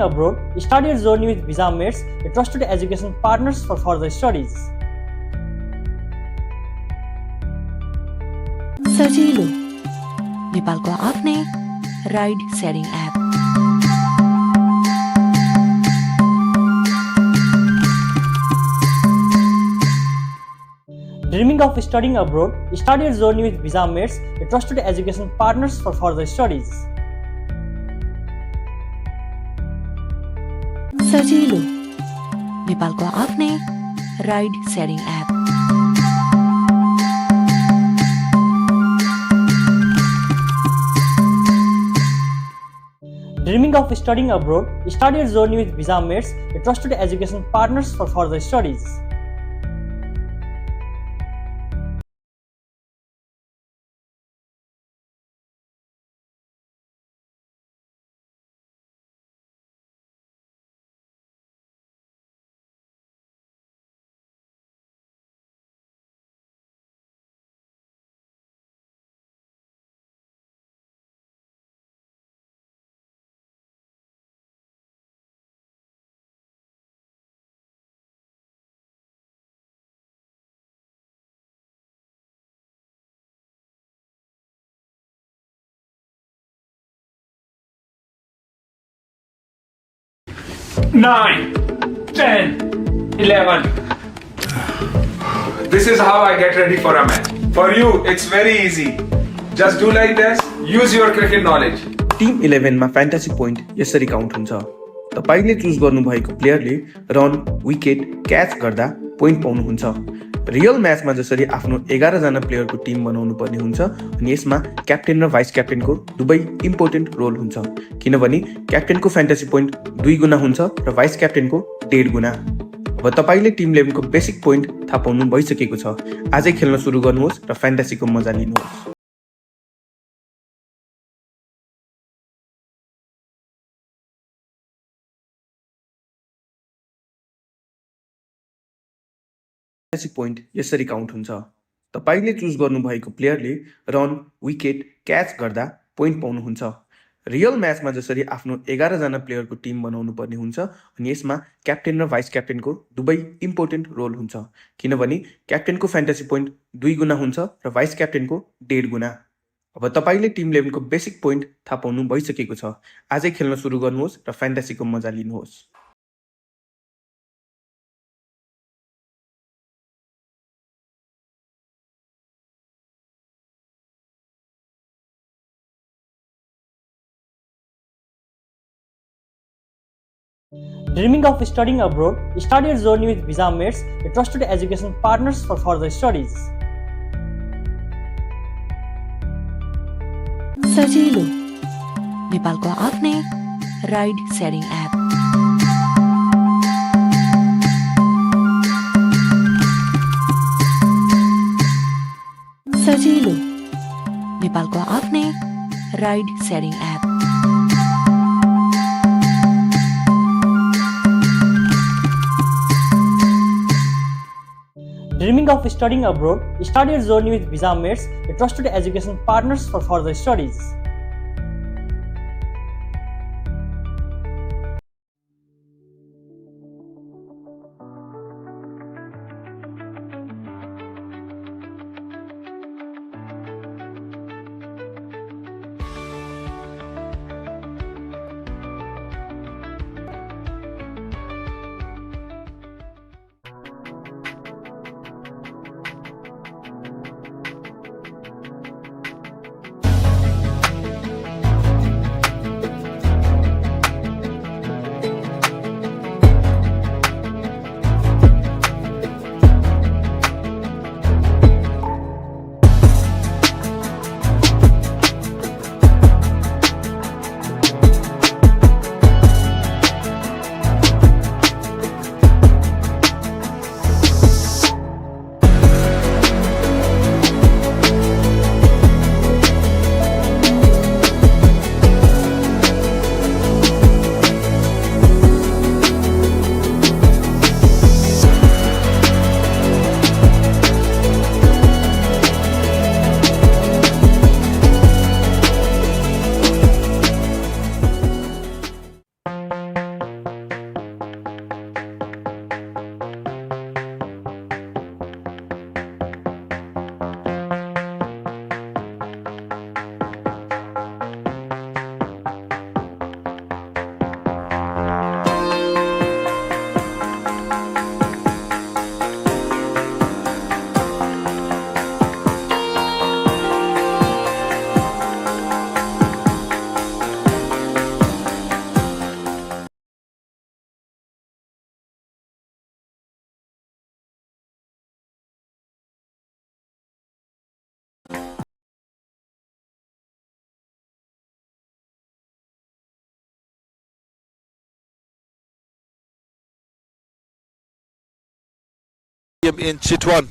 abroad, start your journey with Visa Mates, a trusted education partners for further studies. सजिलो नेपालको आफ्नै ride sharing app. Dreaming of studying abroad, start your journey with Visa Mates, a trusted education partners for further studies. सजिलो नेपालको आफ्नै ride sharing app. Dreaming of studying abroad, start your journey with Visa Mates, a trusted education partners for further studies. Nine, 10, 11. This is how I get ready for a match. For you, it's very easy. Just do like this, use your cricket knowledge. Team 11 मा fantasy point यसरी count हुन्छ। तपाईले choose गर्नुभएको प्लेयरले run, wicket, catch गर्दा point पाउनुहुन्छ। Real म्याचमा जसरी आफ्नो 11 जना प्लेयरको टिम बनाउनु पर्ने हुन्छ अनि यसमा क्याप्टेन र भाइस क्याप्टेनको दुवै इम्पोर्टेन्ट रोल हुन्छ, किनभने क्याप्टेनको फ्यान्टेसी पोइन्ट 2 गुणा हुन्छ र भाइस क्याप्टेनको 1.5 गुणा। अब तपाईले टिम 11 को बेसिक पोइन्ट थाहा पाउनु भइसकेको छ। आजै खेल्न सुरु गर्नुहोस् र फ्यान्टेसीको मजा लिनुहोस्। पोइन्ट यसरी काउन्ट हुन्छ। तपाईले चुज गर्नुभएको प्लेयरले रन, विकेट, क्याच गर्दा पोइन्ट पाउनुहुन्छ। रियल म्याचमा जसरी आफ्नो 11 जना प्लेयरको टिम बनाउनु पर्ने हुन्छ अनि यसमा क्याप्टेन र भाइस क्याप्टेनको दुवै इम्पोर्टेन्ट रोल हुन्छ, किनभने क्याप्टेनको फ्यान्टेसी पोइन्ट 2 गुणा हुन्छ र भाइस क्याप्टेनको 1.5 गुणा। अब तपाईले टिम 11 को बेसिक पोइन्ट थाहा पाउनु भइसकेको छ। आजै खेल्न सुरु गर्नुहोस् र फ्यान्टेसीको मजा लिनुहोस्। Dreaming of studying abroad, start your journey with Visa Mates, a trusted education partners for further studies. सजिलो नेपालको आफ्नै राइड सेयरिङ एप। सजिलो नेपालको आफ्नै ride sharing app. Dreaming of studying abroad, start your journey with Visa Mates, a trusted education partners for further studies. in Chitwan.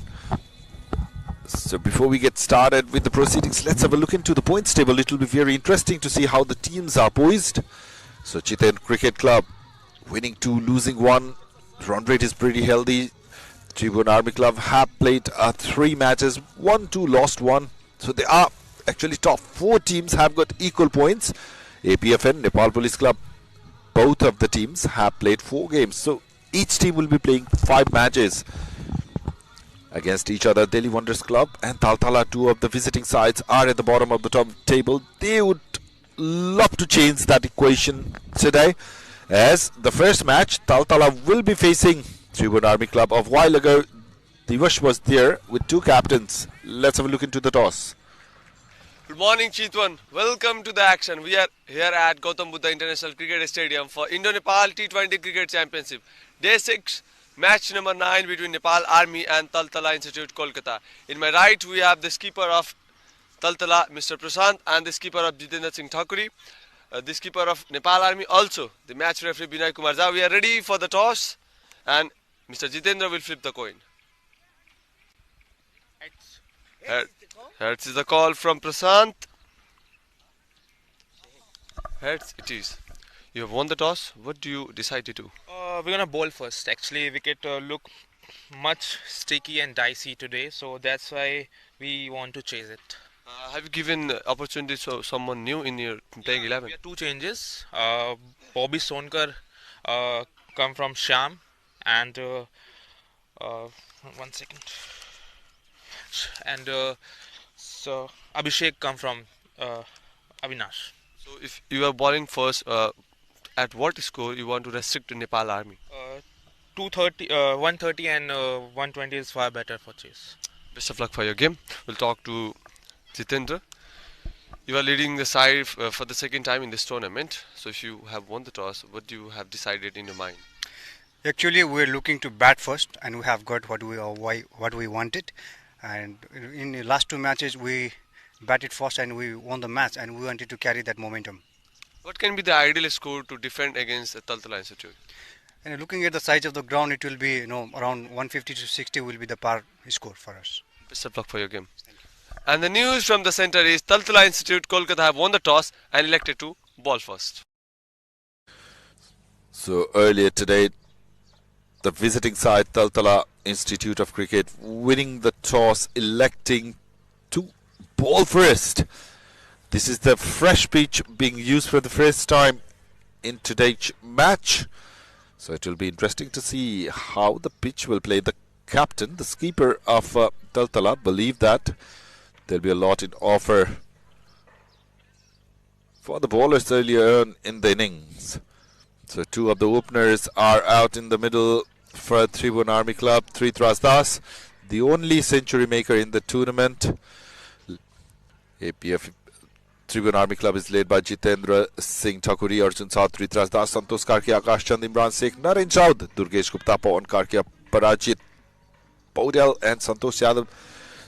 So before we get started with the proceedings, let's have a look into the points table. It will be very interesting to see how the teams are poised. So Chitan Cricket Club winning 2, losing 1. Run rate is pretty healthy. Tribhuwan Army Club have played 3 matches, won 2, lost 1. So they are actually top 4 teams have got equal points. APFN, Nepal Police Club, both of the teams have played 4 games. So each team will be playing 5 matches against each other. Delhi Wonders Club and TALTALA, 2 of the visiting sides, are at the bottom of the top table. They would love to change that equation today, as the first match TALTALA will be facing Tribhuwan Army Club. A while ago, Divash was there with 2 captains. Let's have a look into the toss. Good morning, Chitwan. Welcome to the action. We are here at Gautam Buddha International Cricket Stadium for Indo-Nepal T20 Cricket Championship. Day 6, match number 9 between Nepal Army and TALTALA Institute, Kolkata. In my right, we have the skipper of TALTALA, Mr. Prasant, and the skipper of Jitendra Singh Thakuri, the skipper of Nepal Army, also the match referee Binay Kumar Jha. We are ready for the toss, and Mr. Jitendra will flip the coin. Heads is the call from Prasant. Heads it is. You have won the toss. What do you decide to do? We're gonna bowl first. Actually, wicket look much sticky and dicey today, so that's why we want to chase it. Have you given opportunity to someone new in your playing 11? We have 2 changes. Bobby Sonkar come from Sham, and 1 second. And so Abhishek come from Avinash. So if you are bowling first, at what score you want to restrict to Nepal Army? 230, 130 and 120 is far better for chase. Best of luck for your game. We'll talk to Jitendra. You are leading the side for the second time in this tournament. So if you have won the toss, what do you have decided in your mind? Actually, we're looking to bat first, and we have got what we wanted. And in the last 2 matches, we batted first and we won the match, and we wanted to carry that momentum. What can be the ideal score to defend against the TALTALA Institute? And looking at the size of the ground, it will be around 150 to 60 will be the par score for us. Best of luck for your game. And the news from the center is TALTALA Institute, Kolkata have won the toss and elected to ball first. So earlier today, the visiting side TALTALA Institute of Cricket winning the toss, electing to ball first. This is the fresh pitch being used for the first time in today's match. So it will be interesting to see how the pitch will play. The captain, the skipper of TALTALA, believe that there will be a lot in offer for the bowlers earlier on in the innings. So 2 of the openers are out in the middle for Tribhuwan Army Club. Trithras Das, the only century maker in the tournament. APF Tribhuwan Army Club is led by Jitendra Singh Thakuri, Arjun Saud, Trithras Das, Santosh Karkia, Akash Chand, Imran Sheikh, Naren Chaud, Durgesh Gupta, Pawan Karkia, Parajit Paudel and Santosh Yadav.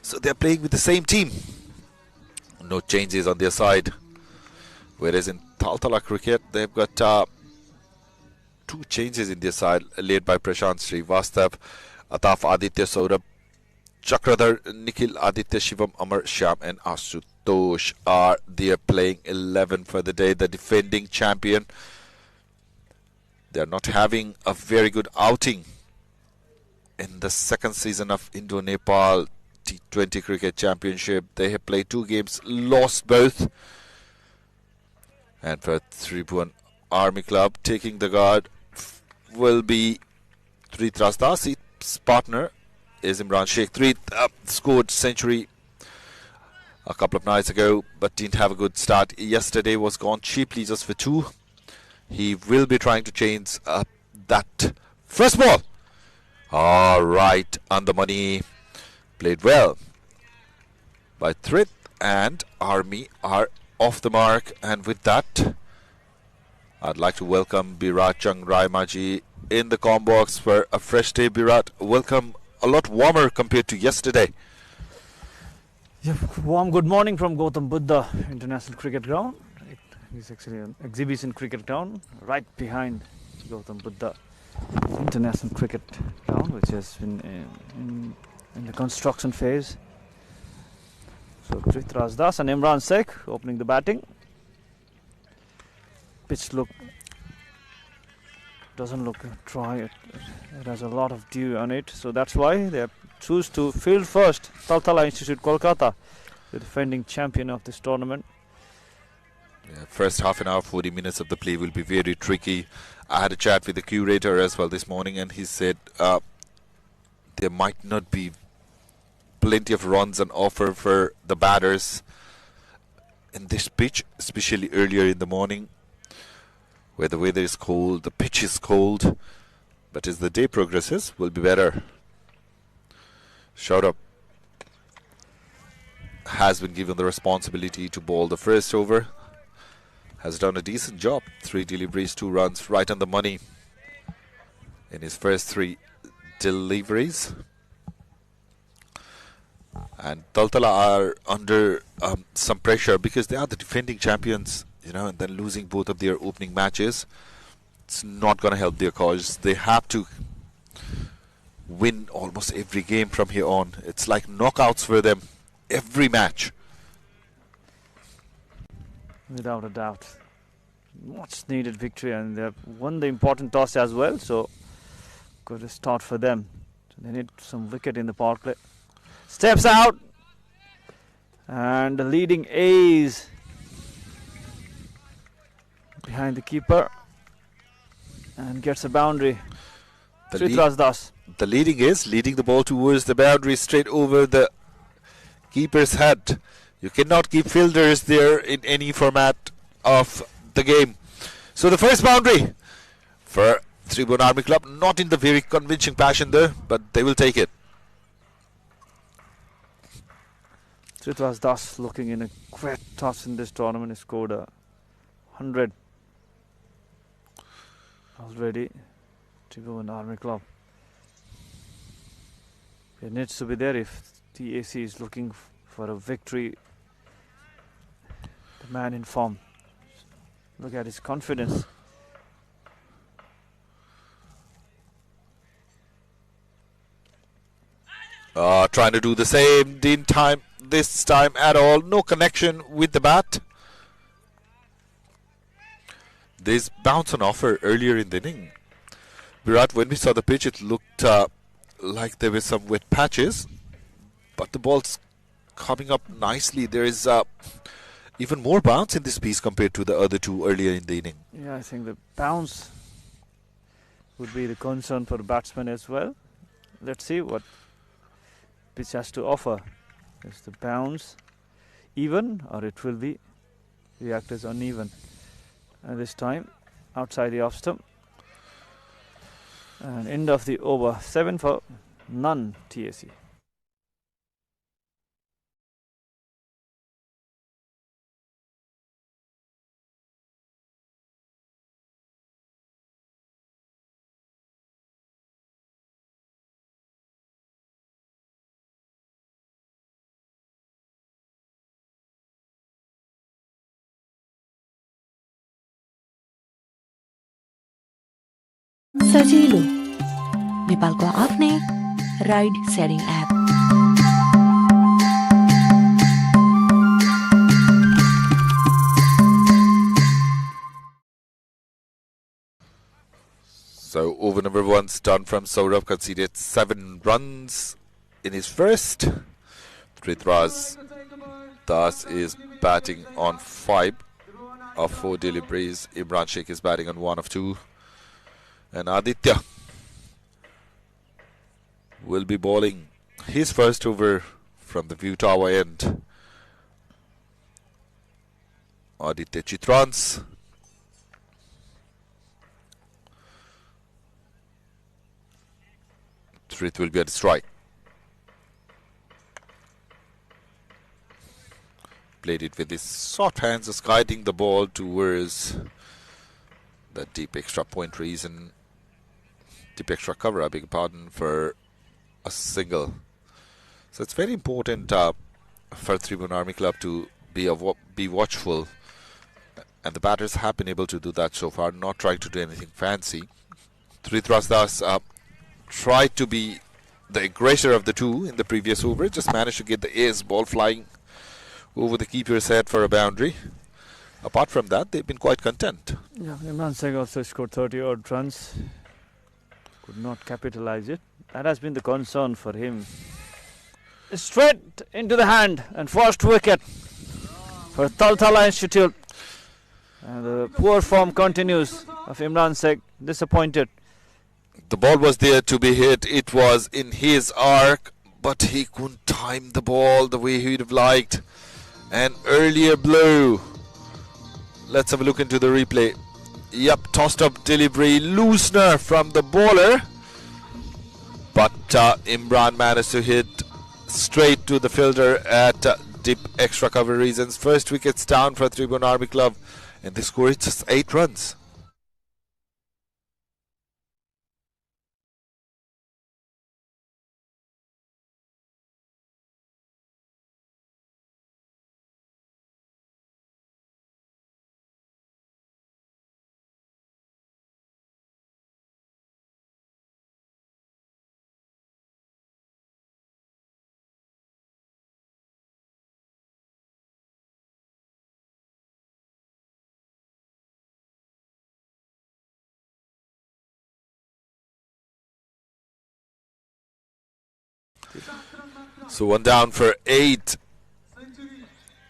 So they are playing with the same team. No changes on their side. Whereas in TALTALA Cricket, they've got 2 changes in their side, led by Prashant Srivastav, Ataf Aditya Saurabh, Chakradhar, Nikhil Aditya Shivam, Amar Shyam and Ashutosh are there playing 11 for the day. The defending champion, they are not having a very good outing in the second season of Indo-Nepal T20 Cricket Championship. They have played 2 games, lost both. And for Tribhuwan Army Club, taking the guard will be Trithras Das. His partner is Imran Sheikh. Scored century a couple of nights ago, but didn't have a good start. Yesterday was gone cheaply just for 2. He will be trying to change that first ball. All right, on the money. Played well by Trith, and Army are off the mark. And with that, I'd like to welcome Birat Chung Raimaji in the comm box for a fresh day. Birat, welcome. A lot warmer compared to yesterday. Yeah, warm good morning from Gautam Buddha International Cricket Ground. It is actually an exhibition cricket ground right behind Gautam Buddha International Cricket Ground, which has been in the construction phase. So Tribhuwan Das and Imran Sheikh opening the batting. Pitch doesn't look dry. It has a lot of dew on it, so that's why they choose to field first. TALTALA Institute Kolkata, the defending champion of this tournament. Yeah, first half an hour, 40 minutes of the play will be very tricky. I had a chat with the curator as well this morning, and he said there might not be plenty of runs on offer for the batters in this pitch, especially earlier in the morning, where the weather is cold, the pitch is cold. But as the day progresses, will be better. Shout up has been given the responsibility to bowl the first over. Has done a decent job. 3 deliveries, 2 runs, right on the money in his first 3 deliveries. And TALTALA are under some pressure because they are the defending champions, you know, and then losing both of their opening matches, it's not going to help their cause. They have to win almost every game from here on. It's like knockouts for them every match. Without a doubt. Much needed victory, and they have won the important toss as well, so good start for them. So they need some wicket in the power play. Steps out, and the leading ace behind the keeper and gets a boundary. Tribhuwan Das. The leading is leading the ball towards the boundary straight over the keeper's head. You cannot keep fielders there in any format of the game. So the first boundary for Tribhuwan Army Club, not in the very convincing fashion there, but they will take it. Tribhuwan Das looking in a great toss in this tournament. He scored 100 already. Tribhuwan Army Club. It needs to be there if TAC is looking for a victory. The man in form. Look at his confidence. Trying to do the same. Didn't time this time at all. No connection with the bat. There's bounce on offer earlier in the inning. Virat, when we saw the pitch, it looked like there were some wet patches, but the ball's coming up nicely. There is even more bounce in this piece compared to the other 2 earlier in the inning. Yeah, I think the bounce would be the concern for the batsman as well. Let's see what pitch has to offer. Is the bounce even, or it will be react as uneven? And this time outside the off stump. And end of the over. 7 for none, TAC. सजिलो नेपालको आफ्नै ride sharing app. So over number 1's done from Saurabh, conceded 7 runs in his first. Tribhuwan Das is batting on 5 of 4 deliveries. Imran Sheikh is batting on 1 of 2. And Aditya will be bowling his first over from the view tower end. Aditya Chitrans. It will be at strike. Played it with his soft hands, just guiding the ball towards the deep extra point reason. Deep extra cover, I beg your pardon, for a single. So it's very important for Tribhuwan Army Club to be watchful, and the batters have been able to do that so far, not trying to do anything fancy. Tribhuwan tried to be the aggressor of the two in the previous over, just managed to get the ace ball flying over the keeper's head for a boundary. Apart from that, they've been quite content. Yeah, Imran Sheikh also scored 30 odd runs. Could not capitalize it. That has been the concern for him. Straight into the hand and first wicket for TALTALA Institute. And the poor form continues of Imran Sheikh. Disappointed. The ball was there to be hit. It was in his arc, but he couldn't time the ball the way he would have liked. An earlier blow. Let's have a look into the replay. Yep, tossed up delivery, loosener from the bowler. But Imran managed to hit straight to the fielder at deep extra cover reasons. First wickets down for Tribhuwan Army Club, and they scored just 8 runs. So 1 down for 8.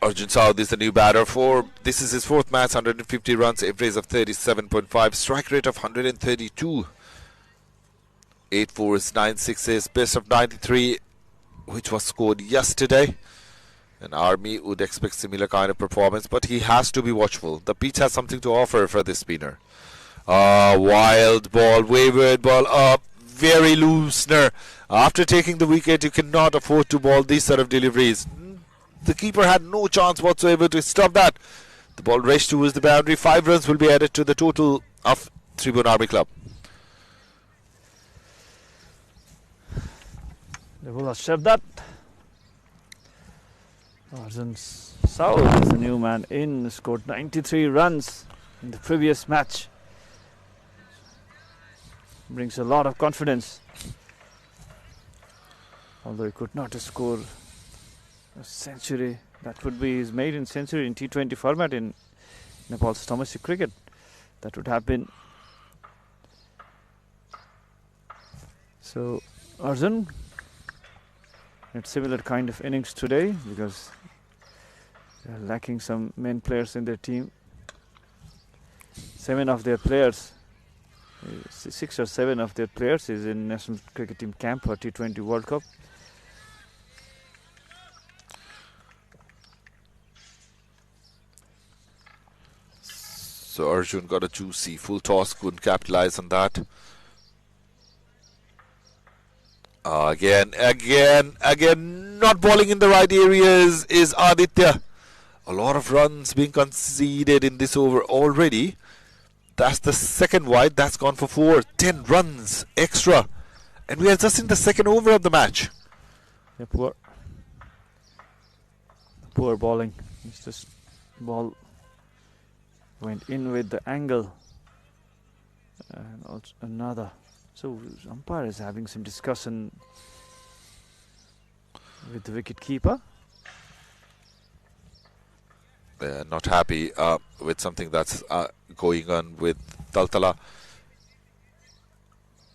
Arjun Saud is the new batter. This is his 4th match, 150 runs, average of 37.5, strike rate of 132. 8 fours, 9 sixes, best of 93, which was scored yesterday. And Army would expect similar kind of performance, but he has to be watchful. The pitch has something to offer for this spinner. Wild ball, wayward ball up, very loosener. After taking the wicket, you cannot afford to ball these sort of deliveries. The keeper had no chance whatsoever to stop that. The ball raced towards the boundary. 5 runs will be added to the total of Tribhuwan Army Club. They will accept that. Arjun Saud is the new man in, scored 93 runs in the previous match. Brings a lot of confidence. Although he could not score a century, that would be his maiden century in T20 format in Nepal's domestic cricket. That would have been. So Arjun had similar kind of innings today because they are lacking some main players in their team. 7 of their players, 6 or 7 of their players is in national cricket team camp for T20 World Cup. So Arjun got a juicy full toss, couldn't capitalize on that. Again, not bowling in the right areas is Aditya. A lot of runs being conceded in this over already. That's the second wide, that's gone for 4. 10 runs extra. And we are just in the second over of the match. Yeah, poor bowling. It's just ball went in with the angle. And also another. So umpire is having some discussion with the wicket keeper. They're not happy with something that's going on with TALTALA.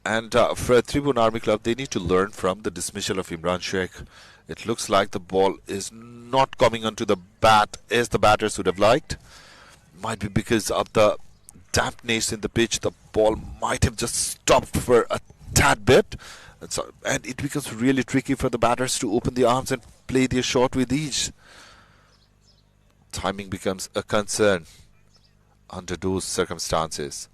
And for Tribhuwan Army Club, they need to learn from the dismissal of Imran Sheikh. It looks like the ball is not coming onto the bat as the batters would have liked. Might be because of the dampness in the pitch. The ball might have just stopped for a tad bit. And it becomes really tricky for the batters to open the arms and play their shot with ease. Timing becomes a concern under those circumstances.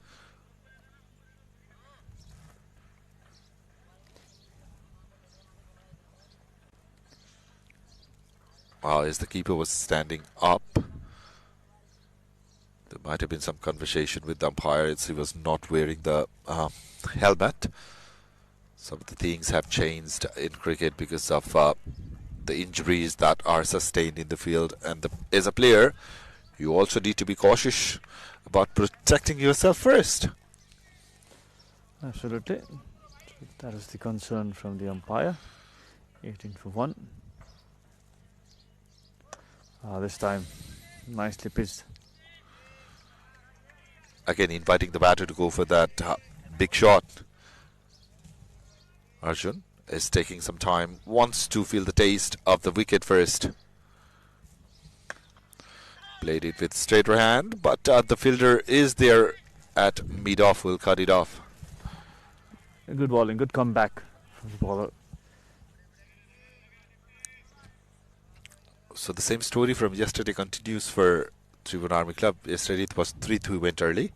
As the keeper was standing up, there might have been some conversation with the umpire as he was not wearing the helmet. Some of the things have changed in cricket because of the injuries that are sustained in the field, and as a player you also need to be cautious about protecting yourself first. Absolutely. That is the concern from the umpire. 18 for 1. This time, nicely pitched. Again, inviting the batter to go for that big shot. Arjun is taking some time, wants to feel the taste of the wicket first. Played it with straighter hand, but the fielder is there at mid-off, will cut it off. Good bowling, good comeback from the bowler. So the same story from yesterday continues for Tribhuwan Army Club. Yesterday it was 3-3 went early.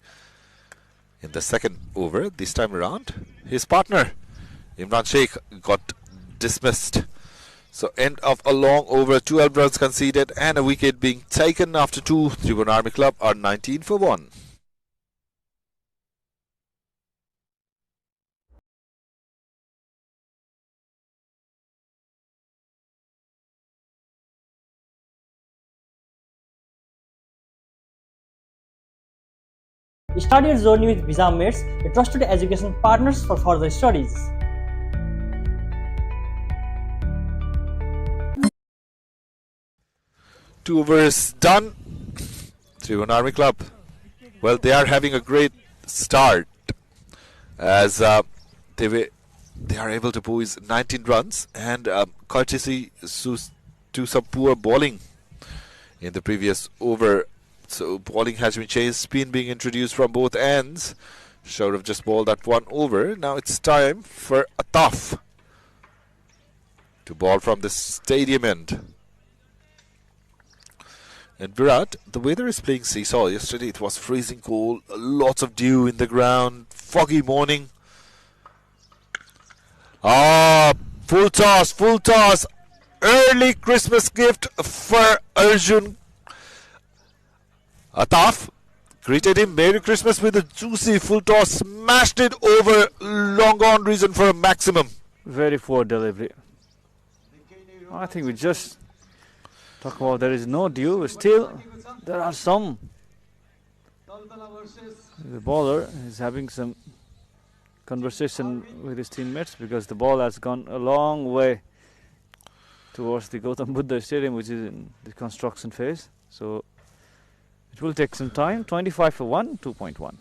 In the second over, this time around, his partner, Imran Sheikh, got dismissed. So end of a long over, 12 runs conceded and a wicket being taken after 2. Tribhuwan Army Club are 19 for 1. Start your journey with Visa Mates, a trusted education partners for further studies. Two overs done. Tribhuwan Army Club, well, they are having a great start as they are able to poise 19 runs and courtesy to some poor bowling in the previous over. So bowling has been changed, spin being introduced from both ends. Should have just bowled that one over. Now it's time for a tough to ball from the stadium end. And Virat, the weather is playing seesaw. Yesterday it was freezing cold, lots of dew in the ground, foggy morning. Full toss. Early Christmas gift for Arjun. Ataf greeted him Merry Christmas with a juicy full toss, smashed it over, long on reason for a maximum. Very poor delivery. I think we just talk about there is no dew, still there are some. The bowler is having some conversation with his teammates because the ball has gone a long way towards the Gautam Buddha Stadium, which is in the construction phase. So it will take some time. 25 for 1, 2.1.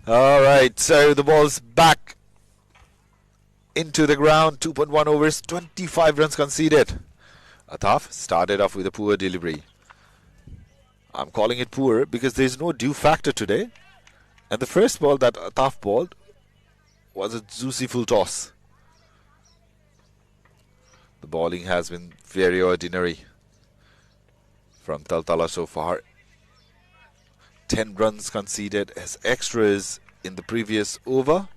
Alright, so the ball's back into the ground. 2.1 overs, 25 runs conceded. Ataf started off with a poor delivery. I'm calling it poor because there's no dew factor today. And the first ball that Ataf bowled was a juicy full toss. The bowling has been very ordinary from TALTALA so far. 10 runs conceded as extras in the previous over.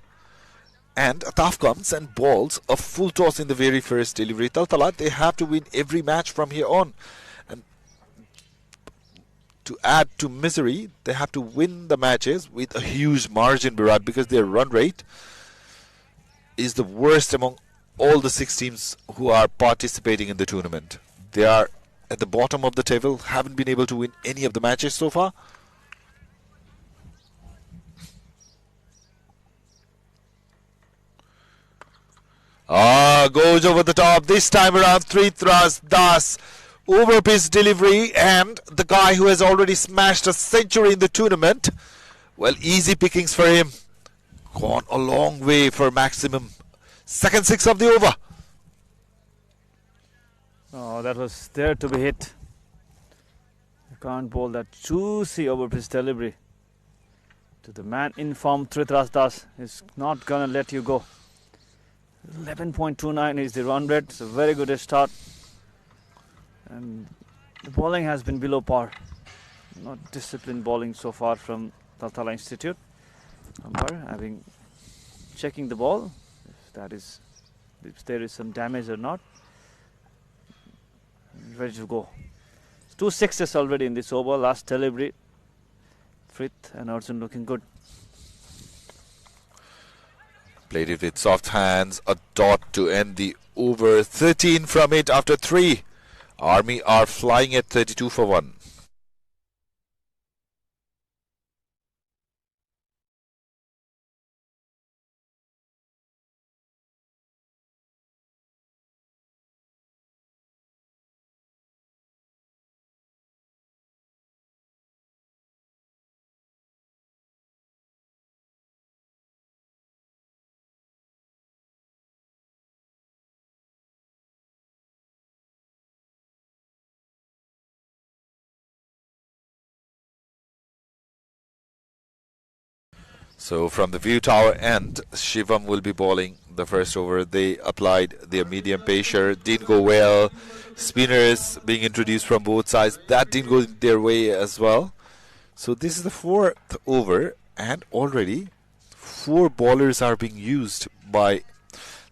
And Ataf comes and bowls a full toss in the very first delivery. TALTALA, they have to win every match from here on. And to add to misery, they have to win the matches with a huge margin, Virat, because their run rate is the worst among all the 6 teams who are participating in the tournament. They are at the bottom of the table, haven't been able to win any of the matches so far. Goes over the top. This time around, 3 thrust, thus over pitch delivery, and the guy who has already smashed a century in the tournament, well, easy pickings for him. Gone a long way for maximum. Second 6 of the over. Oh, that was there to be hit. You can't bowl that juicy over pitch delivery to the man in form. Trithras Das is not gonna let you go. 11.29 is the run rate. It's a very good start. And the bowling has been below par. Not disciplined bowling so far from TALTALA Institute. Umpire having checking the ball, if there is some damage or not. Ready to go. 2 sixes already in this over. Last delivery. Frith and Arjun looking good. Played it with soft hands. A dot to end the over. 13 from it after 3. Army are flying at 32 for 1. So from the view tower end, Shivam will be bowling the first over. They applied their medium pacer, didn't go well. Spinners being introduced from both sides, that didn't go their way as well. So this is the 4th over, and already 4 bowlers are being used by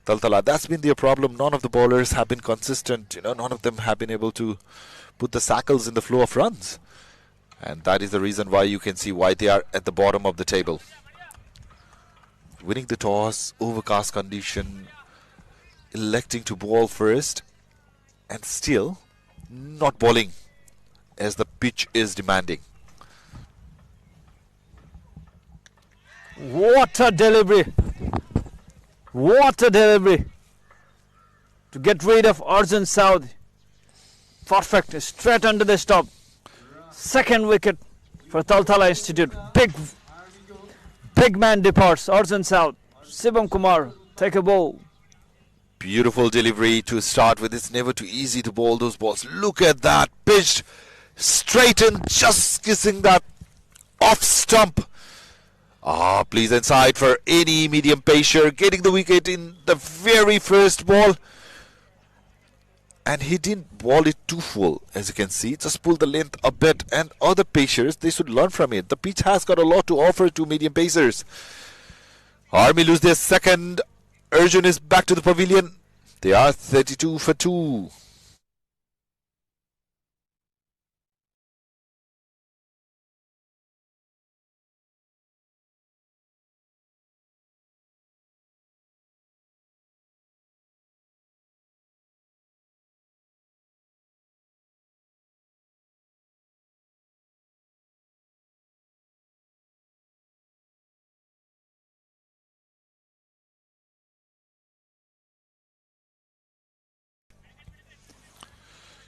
TALTALA. That's been their problem. None of the bowlers have been consistent. None of them have been able to put the shackles in the flow of runs. And that is the reason why you can see why they are at the bottom of the table. Winning the toss, overcast condition, electing to bowl first, and still not bowling as the pitch is demanding. What a delivery! What a delivery! To get rid of Arjun Saud. Perfect, straight under the stop. Second wicket for TALTALA Institute. Big man departs. Arjun Saud. Shivam Kumar, take a bowl. Beautiful delivery to start with. It's never too easy to bowl those balls. Look at that. Pitched straight in, just kissing that off stump. Pleasant sight for any medium pacer, getting the wicket in the very first ball. And he didn't bowl it too full, as you can see. Just pulled the length a bit. And other pacers, they should learn from it. The pitch has got a lot to offer to medium pacers. Army lose their second. Arjun is back to the pavilion. They are 32 for 2.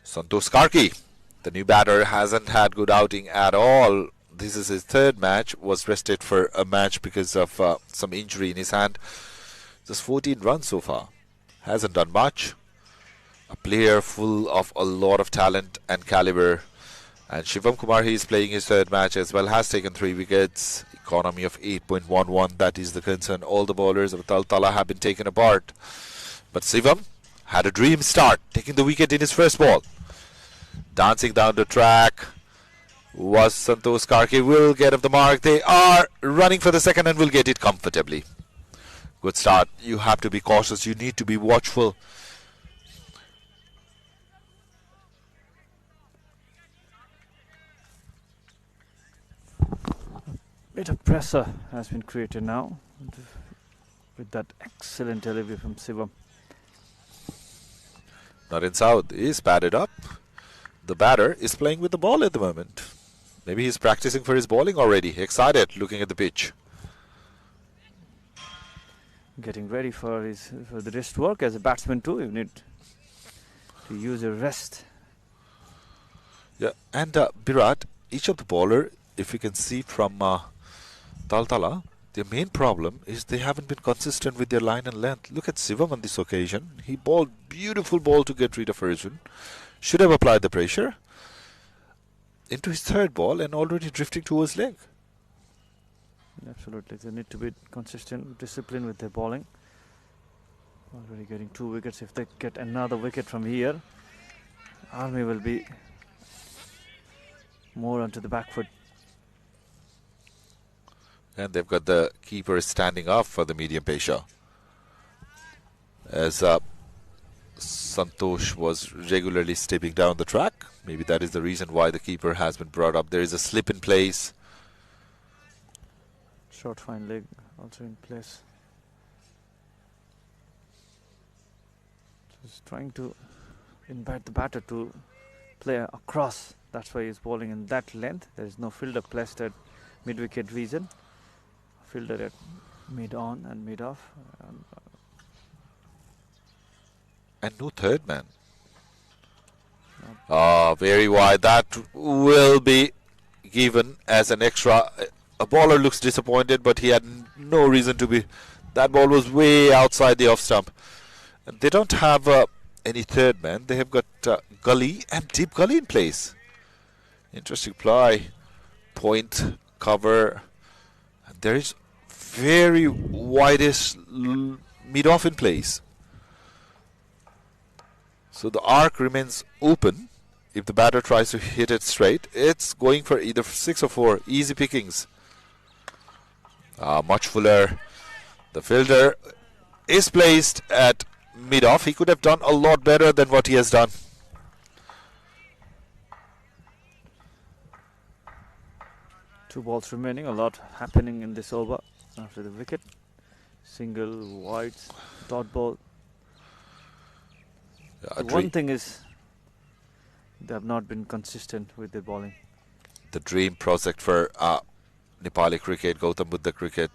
Santosh Karki, the new batter, hasn't had good outing at all. This is his 3rd match. Was rested for a match because of some injury in his hand. Just 14 runs so far. Hasn't done much. A player full of a lot of talent and caliber. And Shivam Kumar, he is playing his 3rd match as well. Has taken 3 wickets. Economy of 8.11. That is the concern. All the bowlers of TALTALA have been taken apart. But Shivam had a dream start, taking the wicket in his first ball. Dancing down the track was Santosh Karki. Will get off the mark. They are running for the second and will get it comfortably. Good start. You have to be cautious. You need to be watchful. Bit of pressure has been created now with that excellent delivery from Shivam. Not in South is padded up. The batter is playing with the ball at the moment. Maybe he's practicing for his bowling already. Excited looking at the pitch. Getting ready for the wrist work as a batsman too. You need to use your rest. Yeah, and Virat, each of the bowler, if you can see from TALTALA, their main problem is they haven't been consistent with their line and length. Look at Shivam on this occasion. He bowled beautiful ball to get rid of Arjun. Should have applied the pressure into his 3rd ball and already drifting towards leg. Absolutely. They need to be consistent, disciplined with their bowling. Already getting 2 wickets. If they get another wicket from here, Army will be more onto the back foot. And they've got the keeper standing up for the medium pacer. As Santosh was regularly stepping down the track. Maybe that is the reason why the keeper has been brought up. There is a slip in place. Short fine leg also in place. Just trying to invite the batter to play across. That's why he's bowling in that length. There is no fielder placed at mid-wicket region. Fielder at mid-on and mid-off. And no third man. Very wide. That will be given as an extra. A bowler looks disappointed, but he had no reason to be. That ball was way outside the off stump. And they don't have any third man. They have got gully and deep gully in place. Interesting ply. Point, cover. And there is very widest mid-off in place. So the arc remains open. If the batter tries to hit it straight, it's going for either 6 or 4. Easy pickings. Much fuller. The fielder is placed at mid-off. He could have done a lot better than what he has done. Two balls remaining. A lot happening in this over after the wicket. Single, wide, dot ball. One thing is they have not been consistent with their bowling. The dream project for Nepali cricket, Gautam Buddha Cricket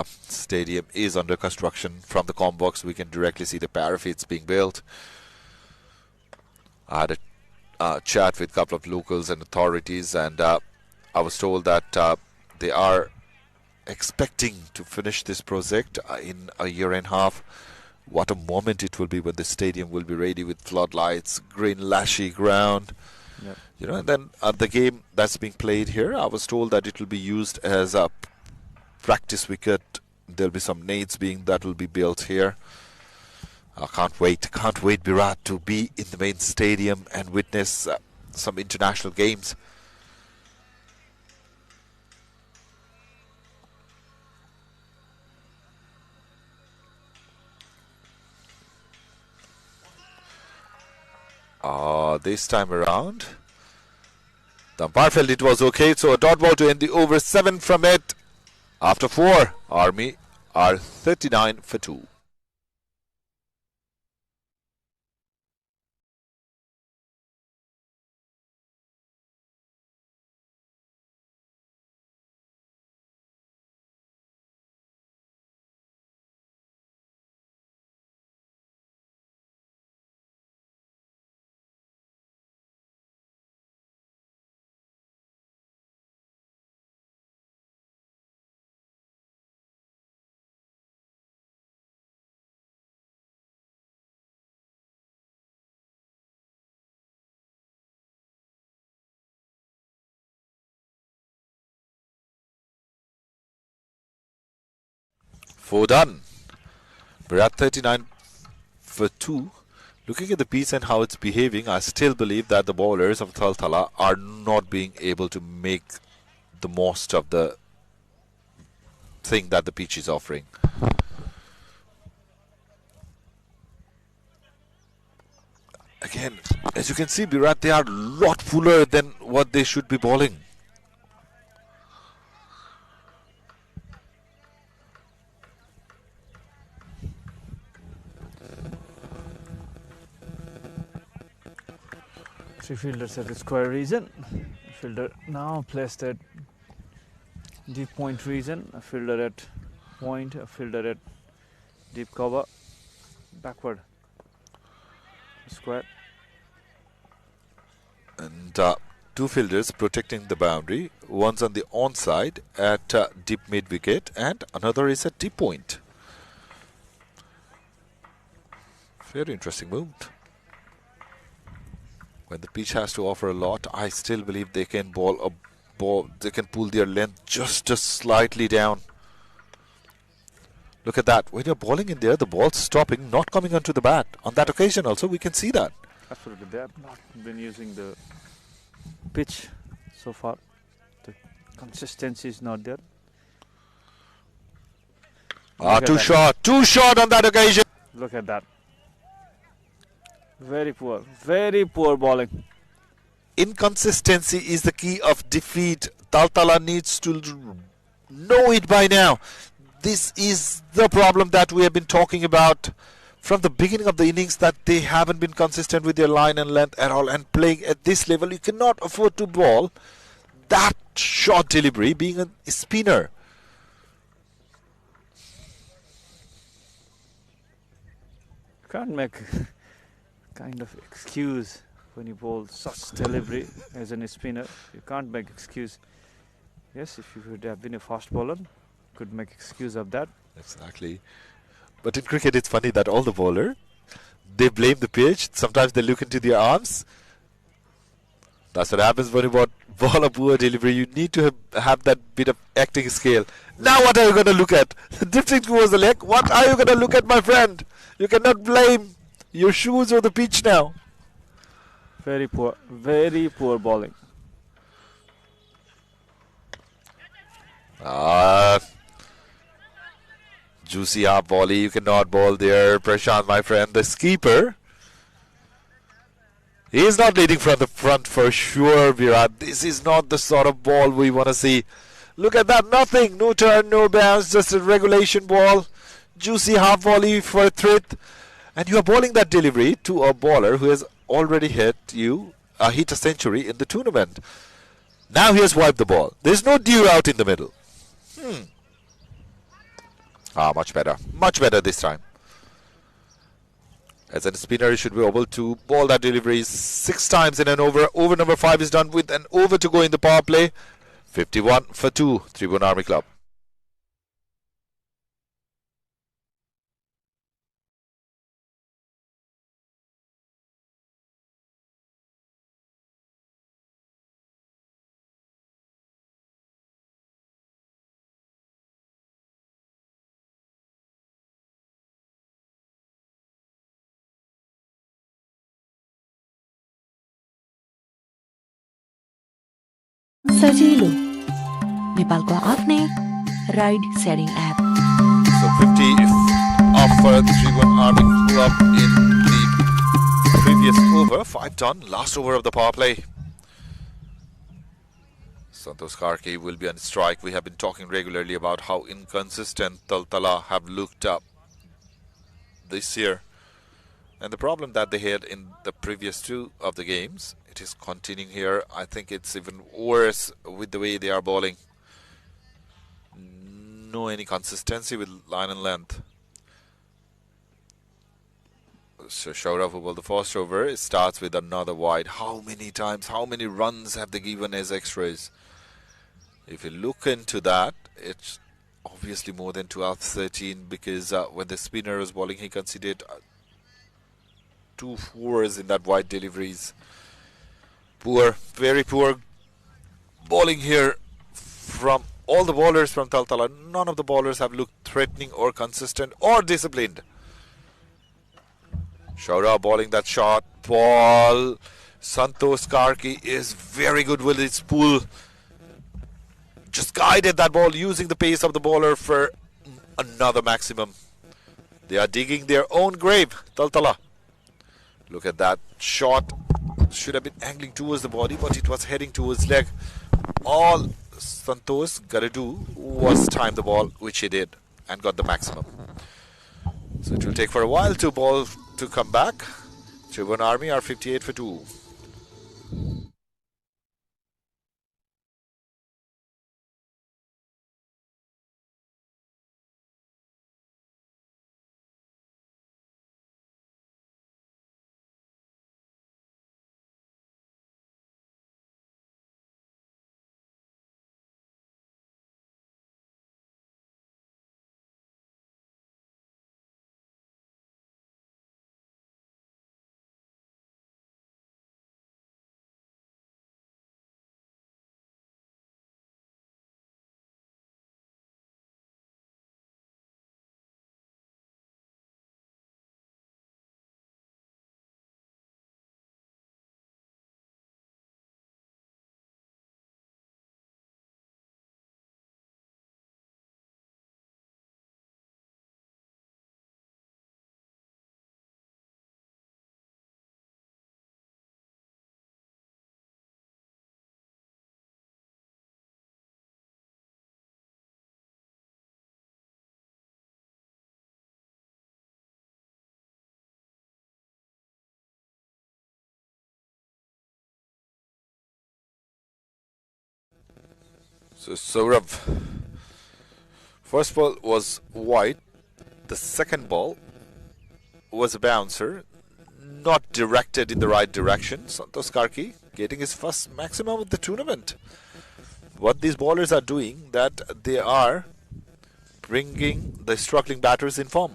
Stadium is under construction. From the comm box, we can directly see the parapets being built. I had a chat with a couple of locals and authorities, and I was told that they are expecting to finish this project in a year and a half. What a moment it will be when the stadium will be ready with floodlights, green lashy ground. Yep. You know, and then the game that's being played here, I was told that it will be used as a practice wicket. There'll be some nets that will be built here. I can't wait, Virat, to be in the main stadium and witness some international games. This time around, the umpire felt it was okay, so a dot ball to end the over. 7 from it. After 4, Army are 39 for 2. Four done. We're at 39 for 2. Looking at the piece and how it's behaving, I still believe that the bowlers of TALTALA are not being able to make the most of the thing that the pitch is offering. Again, as you can see, Virat, they are a lot fuller than what they should be bowling. Three fielders at the square region. Fielder now placed at deep point region. A fielder at point. A fielder at deep cover. Backward. Square. And two fielders protecting the boundary. One's on the onside at deep mid wicket, and another is at deep point. Very interesting move. When the pitch has to offer a lot, I still believe they can bowl a ball. They can pull their length just slightly down. Look at that. When you're bowling in there, the ball's stopping, not coming onto the bat. On that occasion also, we can see that. Absolutely, they have not been using the pitch so far. The consistency is not there. Look at Too that. short. Too short on that occasion. Look at that. Very poor bowling. Inconsistency is the key of defeat. TALTALA needs to know it by now. This is the problem that we have been talking about from the beginning of the innings, that they haven't been consistent with their line and length at all. And playing at this level, you cannot afford to bowl that short delivery being a spinner. You can't make kind of excuse when you bowl such delivery as a spinner. You can't make excuse. Yes, if you would have been a fast bowler, could make excuse of that. Exactly. But in cricket, it's funny that all the bowler, they blame the pitch. Sometimes they look into their arms. That's what happens when you bowl a poor delivery. You need to have that bit of acting skill. Now what are you going to look at? Drifting towards the leg. What are you going to look at, my friend? You cannot blame your shoes or the pitch now. Very poor bowling. Juicy half volley. You cannot bowl there. Prashant, my friend, the skipper. He is not leading from the front for sure, Virat. This is not the sort of ball we want to see. Look at that. Nothing. No turn, no bounce. Just a regulation ball. Juicy half volley for a threat. And you are bowling that delivery to a bowler who has already hit a century in the tournament. Now he has wiped the ball. There's no due out in the middle. Much better. Much better this time. As a spinner, you should be able to bowl that delivery 6 times in an over. Over number 5 is done with an over to go in the power play. 51 for 2, Tribhuwan Army Club. सजिलो नेपालको आफ्नै ride sharing app So 50 off for the Tribhuwan Army Club in the previous over. 5 done. Last over of the power play. Santosh Karki will be on strike. We have been talking regularly about how inconsistent TALTALA have looked up this year. And the problem that they had in the previous 2 of the games, it is continuing here. I think it's even worse with the way they are bowling. No any consistency with line and length. So Shaurav who bowled the first over. It starts with another wide. How many times, how many runs have they given as extras? If you look into that, it's obviously more than 12, 13, because when the spinner was bowling, he considered 2 fours in that wide deliveries. Poor, very poor bowling here from all the bowlers from TALTALA. None of the bowlers have looked threatening or consistent or disciplined. Shaura bowling that short ball. Santosh Karki is very good with his pull. Just guided that ball using the pace of the bowler for another maximum. They are digging their own grave, TALTALA. Look at that shot. Should have been angling towards the body, but it was heading towards leg. All Santosh got to do was time the ball, which he did, and got the maximum. So it will take for a while to ball to come back. Tribhuwan Army are 58 for 2. So Saurav, first ball was wide. The second ball was a bouncer, not directed in the right direction. Santosh Karki getting his first maximum of the tournament. What these bowlers are doing, that they are bringing the struggling batters in form.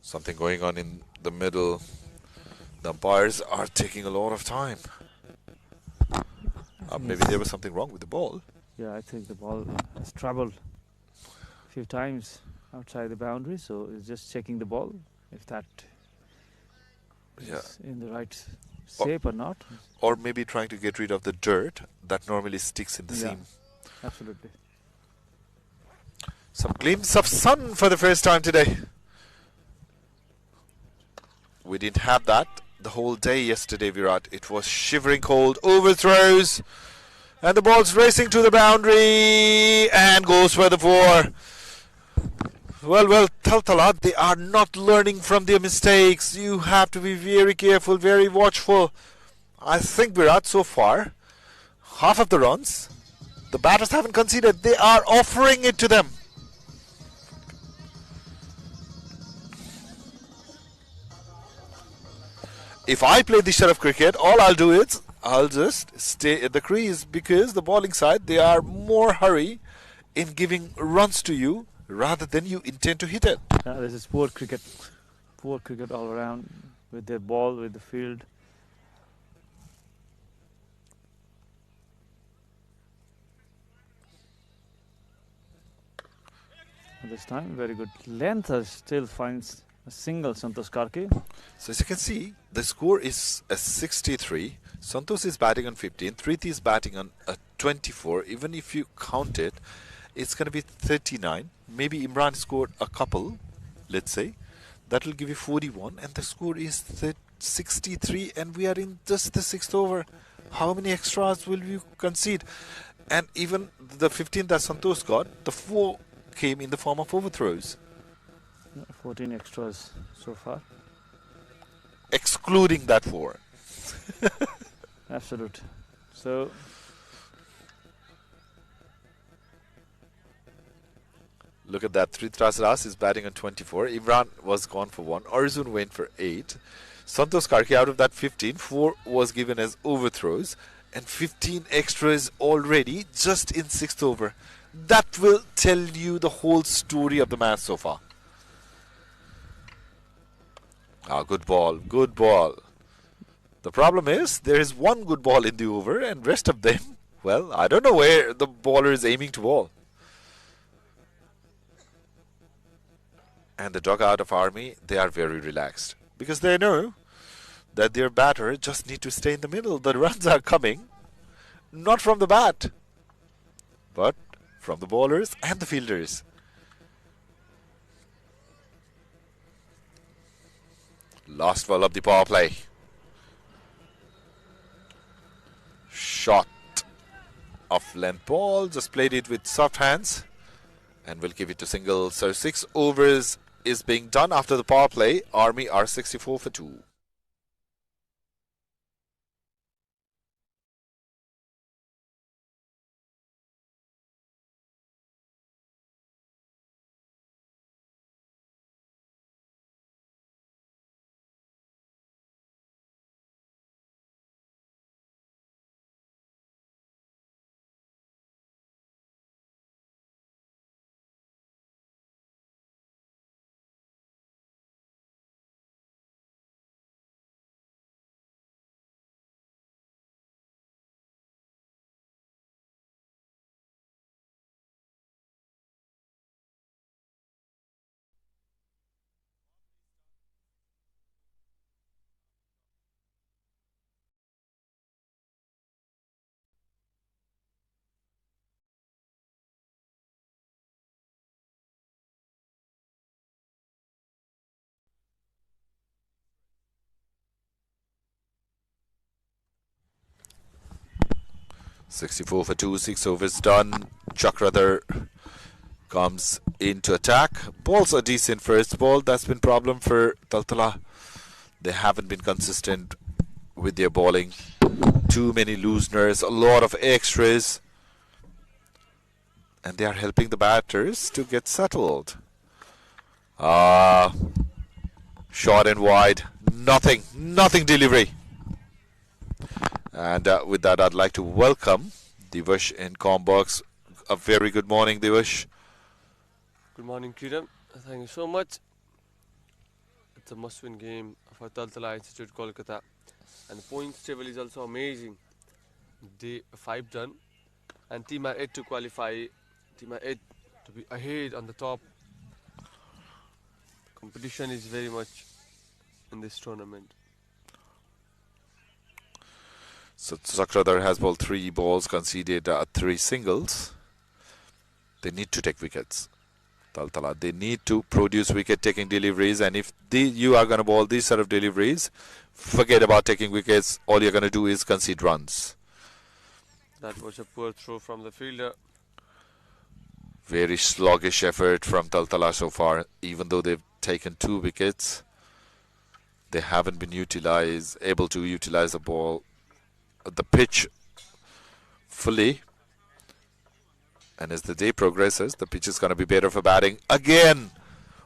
Something going on in the middle. The umpires are taking a lot of time. Maybe there was something wrong with the ball. Yeah, I think the ball has traveled a few times outside the boundary, so it's just checking the ball if that is in the right shape or not. Or maybe trying to get rid of the dirt that normally sticks in the seam. Absolutely. Some glimpse of sun for the first time today. We didn't have that the whole day yesterday, Virat. It was shivering cold, overthrows, and the ball's racing to the boundary and goes for the four. Well, TALTALA, they are not learning from their mistakes. You have to be very careful, very watchful. I think, Virat, so far, half of the runs, the batters haven't conceded. They are offering it to them. If I play this shot of cricket, all I'll do is I'll just stay at the crease, because the bowling side, they are more hurry in giving runs to you rather than you intend to hit it. Yeah, this is poor cricket all around with their ball, with the field. This time, very good length. Still finds a single, Santosh Karki. So as you can see, the score is a 63. Santosh is batting on 15. Tribhuwan is batting on a 24. Even if you count it, it's going to be 39. Maybe Imran scored a couple, let's say. That will give you 41. And the score is 63. And we are in just the 6th over. How many extras will you concede? And even the 15 that Santosh got, the 4 came in the form of overthrows. 14 extras so far. Excluding that 4. Absolute. So look at that. Tribhuwan is batting on 24. Imran was gone for 1. Arjun went for 8. Santosh Karki, out of that 15, 4 was given as overthrows. And 15 extras already just in 6th over. That will tell you the whole story of the match so far. Good ball, good ball. The problem is, there is one good ball in the over, and rest of them, well, I don't know where the bowler is aiming to ball. And the dugout of Army, they are very relaxed, because they know that their batter just need to stay in the middle. The runs are coming, not from the bat, but from the bowlers and the fielders. Last ball of the power play. Shot of length ball, just played it with soft hands, and we'll give it to single. So 6 overs is being done after the power play. Army are 64 for 2. 64 for 2, 6 overs done. Chakradhar comes into attack. Balls are decent first ball. That's been problem for Taltala. They haven't been consistent with their bowling. Too many looseners, a lot of extras. And they are helping the batters to get settled. Short and wide. Nothing delivery. And with that, I'd like to welcome Divash in Combox. A very good morning, Divash. Good morning, Kiran. Thank you so much. It's a must-win game for Taltala Institute, Kolkata. And the points table is also amazing. Day 5 done. And team are 8 to qualify. Team are 8 to be ahead on the top. Competition is very much in this tournament. So Chakradhar has bowled 3 balls, conceded 3 singles. They need to take wickets. Taltala, they need to produce wicket-taking deliveries, and if you are going to bowl these sort of deliveries, forget about taking wickets. All you're going to do is concede runs. That was a poor throw from the fielder. Very sluggish effort from Taltala so far. Even though they've taken 2 wickets, they haven't been able to utilize the ball, the pitch fully. And as the day progresses, the pitch is going to be better for batting. Again,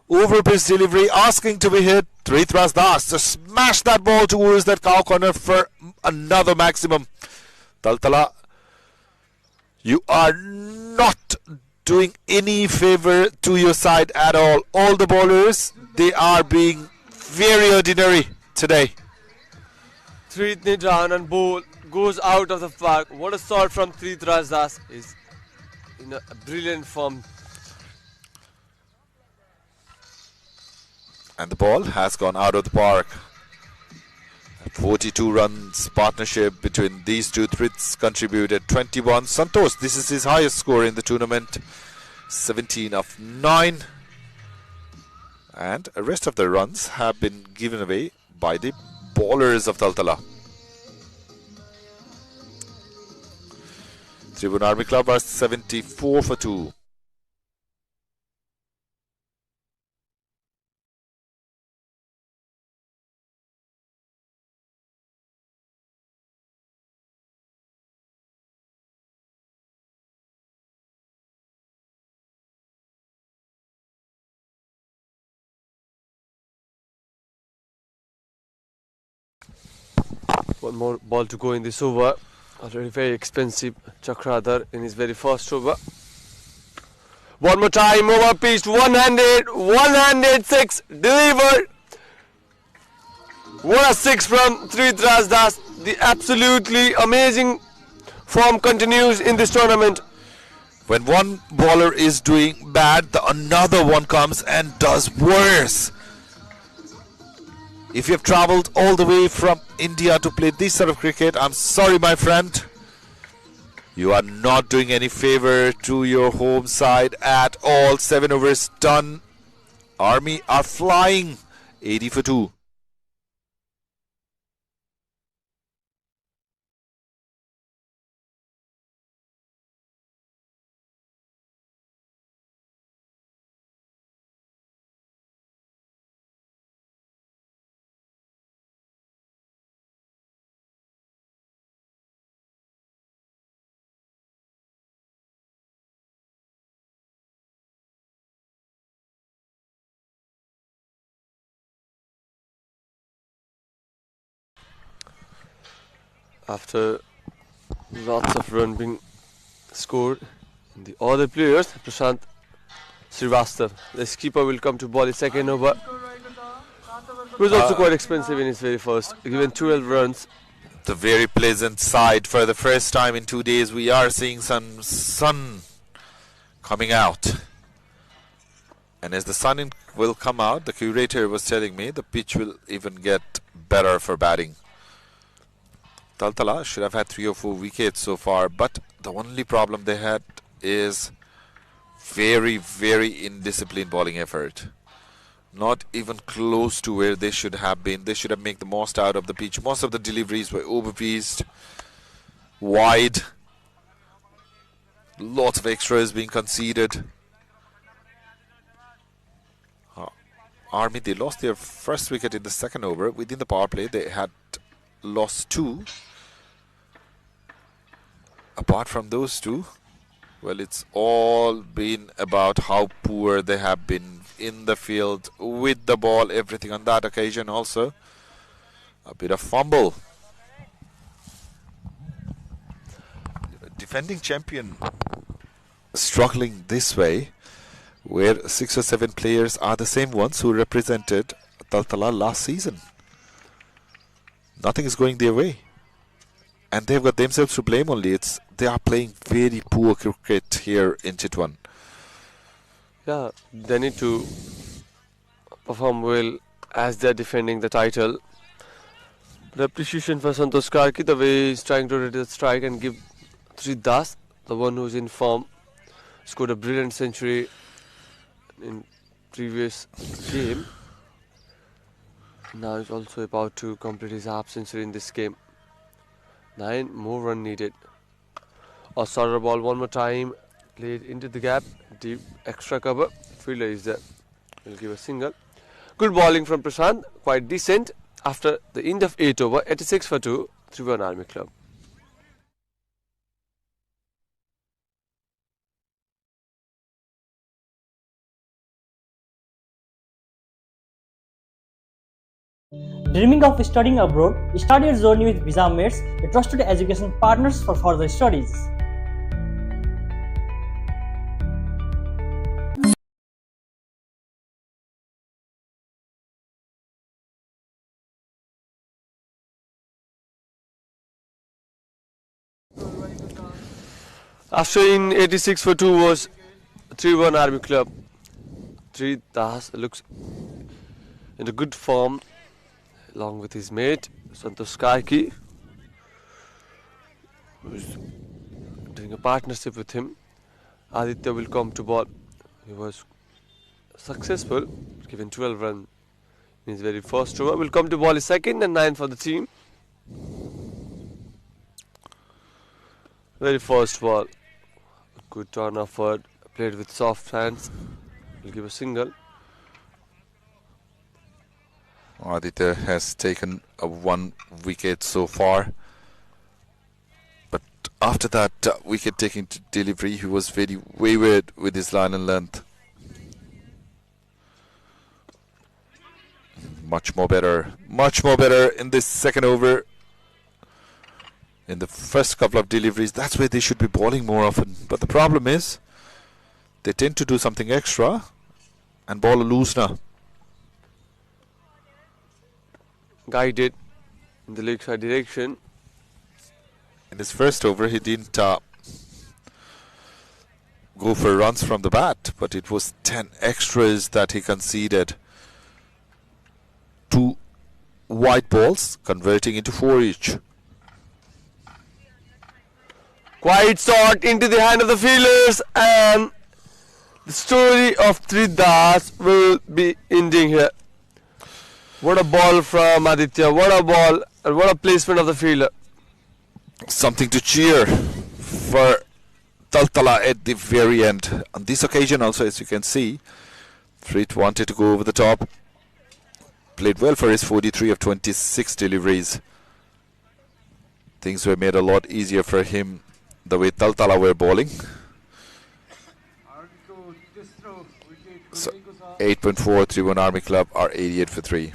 over pitch delivery, asking to be hit. Tribhuwan Das just smash that ball towards that cow corner for another maximum. Taltala, you are not doing any favor to your side at all. All the bowlers, they are being very ordinary today. 3 run and ball goes out of the park. What a shot from Tribhuwan Das. Is in a brilliant form. And the ball has gone out of the park. 42 runs partnership between these two. Tribhuwan contributed 21. Santosh, this is his highest score in the tournament. 17 of 9. And the rest of the runs have been given away by the bowlers of Taltala. Tribhuwan Army Club are 74 for 2. One more ball to go in this over. Already very expensive. Chakradhar in his very first over. One more time, over pitched, one-handed 6 delivered. What a 6 from Tribhuwan Das. The absolutely amazing form continues in this tournament. When one bowler is doing bad, another one comes and does worse. If you have travelled all the way from India to play this sort of cricket, I'm sorry, my friend. You are not doing any favour to your home side at all. 7 overs done. Army are flying. 80 for 2. After lots of run being scored, the other players, Prashant Srivastav, the skipper, will come to bowl his second over. He was also quite expensive in his very first, given 12 runs. The very pleasant side. For the first time in 2 days, we are seeing some sun coming out. And as the sun will come out, the curator was telling me the pitch will even get better for batting. Taltala should have had 3 or 4 wickets so far, but the only problem they had is very indisciplined bowling effort. Not even close to where they should have been. They should have made the most out of the pitch. Most of the deliveries were overpitched, wide, Lots of extras being conceded. Army, they lost their first wicket in the second over. Within the power play, they had lost 2. Apart from those 2, well, it's all been about how poor they have been in the field with the ball, everything on that occasion also. A bit of fumble. Defending champion struggling this way, where 6 or 7 players are the same ones who represented TALTALA last season. Nothing is going their way. And they've got themselves to blame only. They are playing very poor cricket here in Tribhuwan. Yeah, they need to perform well as they're defending the title. But appreciation for Santosh Karki, the way he's trying to reduce strike and give Tridas, the one who's in form, scored a brilliant century in previous game. Now he's also about to complete his half century in this game. 9 more run needed. A starter ball one more time, played into the gap, deep extra cover. Fielder is there. He'll give a single. Good bowling from Prashant, quite decent after the end of 8 over, 86 for 2, Tribhuwan Army Club. Dreaming of studying abroad? Start your journey with Visa Mates, a trusted education partners for further studies. After in 86 for 2 was Tribhuwan Army Club. Tridas looks in a good form along with his mate Santosh Karki, who's doing a partnership with him. Aditya will come to ball. He was successful, given 12 runs in his very first over. Will come to ball his second and 9 for the team. Very first ball. Good turn offered, played with soft hands. Will give a single. Aditya has taken a 1 wicket so far. But after that wicket taking delivery, he was very wayward with his line and length. Much more better in this second over. In the first couple of deliveries, that's where they should be bowling more often. But the problem is, they tend to do something extra and bowl a loosener. Guided in the leg side direction. In his first over, he didn't go for runs from the bat, but it was 10 extras that he conceded. 2 white balls converting into 4 each. Quite shot into the hand of the fielders, and the story of Tridas will be ending here. What a ball from Aditya, what a ball, and what a placement of the fielder. Something to cheer for TALTALA at the very end. On this occasion also, as you can see, Frit wanted to go over the top. Played well for his 43 of 26 deliveries. Things were made a lot easier for him the way TALTALA were bowling. So 8.4, Tribhuwan Army Club are 88 for 3.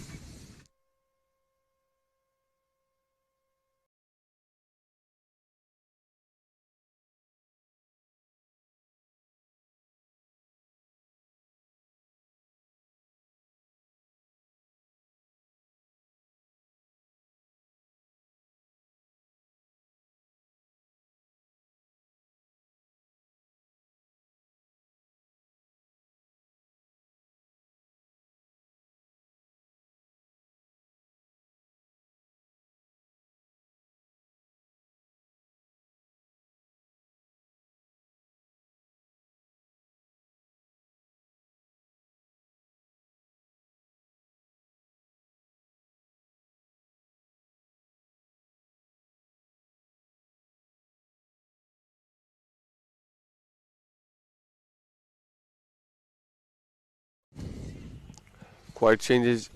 Quite changes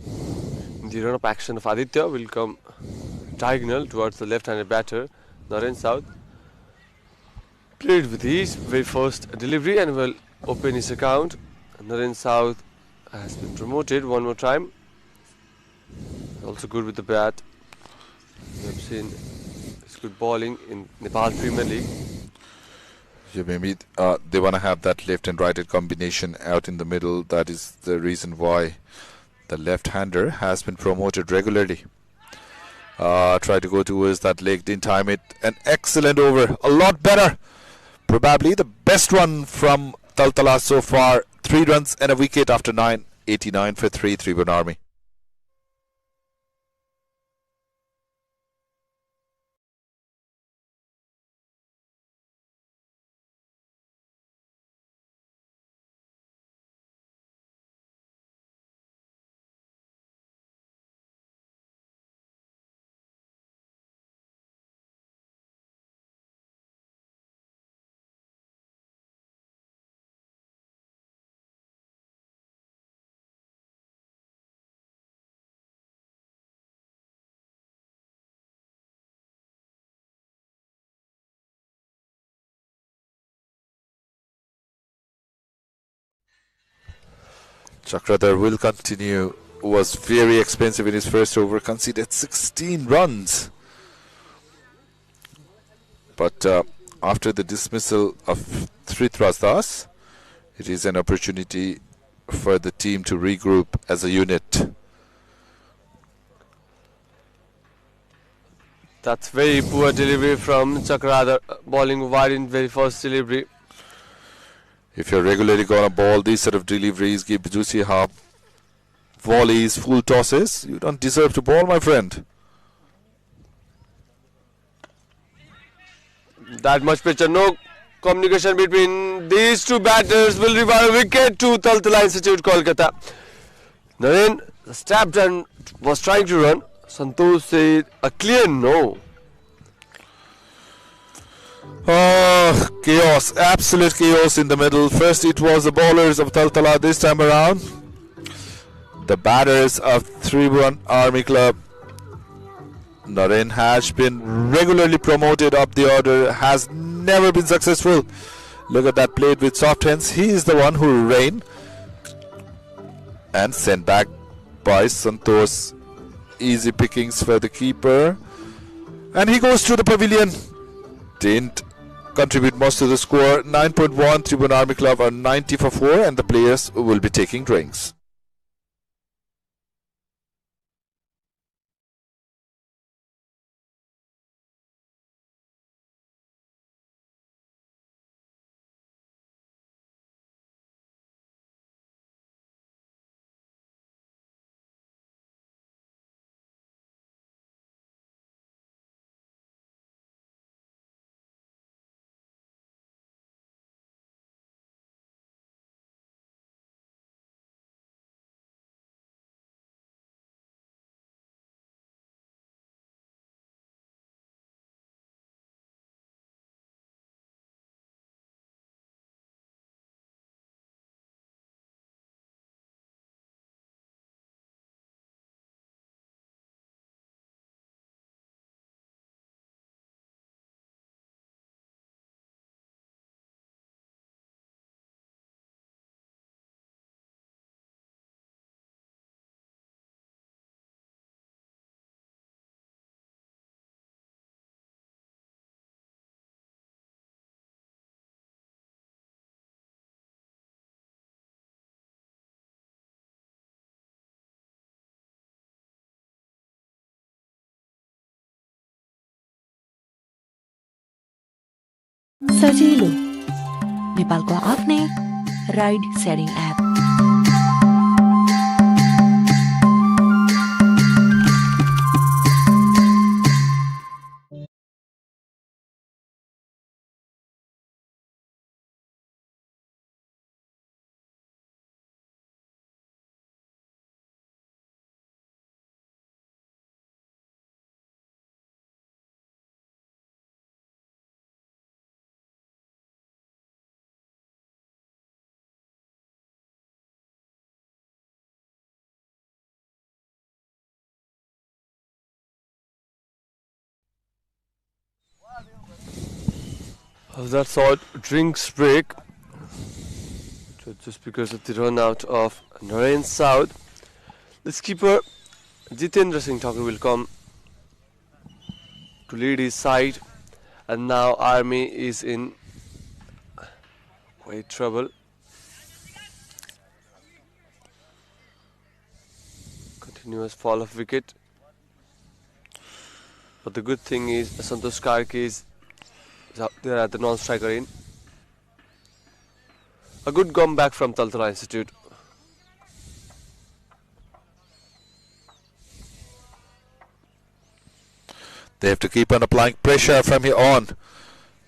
in the run-up action of Aditya will come diagonal towards the left-handed batter, Naren South. Played with his very first delivery and will open his account. Naren South has been promoted one more time. Also good with the bat. We have seen his good bowling in Nepal Premier League. Yeah, maybe they want to have that left and right-handed combination out in the middle. That is the reason why the left-hander has been promoted regularly. Try to go towards that leg, didn't time it. An excellent over, a lot better. Probably the best one from TALTALA so far. 3 runs and a wicket after 9. 89 for 3, Tribhuwan Army. Chakradhar will continue. Was very expensive in his first over, conceded 16 runs. But after the dismissal of Tribhuwan, it is an opportunity for the team to regroup as a unit. That's very poor delivery from Chakradhar, bowling wide in very first delivery. If you're regularly gonna bowl these sort of deliveries, give juicy half volleys, full tosses, you don't deserve to bowl, my friend. That much pressure, no communication between these two batters will revive a wicket to TALTALA Institute, Kolkata. Naren stabbed and was trying to run. Santosh said a clear no. Oh, chaos, absolute chaos in the middle. First it was the bowlers of TALTALA, this time around the batters of Tribhuwan Army Club. Naren has been regularly promoted up the order, has never been successful. Look at that, played with soft hands. He is the one who ran and sent back by Santosh. Easy pickings for the keeper. And he goes to the pavilion. Didn't contribute much to the score. 9.1, Tribhuwan Army Club are 90 for 4 and the players will be taking drinks. सजिलो नेपालको आफ्नै ride sharing app That short drinks break. So just because of the run out of Narayan South, the skipper Jitendra Singh Thakur will come to lead his side, and now Army is in great trouble. Continuous fall of wicket. But the good thing is Santosh Karke is out there at the non-striker end. A good comeback from TALTALA Institute. They have to keep on applying pressure from here on.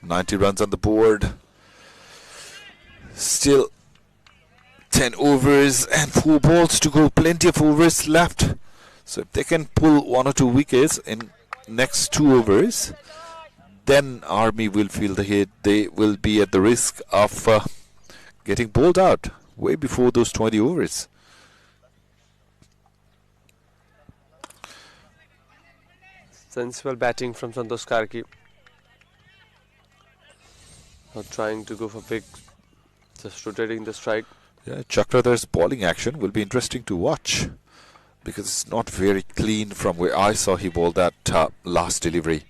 90 runs on the board. Still 10 overs and 4 balls to go. Plenty of overs left. So if they can pull 1 or 2 wickets in next 2 overs, then Army will feel the hit. They will be at the risk of getting bowled out way before those 20 overs. Sensible batting from Santosh Karke. Not trying to go for big, just rotating the strike. Yeah, Chakradhar's bowling action will be interesting to watch because it's not very clean from where I saw he bowled that last delivery.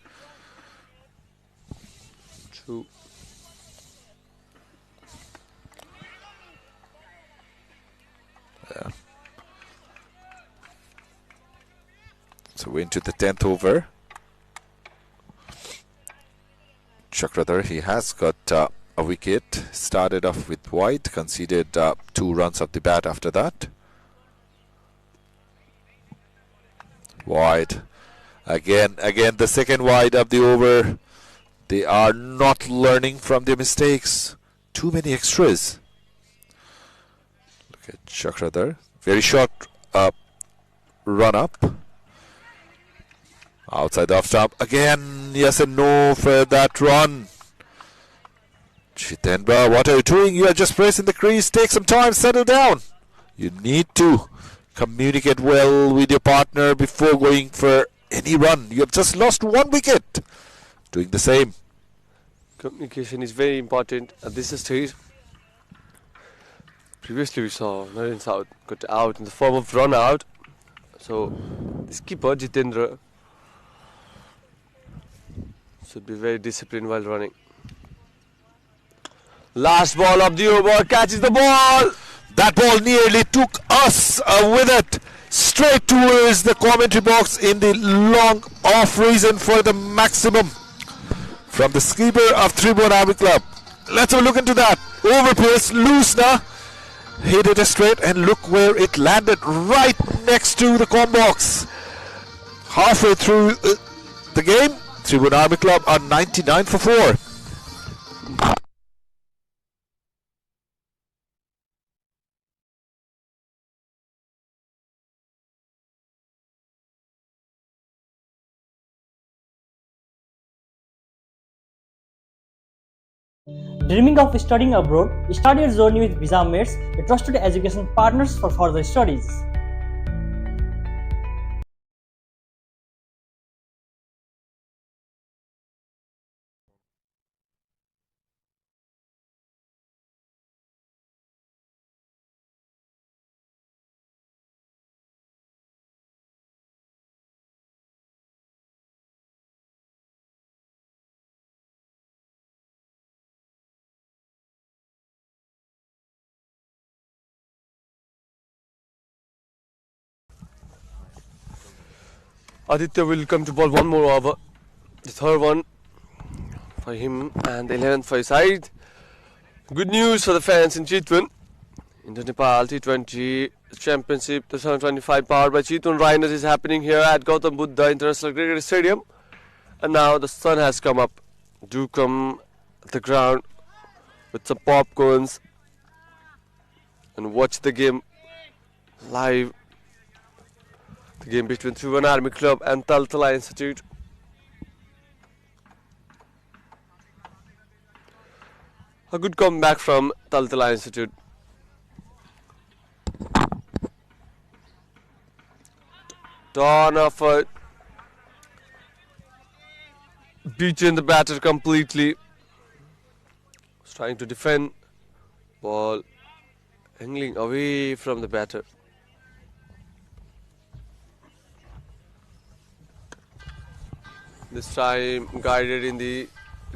True. Yeah. So we're into the 10th over. Chakradhar, he has got a wicket. Started off with wide, conceded 2 runs off the bat after that. Wide. Again, the second wide of the over. They are not learning from their mistakes. Too many extras. Look at Chakradhar. Very short run up. Outside the off stump. Again, yes and no for that run. Jitendra, what are you doing? You are just pressing the crease. Take some time, settle down. You need to communicate well with your partner before going for any run. You have just lost 1 wicket. Doing the same. Communication is very important at this stage. Previously we saw Narayan South got out in the form of run out. So the skipper Jitendra should be very disciplined while running. Last ball of the over, catches the ball. That ball nearly took us with it straight towards the commentary box in the long off reason for the maximum from the skipper of Tribhuwan Army Club. Let's have a look into that. Overpace, loose now. Hit it straight and look where it landed, right next to the com box. Halfway through the game, Tribhuwan Army Club are 99 for 4. Dreaming of studying abroad, start your journey with Visa Mates, a trusted education partners for further studies. Aditya will come to bowl 1 more over. The 3rd one for him and the 11th for his side. Good news for the fans in Chitwan. Indo-Nepal T20 Championship 2025 powered by Chitwan Rhinos is happening here at Gautam Buddha International Cricket Stadium. And now the sun has come up. Do come at the ground with some popcorns and watch the game live. The game between Tribhuwan Army Club and TALTALA Institute. A good comeback from TALTALA Institute. Ton of beaten the batter completely. He's trying to defend. Ball angling away from the batter. This time guided in the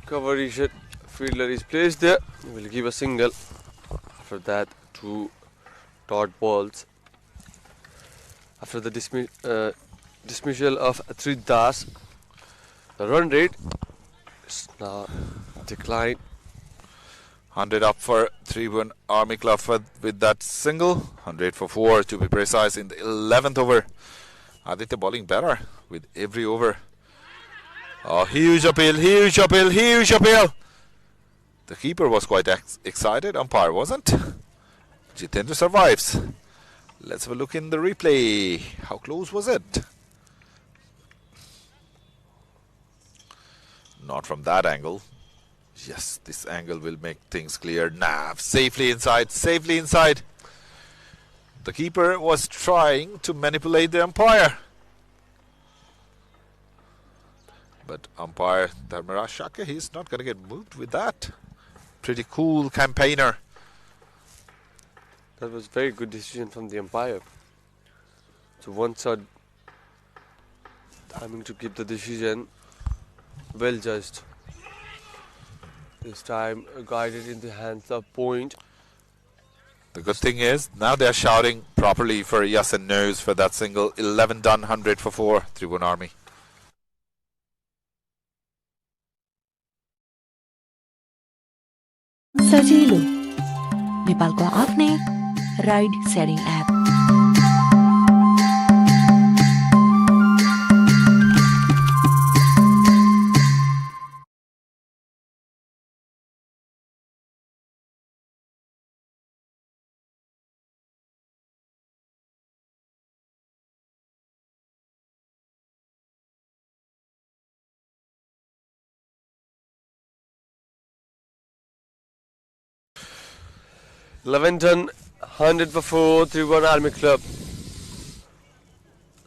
coverage. Fielder is placed there. He will give a single. After that, 2 dot balls. After the dismissal of Tridas, the run rate is now declined. 100 up for Tribhuwan Army Club with that single. 100 for 4 to be precise in the 11th over. Aditya bowling better with every over. Oh, huge appeal, huge appeal, huge appeal. The keeper was quite excited. Umpire wasn't. Jitendra survives. Let's have a look in the replay. How close was it? Not from that angle. Yes, this angle will make things clear. Nav safely inside, safely inside. The keeper was trying to manipulate the umpire. But umpire Dharmaraj Shakya, he's not going to get moved with that. Pretty cool campaigner. That was very good decision from the umpire. So one shot timing to keep the decision. Well judged. This time guided in the hands of point. The good thing is now they are shouting properly for yes and no's for that single. 11 done, 100 for 4. Tribhuwan Army. सजिलो नेपालको आफ्नै ride sharing app Leventon, 100 for 4, Tribhuwan Army Club.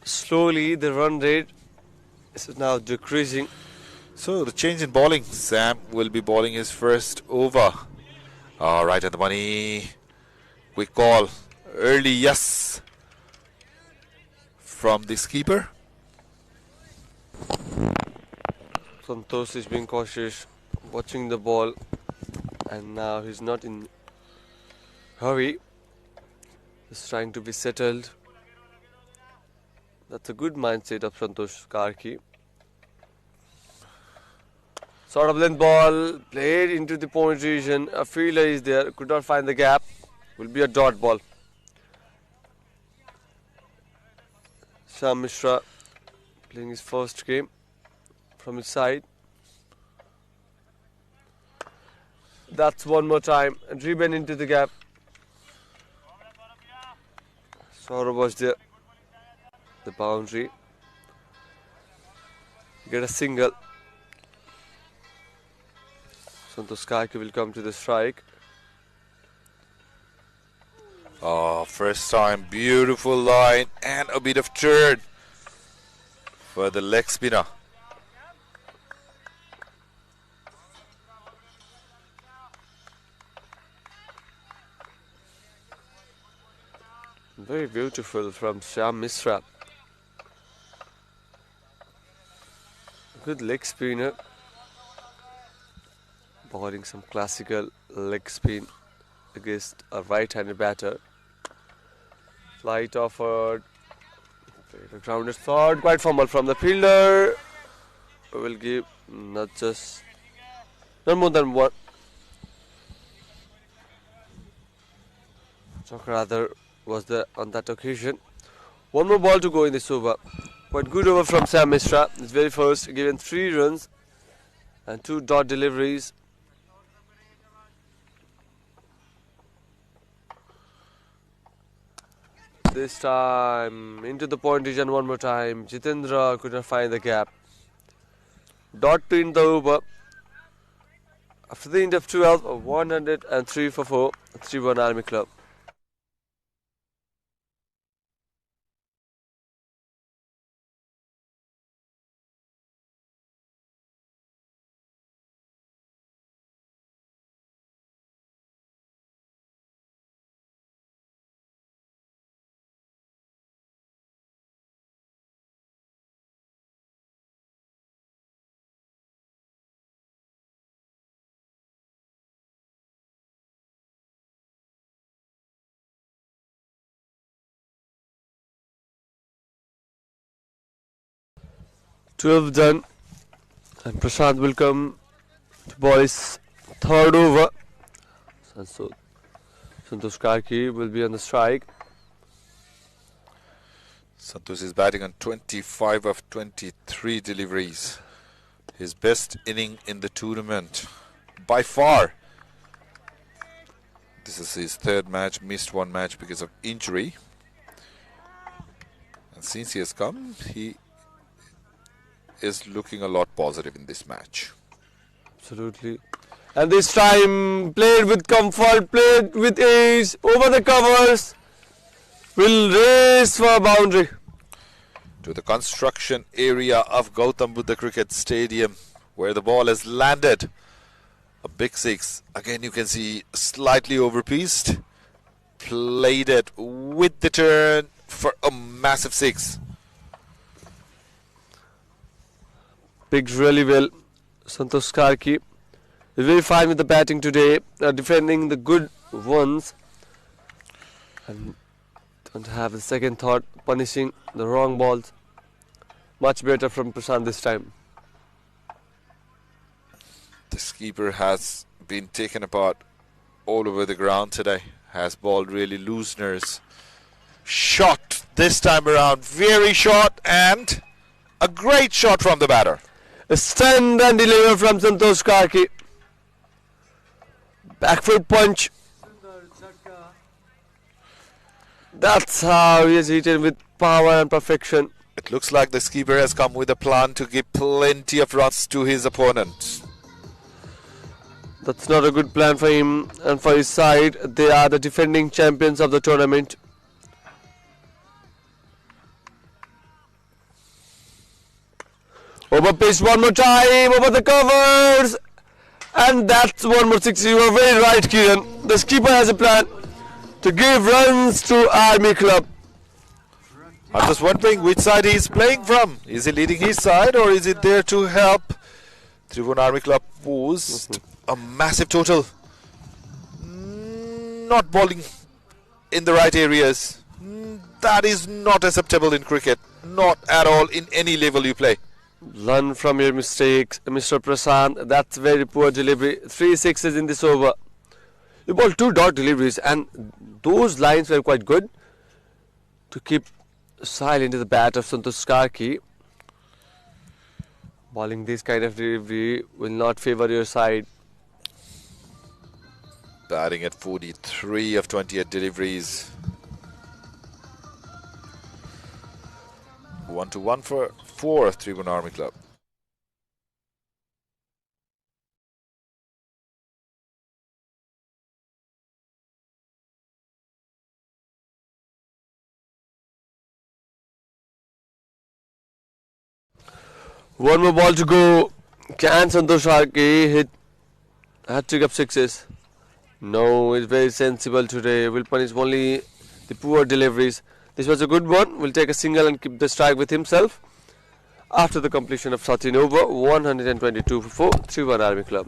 Slowly the run rate is now decreasing. So the change in bowling. Sam will be bowling his first over. Right at the money. Quick call. Early yes. From this keeper. Santosh is being cautious, watching the ball, and now he's not in hurry. He's trying to be settled. That's a good mindset of Santosh Karki. Sort of length ball played into the point region. A fielder is there, could not find the gap. Will be a dot ball. Sham Mishra playing his first game from his side. That's one more time. And driven into the gap. Saurabh was there. The boundary. Get a single. Santosh Karki will come to the strike. First time, beautiful line and a bit of turn for the leg spinner. Very beautiful from Sham Mishra. Good leg spinner. Bowling some classical leg spin against a right-handed batter. Flight offered. A grounded thought. Quite formal from the fielder. Will give not more than one. Chokradhar was there on that occasion. One more ball to go in this over. Quite good over from Sam Mishra. His very first, given 3 runs and 2 dot deliveries. This time into the point region one more time. Jitendra could not find the gap. Dot to in the over. After the end of 12, 103 for 4. 3-1 Army Club. 12 done, and Prashant will come to bowl his third over. So Santosh Karki will be on the strike. Santosh is batting on 25 of 23 deliveries. His best inning in the tournament by far. This is his third match, missed one match because of injury. And since he has come, he is looking a lot positive in this match. Absolutely. And this time played with comfort, played with ease, over the covers. Will race for a boundary. To the construction area of Gautam Buddha Cricket Stadium, where the ball has landed. A big six. Again, you can see slightly overpitched. Played it with the turn for a massive six. Picked really well. Santosh Karki is very fine with the batting today, defending the good ones. And don't have the second thought, punishing the wrong balls. Much better from Prashant this time. The keeper has been taken apart all over the ground today. Has bowled really looseners. Shot this time around, very short, and a great shot from the batter. A stand and deliver from Santosh Karki. Back foot punch. That's how he has hit it with power and perfection. It looks like the skipper has come with a plan to give plenty of runs to his opponent. That's not a good plan for him and for his side. They are the defending champions of the tournament. Over pitch one more time, over the covers. And that's one more six. You are very right, Kiran. The skipper has a plan to give runs to Army Club. I'm just wondering which side he is playing from. Is he leading his side or is it there to help Tribhuwan Army Club post a massive total? Not bowling in the right areas. That is not acceptable in cricket. Not at all in any level you play. Learn from your mistakes, Mr. Prasant. That's very poor delivery. 3 sixes in this over. You bowled 2 dot deliveries and those lines were quite good to keep silent to the bat of Santosh Karki. Bowling this kind of delivery will not favour your side. Batting at 43 of 28 deliveries. 1-1 for 4 Tribhuwan Army Club. One more ball to go. Can Santosh Karki hit hat-trick of sixes? No, he's very sensible today. Will punish only the poor deliveries. This was a good one. Will take a single and keep the strike with himself. After the completion of 13 over, 122 for 4, 3-1 Army Club.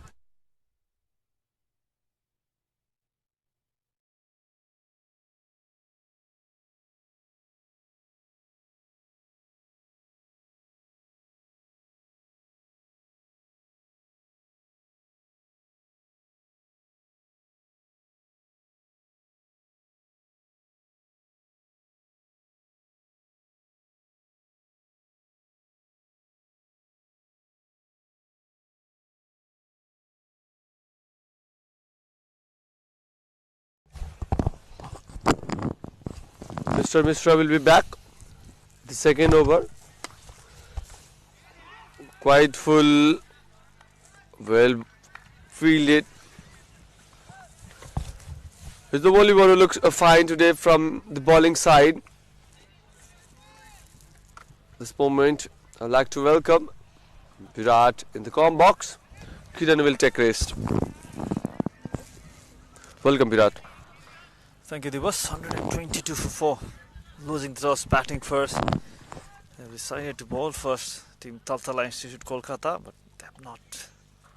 Mr. Mishra will be back. The second over. Quite full. Well fielded. He's the only one who looks fine today from the bowling side. This moment, I'd like to welcome Virat in the comm box. Kiran will take rest. Welcome, Virat. Thank you, Divas. 122 for 4. Losing the toss, batting first. They decided to bowl first. Team TALTALA Institute, Kolkata, but they have not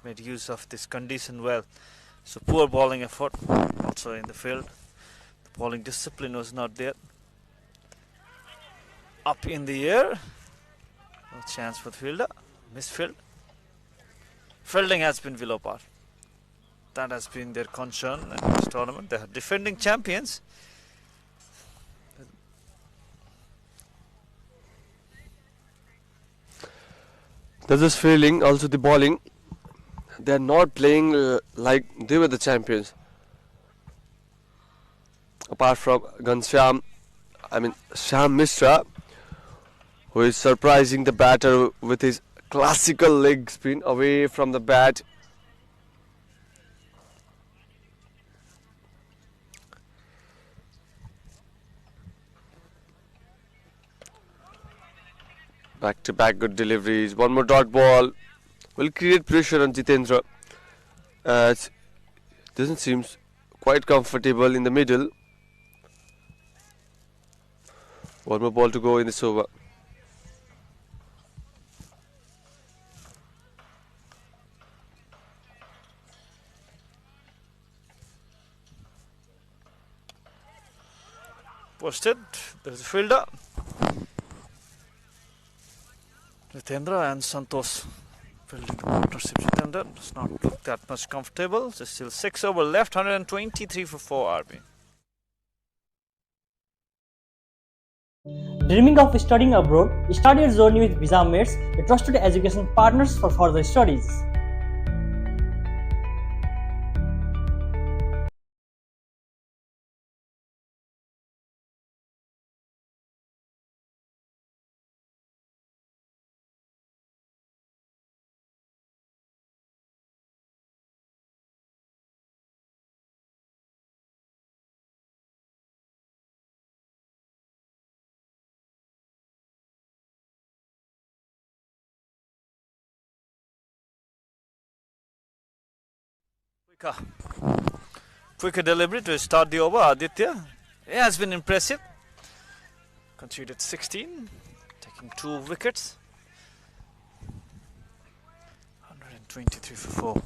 made use of this condition well. So poor bowling effort also in the field. The bowling discipline was not there. Up in the air. No chance for the fielder. Misfield. Fielding has been below par. That has been their concern in this tournament. They are defending champions. There's this feeling, also the bowling. They're not playing like they were the champions. Apart from Sham Mishra, who is surprising the batter with his classical leg spin away from the bat. Back-to-back good deliveries. One more dot ball will create pressure on Jitendra. Doesn't seem quite comfortable in the middle. One more ball to go in this over. Posted. There's a fielder. Jitendra and Santosh building the partnership. Jitendra does not look that much comfortable. There's still 6 over left. 123 for 4 RB. Dreaming of studying abroad? Start your journey with Visa Mates, a trusted education partners for further studies. Quicker delivery to start the over. Aditya, he has been impressive. Conceded 16, taking 2 wickets. 123 for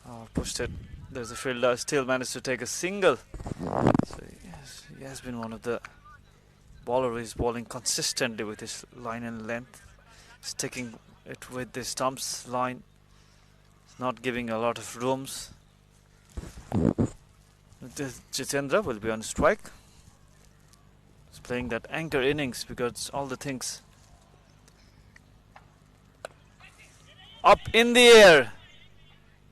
4. Posted. There's a fielder, still managed to take a single. So he has been one of the bowler who is bowling consistently with his line and length. Sticking it with the stumps line. Not giving a lot of rooms. Jitendra will be on strike. He's playing that anchor innings because all the things up in the air.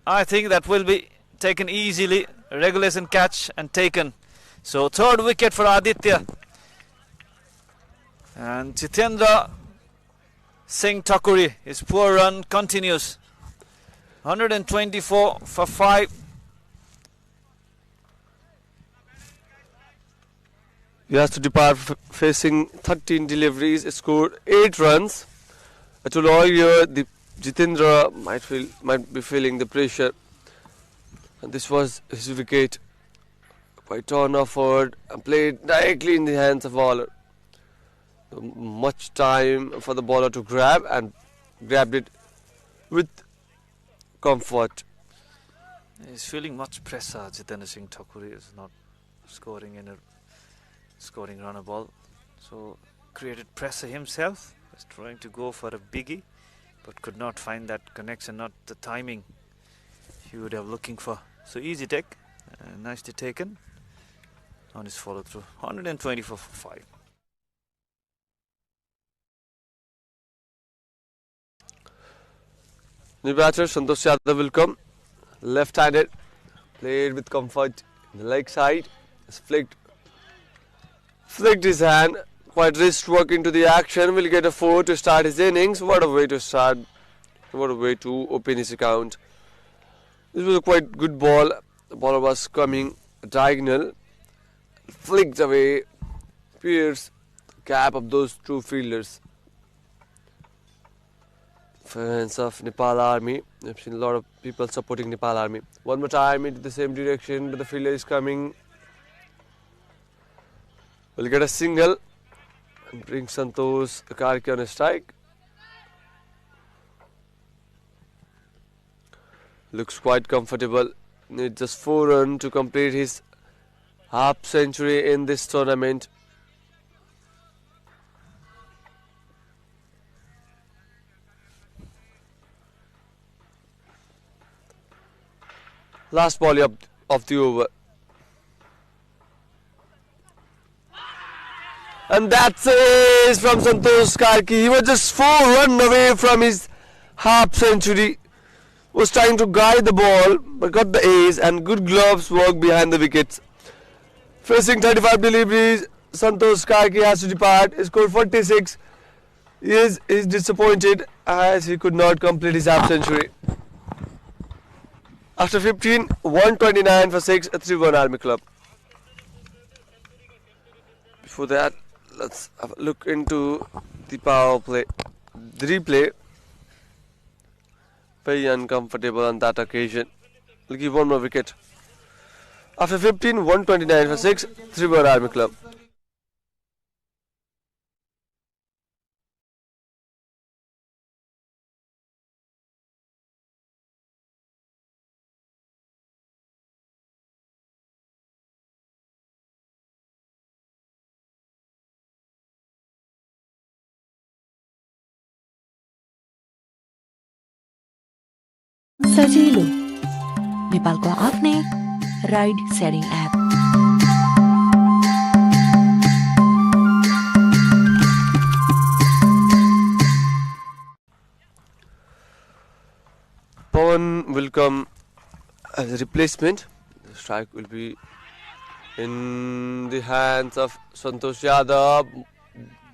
I think that will be taken easily. Regulation catch and taken. So 3rd wicket for Aditya. And Jitendra Singh Thakuri, his poor run continues. 124 for 5. He has to depart facing 13 deliveries, scored 8 runs. I told all year the Jitendra might be feeling the pressure. And this was his wicket. Quite torn forward and played directly in the hands of bowler. Much time for the bowler to grab and grabbed it with comfort. He's feeling much pressure. Jitendra Singh Thakuri is not scoring run a ball, so created pressure himself. Was trying to go for a biggie, but could not find that connection, not the timing he would have looking for. So easy take, nicely taken on his follow through. 124 for 5. New batter Santosh Yadav will come. Left-handed, played with comfort in the leg side. Has flicked his hand. Quite wrist work into the action. Will get a 4 to start his innings. What a way to start. What a way to open his account. This was a quite good ball. The ball was coming diagonal. Flicked away. Pierced the cap of those 2 fielders. Fans of Nepal Army. I've seen a lot of people supporting Nepal Army. One more time into the same direction, but the fielder is coming. Will get a single and bring Santosh Karki on a strike. Looks quite comfortable. Needs just 4 runs to complete his half century in this tournament. Last ball of the over. And that's ace from Santosh Karki. He was just 4 runs away from his half century. Was trying to guide the ball but got the ace, and good gloves work behind the wickets. Facing 35 deliveries, Santosh Karki has to depart. He scored 46. He is disappointed as he could not complete his half century. After 15, 129 for 6 at Tribhuwan Army Club. Before that, let's have a look into the power play. The replay. Very uncomfortable on that occasion. We'll give one more wicket. After 15, 129 for 6, Tribhuwan Army Club. सजिलो नेपालको आफ्नै ride sharing app Pawan will come as a replacement. The strike will be in the hands of Santosh Yadav.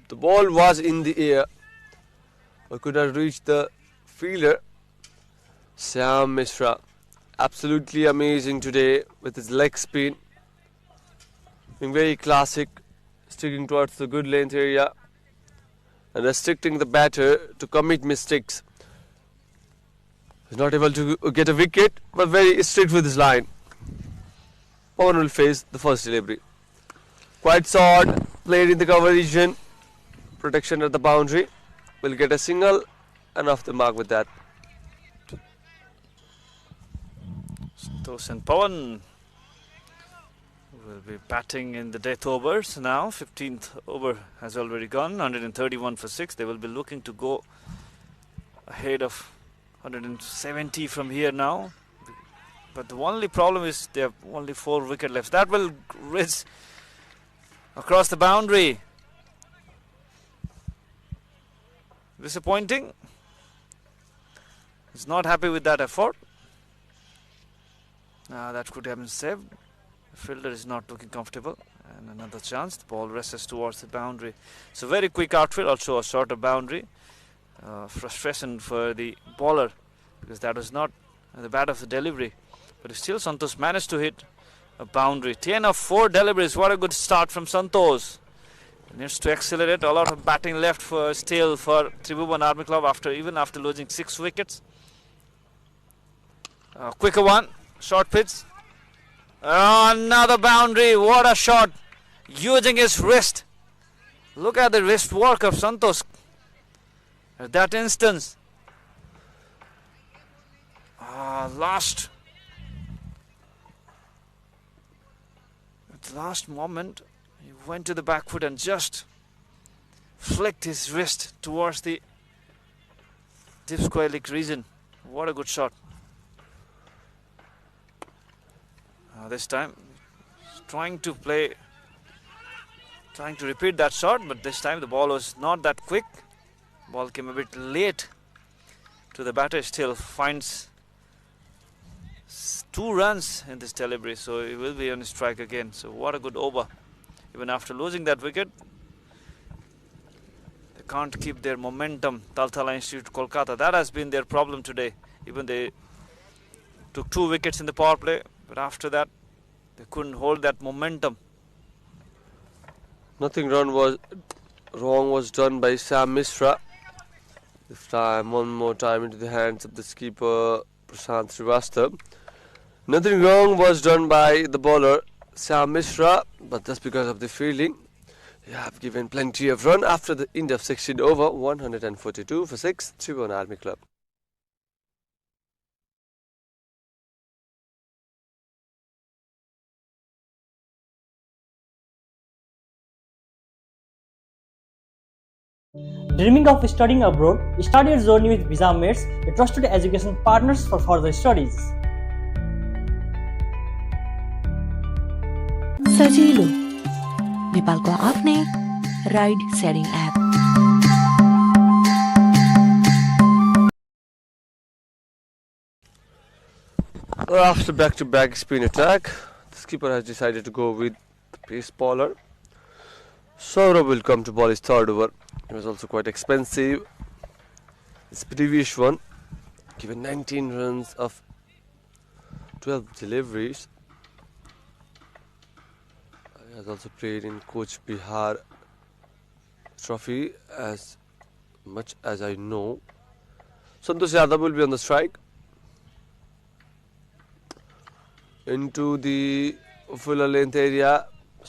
The ball was in the air but could not reach the fielder. Sam Mishra, absolutely amazing today with his leg spin. Being very classic, sticking towards the good length area and restricting the batter to commit mistakes. He's not able to get a wicket, but very strict with his line. Pawan will face the first delivery. Quite short, played in the cover region. Protection at the boundary. Will get a single and off the mark with that. Santosh and Pawan will be batting in the death overs now. 15th over has already gone, 131 for 6. They will be looking to go ahead of 170 from here now. But the only problem is they have only 4 wicket left. That will reach across the boundary. Disappointing. He's not happy with that effort. That could have been saved. The fielder is not looking comfortable. And another chance. The ball races towards the boundary. So very quick outfield, also a shorter boundary. Frustration for the bowler because that was not the bat of the delivery. But still Santosh managed to hit a boundary. 10 of 4 deliveries. What a good start from Santosh. He needs to accelerate. A lot of batting left for Tribhuwan Army Club even after losing 6 wickets. Quicker one. Short pitch. Another boundary. What a shot. Using his wrist. Look at the wrist work of Santosh. At that instance. Last. At the last moment. He went to the back foot and just flicked his wrist towards the deep square leg region. What a good shot. This time trying to repeat that shot, but this time the ball was not that quick. Ball came a bit late to the batter. Still finds 2 runs in this delivery, so he will be on strike again. So what a good over. Even after losing that wicket, they can't keep their momentum. TALTALA Institute Kolkata, that has been their problem today. Even they took 2 wickets in the power play, but after that they couldn't hold that momentum. Nothing wrong was done by Sam Mishra. This time, one more time into the hands of the skipper Prashant Srivastava. Nothing wrong was done by the bowler Sam Mishra, but just because of the fielding, they have given plenty of run after the end of 16 over, 142 for 6, Tribhuwan Army Club. Dreaming of studying abroad? Start your journey with Visa Mates, a trusted education partners for further studies. सजिलो नेपालको आफ्नै ride sharing app After back-to-back spin attack, the skipper has decided to go with the pace bowler. Saurabh will come to bowl his third over. It was also quite expensive. His previous one, given 19 runs of 12 deliveries. He has also played in Coach Bihar Trophy, as much as I know. Santosh Yadav will be on the strike. Into the fuller length area,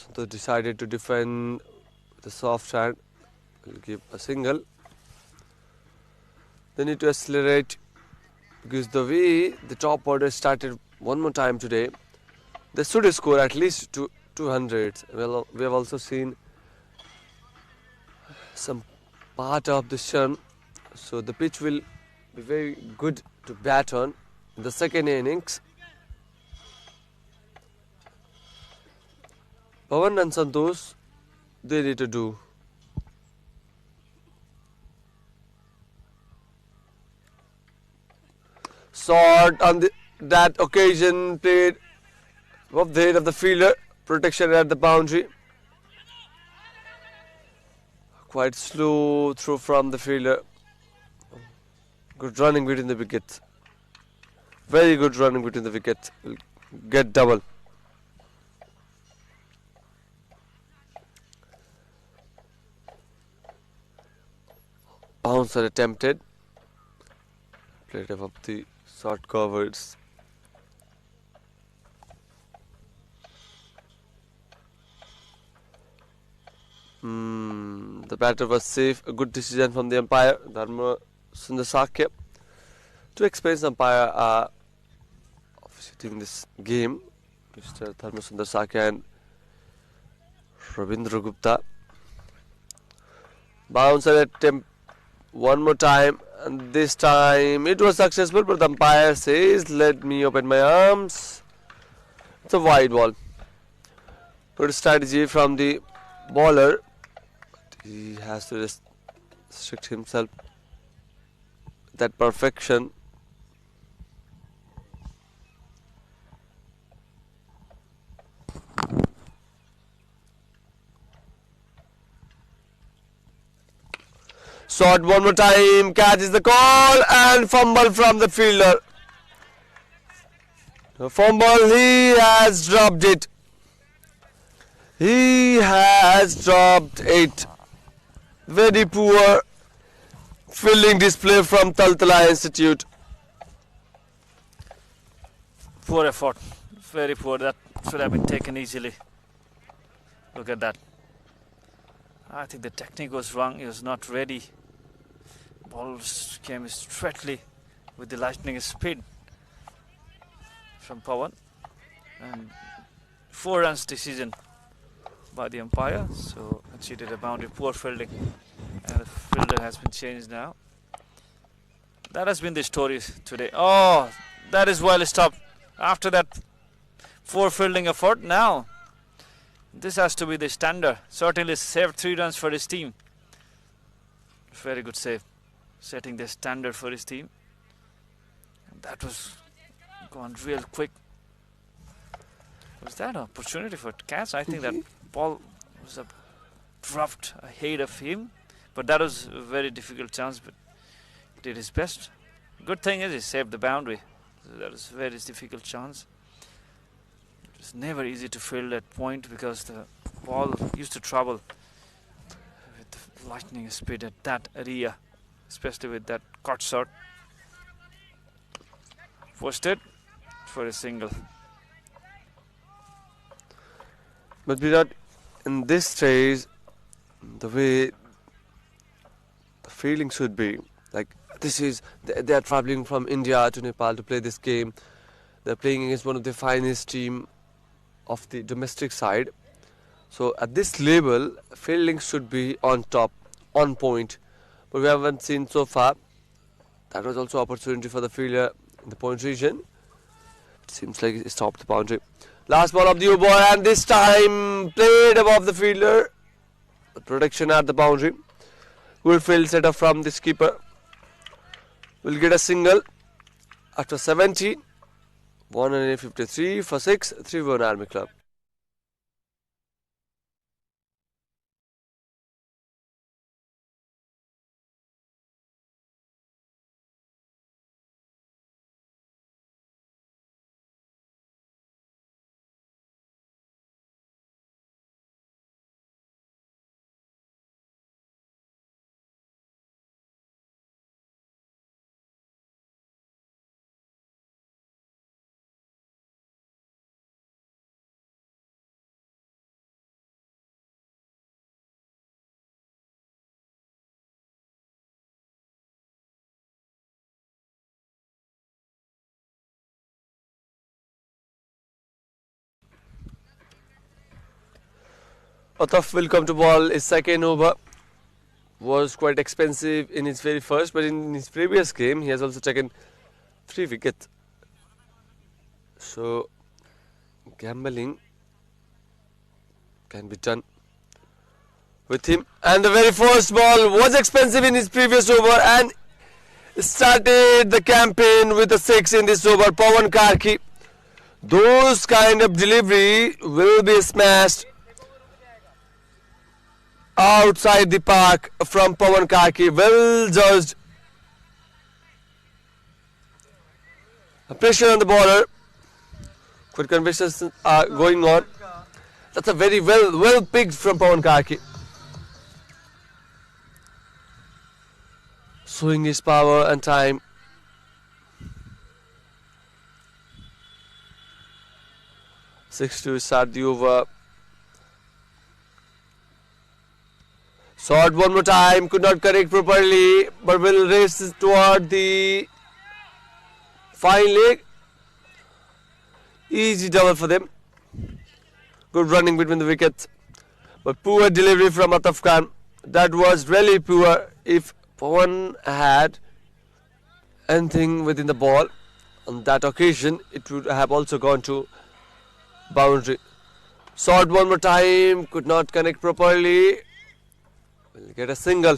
Santosh decided to defend with a soft hand. Will give a single. They need to accelerate, because the way the top order started one more time today, they should score at least 200. Well, we have also seen some part of the sun, so the pitch will be very good to bat on in the second innings. Pawan and Santosh, they need to do. Shot on that occasion, played above the head of the fielder, protection at the boundary. Quite slow throw from the fielder. Good running between the wickets. Very good running between the wickets. Will get double. Bouncer attempted. Played above the short covers. The batter was safe. A good decision from the umpire, Dharma Sundarsakya. Two experienced umpires are officiating this game, Mr. Dharma Sundarsakya and Rabindra Gupta. Bouncer attempt one more time, and this time it was successful, but the umpire says, let me open my arms. It's a wide ball. Good strategy from the bowler. He has to restrict himself that perfection. Shot one more time, catches the call and fumble from the fielder. The fumble, he has dropped it. He has dropped it. Very poor fielding display from TALTALA Institute. Poor effort, very poor. That should have been taken easily. Look at that. I think the technique was wrong. He was not ready. Ball came straightly with the lightning speed from Pawan. And 4 runs decision by the umpire. So conceded a boundary. Poor fielding. And the fielder has been changed now. That has been the story today. Oh, that is well stopped. After that 4 fielding effort, now this has to be the standard. Certainly saved 3 runs for his team. Very good save. Setting the standard for his team. That was gone real quick. Was that an opportunity for catch? I think that ball was dropped ahead of him. But that was a very difficult chance. But he did his best. Good thing is he saved the boundary. So that was a very difficult chance. It's never easy to field at point because the ball used to travel with the lightning speed at that area, especially with that cut shot. Posted for a single. But Virat, in this stage, the way the feeling should be, like this is, they are traveling from India to Nepal to play this game. They're playing against one of the finest team of the domestic side. So at this level, fielding should be on top, on point. But we haven't seen so far. That was also opportunity for the fielder in the point region. It seems like he stopped the boundary. Last ball of the over, and this time played above the fielder. Protection at the boundary. Good field setup from the skipper. Will get a single after 17. 153 for 6. Tribhuwan Army Club. Ataf will come to ball. His second over was quite expensive in his very first, but in his previous game he has also taken 3 wickets. So gambling can be done with him. And the very first ball was expensive in his previous over and started the campaign with a 6 in this over. Pawan Karki. Those kind of delivery will be smashed outside the park from Pawan Karki. Well judged. Pressure on the bowler. Quick conversations are going on. That's a very well picked from Pawan Karki. Showing his power and time. Six to start the over. Shot one more time, could not connect properly, but will race toward the fine leg. Easy double for them. Good running between the wickets, but poor delivery from Ataf Khan. That was really poor. If Pawan had anything within the ball on that occasion, it would have also gone to boundary. Shot one more time, could not connect properly. Will get a single.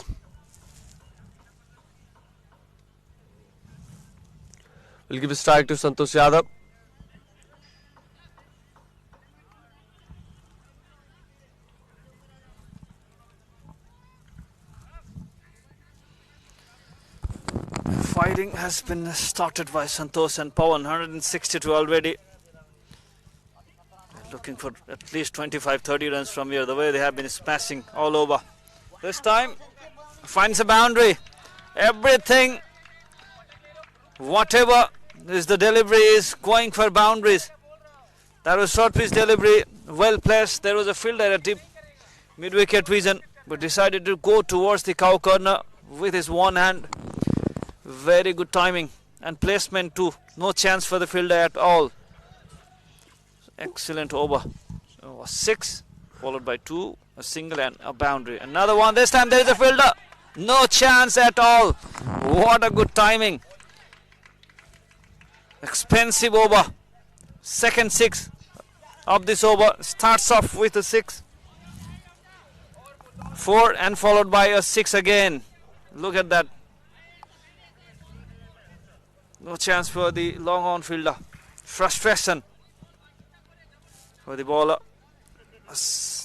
Will give a strike to Santosh Yadav. Fighting has been started by Santosh and Pawan. 162 already. Looking for at least 25-30 runs from here. The way they have been smashing all over. This time finds a boundary. Everything, whatever is the delivery, is going for boundaries. That was short pitch delivery, well placed. There was a fielder at deep mid-wicket vision, but decided to go towards the cow corner with his one hand. Very good timing and placement too. No chance for the fielder at all. Excellent over. So 6 followed by 2, a single and a boundary. Another one. This time there is a fielder. No chance at all. What a good timing. Expensive over. Second 6 of this over. Starts off with a 6. 4 and followed by a 6 again. Look at that. No chance for the long on fielder. Frustration for the bowler.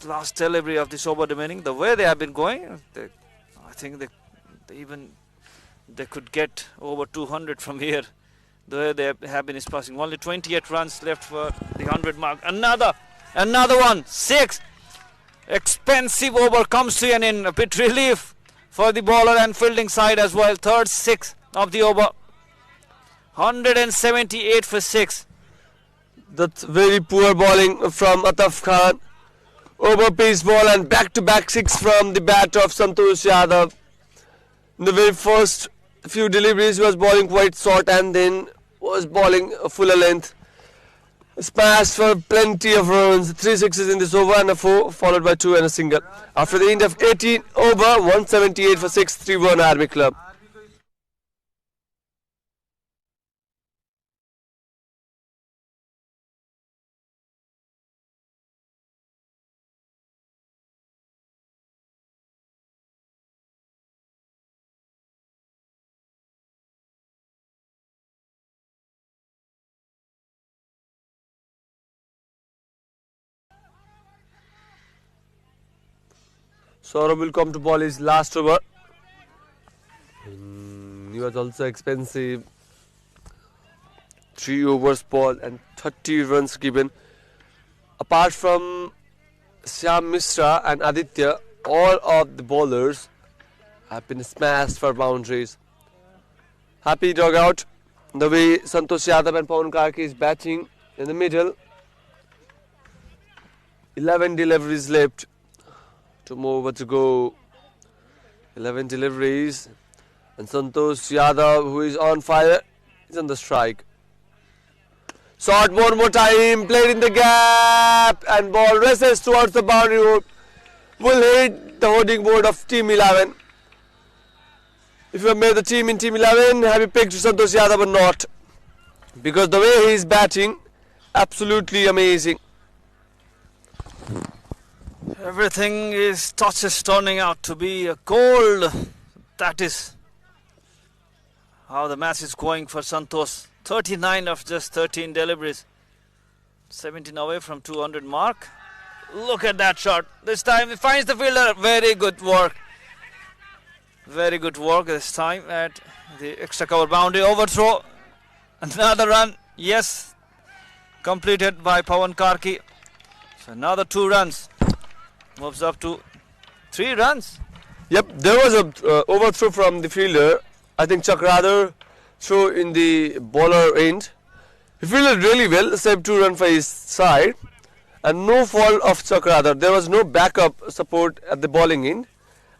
Last delivery of this over remaining. The way they have been going, I think they could get over 200 from here. The way they have been passing. Only 28 runs left for the 100 mark. Another one. 6. Expensive over comes to an end. A bit relief for the bowler and fielding side as well. Third 6 of the over. 178 for 6. That's very poor bowling from Ataf Khan. Over pace ball and back-to-back 6 from the bat of Santosh Yadav. In the very first few deliveries he was bowling quite short and then was bowling a fuller length. Smashed for plenty of runs. 3 sixes in this over and a 4 followed by 2 and a single. After the end of 18 over, 178 for 6, 3-1 Army Club. Saurabh will come to ball his last over. He was also expensive. 3 overs ball and 30 runs given. Apart from Syam Mishra and Aditya, all of the bowlers have been smashed for boundaries. Happy dugout. The way Santosh Yadav and Pawan Karki is batting in the middle. 11 deliveries left. 2 more over to go. 11 deliveries. And Santosh Yadav, who is on fire, is on the strike. Shot one more time, played in the gap, and ball races towards the boundary road. Will hit the holding board of Team 11. If you have made the team in Team 11, have you picked Santosh Yadav or not? Because the way he is batting, absolutely amazing. Everything is turning out to be a gold. That is how the match is going for Santosh. 39 of just 13 deliveries. 17 away from 200 mark. Look at that shot. This time he finds the fielder. Very good work. Very good work this time at the extra cover boundary. Overthrow. Another run. Yes. Completed by Pawan Karki. So another 2 runs. Moves up to 3 runs. Yep, there was a overthrow from the fielder. I think Chakradhar threw in the bowler end. He fielded really well, saved 2 runs for his side. And no fault of Chakradhar. There was no backup support at the bowling end.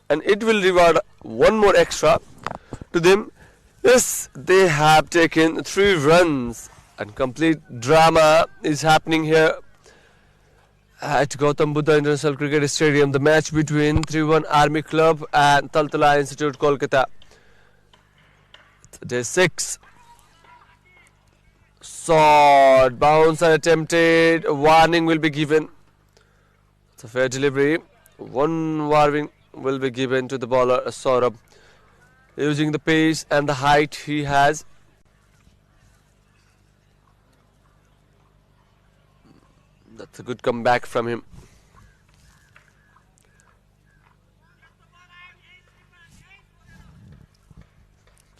And it will reward 1 more extra to them. Yes, they have taken 3 runs. And complete drama is happening here at Gautam Buddha International Cricket Stadium. The match between Tribhuwan Army Club and TALTALA Institute, Kolkata. Day 6. Shot, bounce are attempted. Warning will be given. It's a fair delivery. 1 warning will be given to the bowler Saurabh. Using the pace and the height he has. That's a good comeback from him.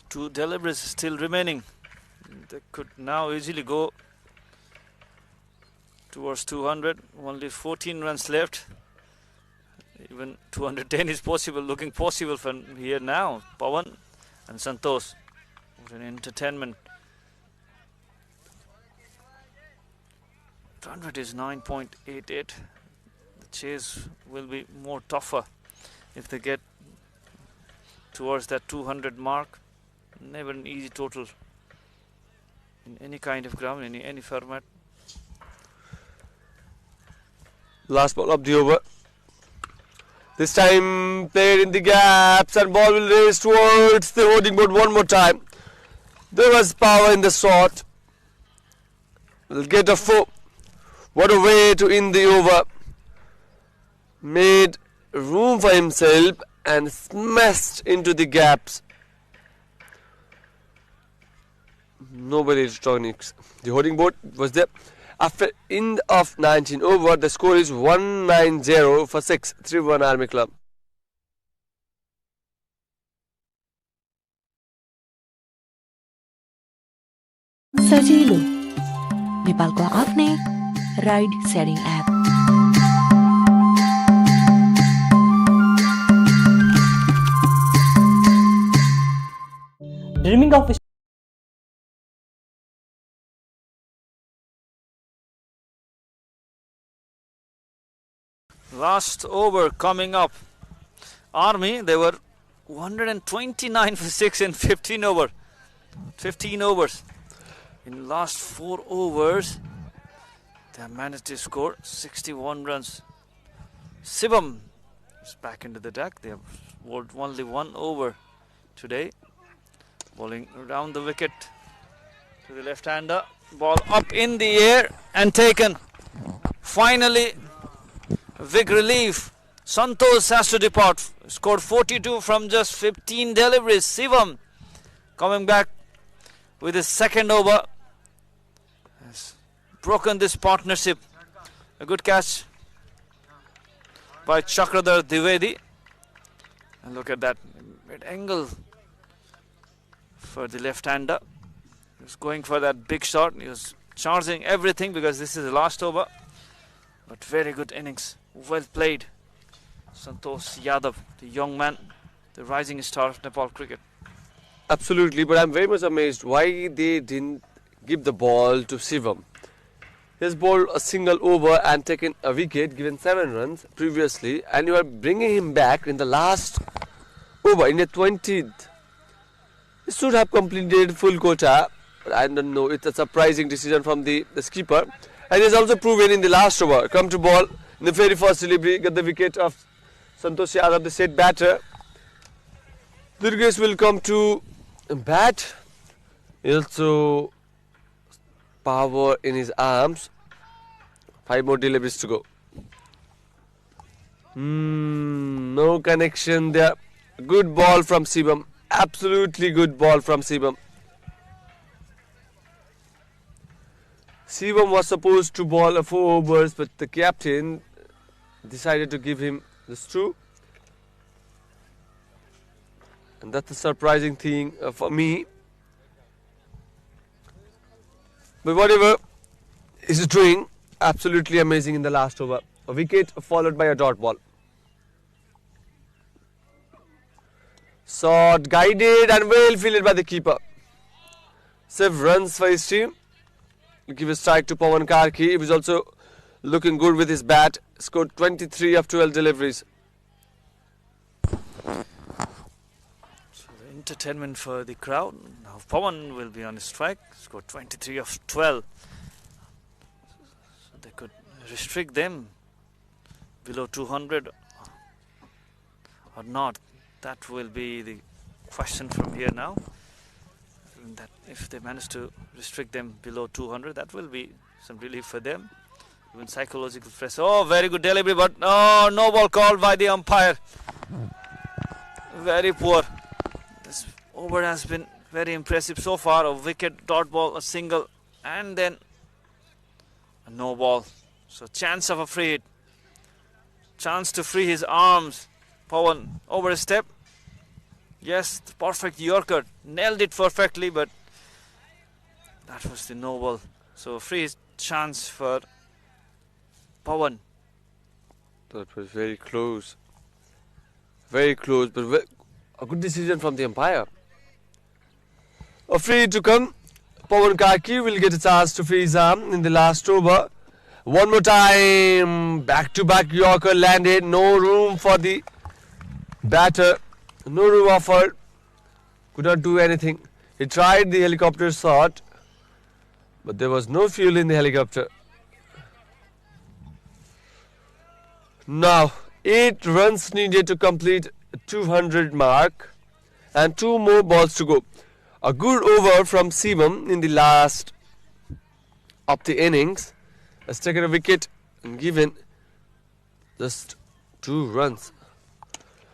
Two deliveries still remaining. They could now easily go towards 200. Only 14 runs left. Even 210 is possible, looking possible from here now. Pawan and Santosh. What an entertainment. 200 is 9.88. The chase will be more tougher if they get towards that 200 mark. Never an easy total in any kind of ground, any format. Last ball of the over. This time played in the gaps and ball will race towards the holding board 1 more time. There was power in the shot. Will get a 4. What a way to end the over. Made room for himself and smashed into the gaps. Nobody returning. The holding board was there. After end of 19 over, the score is 190 for 6, 3-1 Army Club. सजिलो नेपालको आफ्नै ride sharing app Dreaming of Last over coming up. Army, they were 129 for 6 in 15 over. 15 overs. In last 4 overs, they have managed to score 61 runs. Shivam is back into the deck. They have bowled only 1 over today. Bowling around the wicket to the left-hander. Ball up in the air and taken. Finally, big relief. Santosh has to depart. Scored 42 from just 15 deliveries. Shivam coming back with his second over. Has broken this partnership. A good catch by Chakradhar Dwivedi. And look at that mid angle for the left-hander. He was going for that big shot. He was charging everything because this is the last over. But very good innings. Well played. Santosh Yadav, the young man, the rising star of Nepal cricket. Absolutely, but I'm very much amazed why they didn't give the ball to Shivam. He's bowled a single over and taken a wicket, given 7 runs previously, and you are bringing him back in the last over, in the 20th. He should have completed full quota, but I don't know, it's a surprising decision from the skipper. And he's also proven in the last over, come to ball in the very first delivery, get the wicket of Santosh Yadav, the set batter. Durgesh will come to bat. He also power in his arms. 5 more deliveries to go. No connection there. Good ball from Shivam. Absolutely good ball from Shivam. Shivam was supposed to bowl a 4 overs, but the captain decided to give him this 2. And that's a surprising thing for me. But whatever he's doing, absolutely amazing in the last over. A wicket followed by a dot ball. Shot guided and well fielded by the keeper. Save runs for his team. Give a strike to Pawan Karki. He was also looking good with his bat. Scored 23 of 12 deliveries. Entertainment for the crowd. Now Pawan will be on his strike. Scored 23 of 12. So they could restrict them below 200 or not. That will be the question from here now. That if they manage to restrict them below 200, that will be some relief for them. Even psychological stress. Oh, very good delivery, but no ball called by the umpire. Very poor. This over has been very impressive so far. A wicket, dot ball, a single, and then a no ball. So chance of a free hit. Chance to free his arms. Pawan over a step. Yes, the perfect Yorker. Nailed it perfectly, but that was the no ball. So free chance for Pawan. That was very close. Very close, but a good decision from the umpire. A free to come. Pawan Karki will get a chance to free his arm in the last over. One more time. Back-to-back Yorker landed. No room for the batter. No room offered. Could not do anything. He tried the helicopter shot, but there was no fuel in the helicopter. Now, 8 runs needed to complete 200 mark and 2 more balls to go. A good over from Shivam in the last of the innings. Has taken a wicket and given just 2 runs.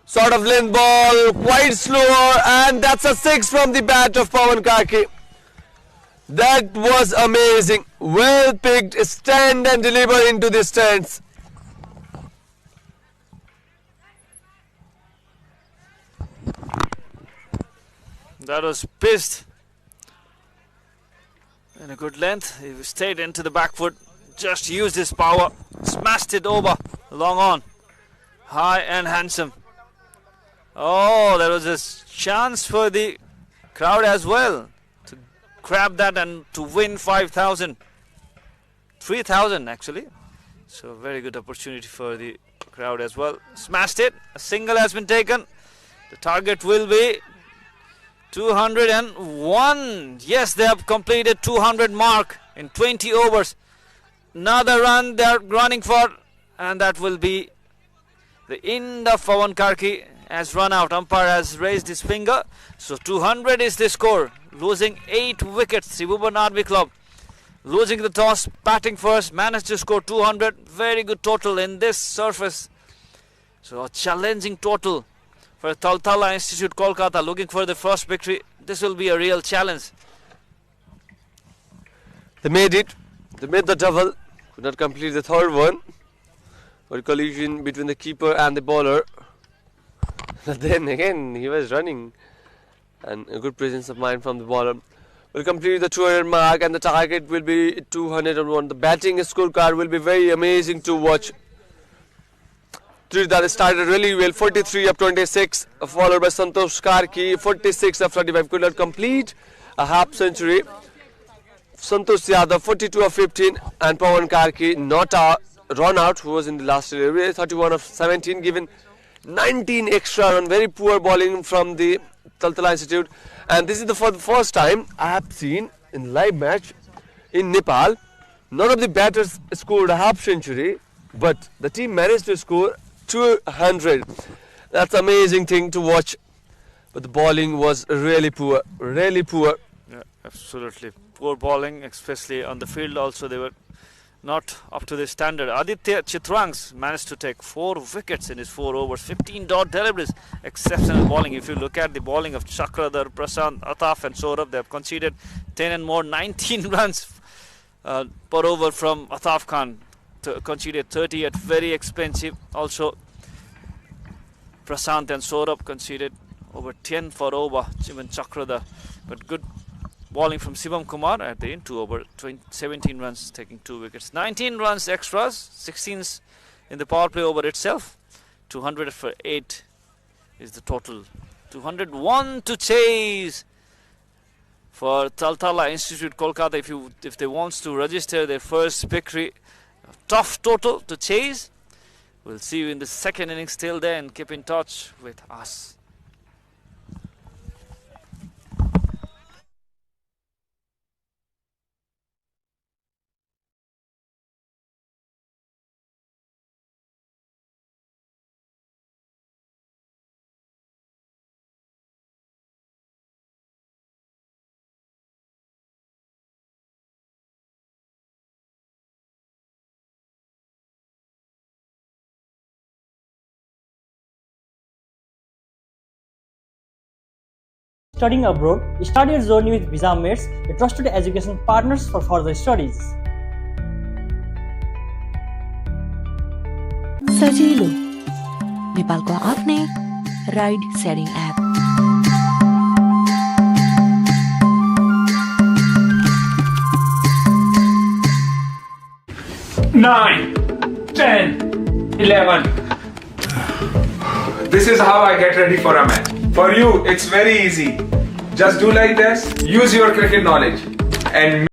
Sort of length ball, quite slower, and that's a 6 from the bat of Pawan Karki. That was amazing. Well picked, stand and deliver into the stands. That was pissed. In a good length. He stayed into the back foot. Just used his power. Smashed it over. Long on. High and handsome. Oh, there was a chance for the crowd as well to grab that and to win 5,000. 3,000 actually. So very good opportunity for the crowd as well. Smashed it. A single has been taken. The target will be 201. Yes, they have completed 200 mark in 20 overs. Another run they are running for, and that will be the end of Pawan Karki. Has run out. Umpire has raised his finger. So 200 is the score. Losing 8 wickets. Tribhuwan Army Club losing the toss, batting first, managed to score 200. Very good total in this surface. So a challenging total for TALTALA Institute Kolkata, looking for the first victory. This will be a real challenge. They made it. They made the double. Could not complete the third one. But collision between the keeper and the bowler. But then again, he was running, and a good presence of mind from the bowler. Will complete the 200 mark, and the target will be 201. The batting scorecard will be very amazing to watch. That started really well, 43 of 26, followed by Santosh Karki, 46 of 35. Could not complete a half century. Santosh Yadav, 42 of 15, and Pawan Karki not run out, who was in the last delivery, 31 of 17, given 19 extra run. Very poor bowling from the TALTALA Institute. And this is for the first time I have seen in live match in Nepal, none of the batters scored a half century, but the team managed to score 200. That's an amazing thing to watch. But the bowling was really poor, really poor. Yeah, absolutely. Poor bowling, especially on the field also. They were not up to the standard. Aditya Chitrangs managed to take 4 wickets in his 4 overs, 15 dot deliveries. Exceptional bowling. If you look at the bowling of Chakradhar, Prasant, Ataf and Saurabh, they have conceded 10 and more, 19 runs per over from Ataf Khan. Conceded 30 at very expensive. Also, Prasant and Saurabh conceded over 10 for over, even Chakradhar. But good bowling from Shivam Kumar at the end, 2 over 17 runs, taking 2 wickets. 19 runs extras, 16 in the power play over itself. 200 for 8 is the total. 201 to chase for TALTALA Institute Kolkata. If they want to register their first victory, tough total to chase. We'll see you in the second innings. Till then, keep in touch with us. Studying abroad, start your journey with Visa Mates, a trusted education partners for further studies. सजिलो नेपालको आफ्नै ride sharing app 9, 10, 11. This is how I get ready for a match. For you, it's very easy. Just do like this, use your cricket knowledge, and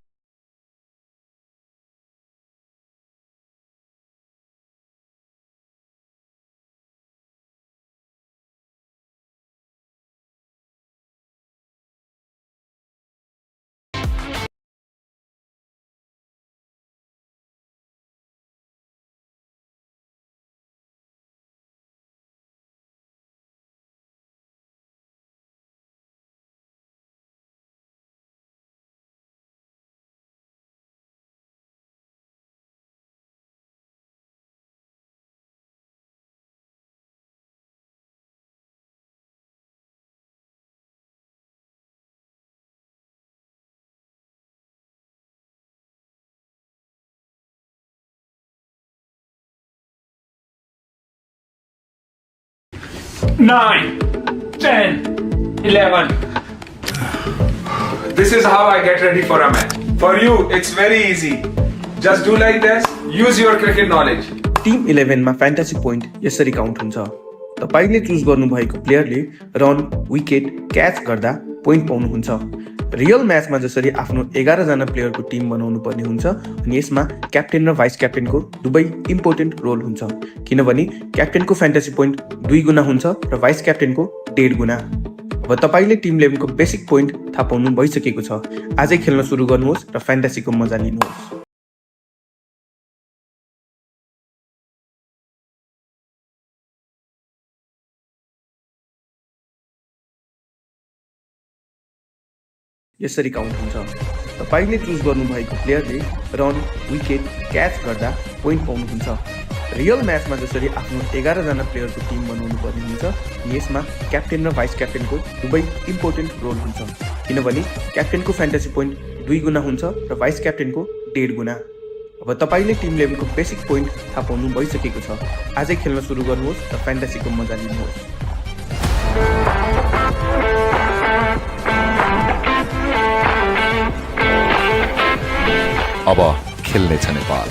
Nine, 10, 11. This is how I get ready for a match. For you, it's very easy. Just do like this, use your cricket knowledge. Team 11 मा fantasy point यसरी count हुन्छ। तपाईले choose गर्नुभएको प्लेयरले run, wicket, catch गर्दा point पाउनुहुन्छ। Real म्याचमा जसरी आफ्नो 11 जना प्लेयरको टिम बनाउनु पर्ने हुन्छ अनि यसमा क्याप्टेन र भाइस क्याप्टेनको दुवै इम्पोर्टेन्ट रोल हुन्छ, किनभने क्याप्टेनको फ्यान्टेसी पोइन्ट 2 गुना हुन्छ र भाइस क्याप्टेनको 1.5 गुना। अब तपाईले टिम 11 को बेसिक पोइन्ट थाहा पाउनु भइसकेको छ। आजै खेल्न सुरु गर्नुहोस् र फ्यान्टेसीको मजा लिनुहोस्। यसरी काउन्ट हुन्छ। तपाईले चुज गर्नुभएको प्लेयरले रन, विकेट, क्याच गर्दा पोइन्ट पाउनुहुन्छ। रियल म्याचमा जसरी आफ्नो 11 जना प्लेयरको टिम बनाउनु पर्ने हुन्छ अनि यसमा क्याप्टेन र भाइस क्याप्टेनको दुवै इम्पोर्टेन्ट रोल हुन्छ, किनभने क्याप्टेनको फ्यान्टेसी पोइन्ट 2 गुना हुन्छ र भाइस क्याप्टेनको 1.5 गुना। अब तपाईले टिम 11 को बेसिक पोइन्ट थाहा पाउनु भइसकेको छ। आजै खेल्न सुरु गर्नुहोस् र फ्यान्टेसीको मजा लिनुहोस्। अब खेल्नेछ Nepal.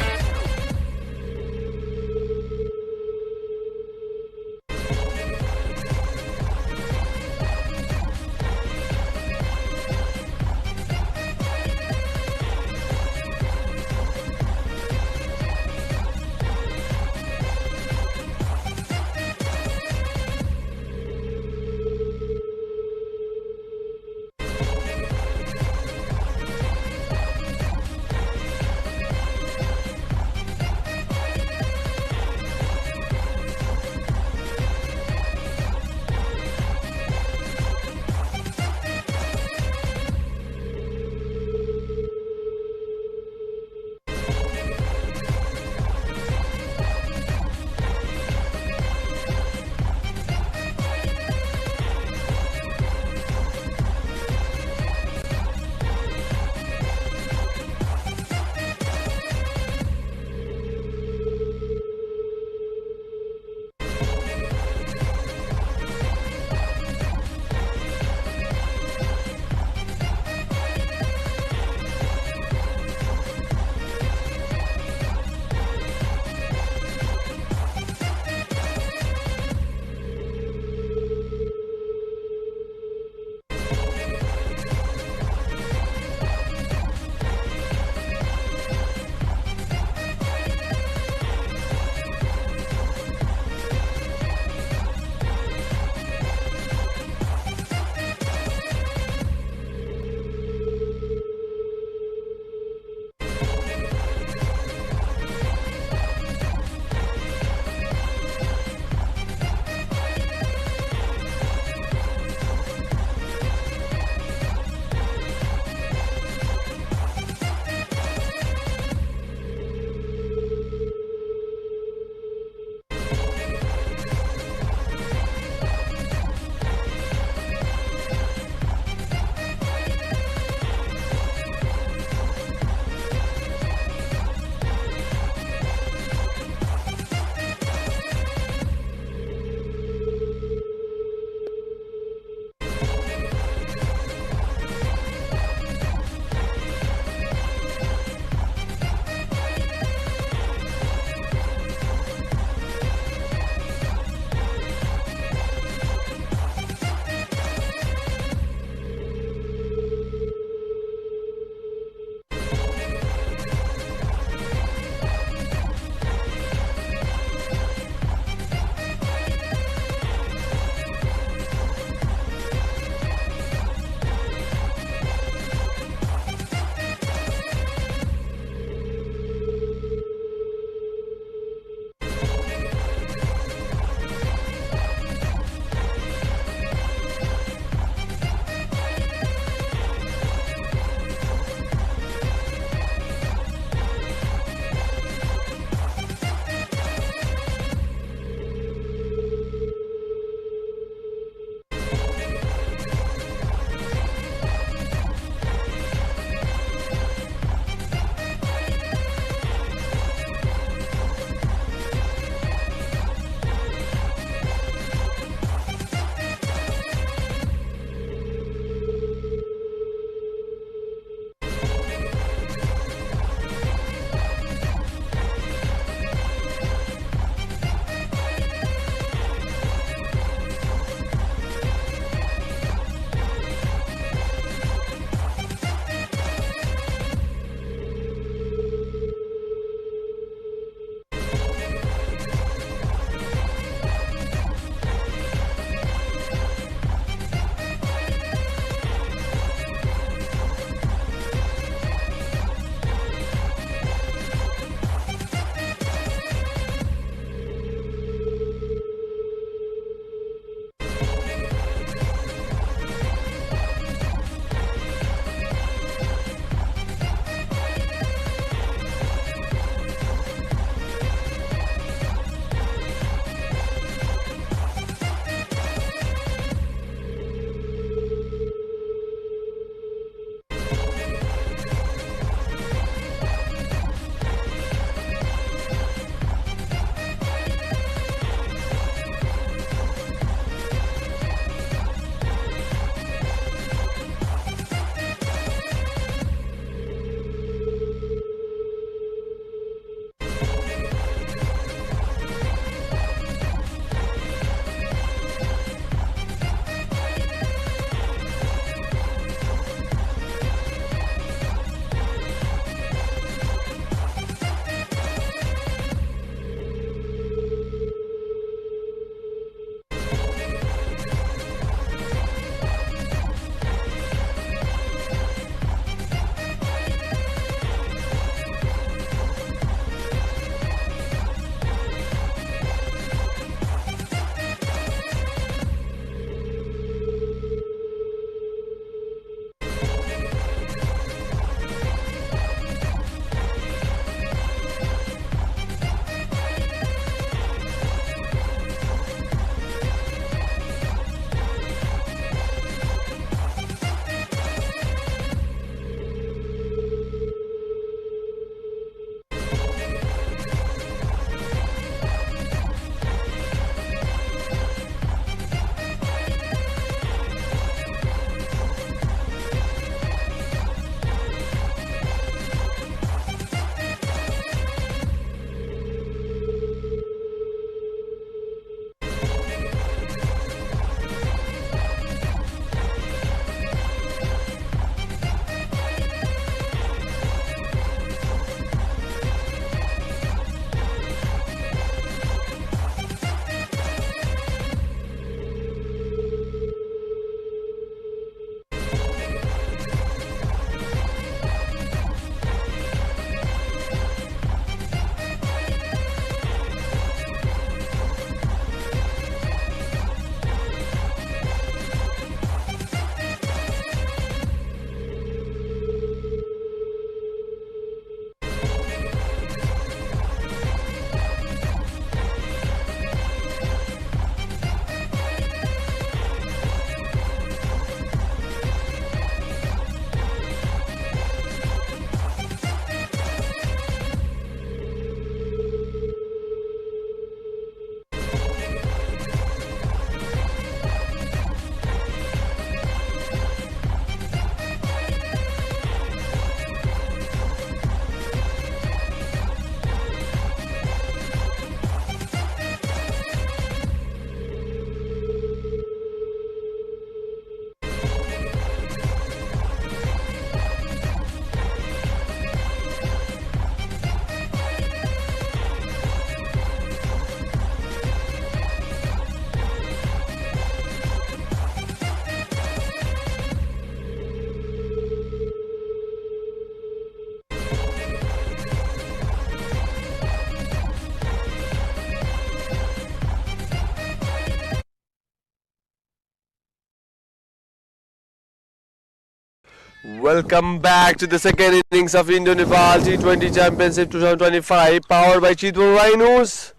Welcome back to the second innings of Indo-Nepal T20 Championship 2025, powered by Tribhuwan Rhinos.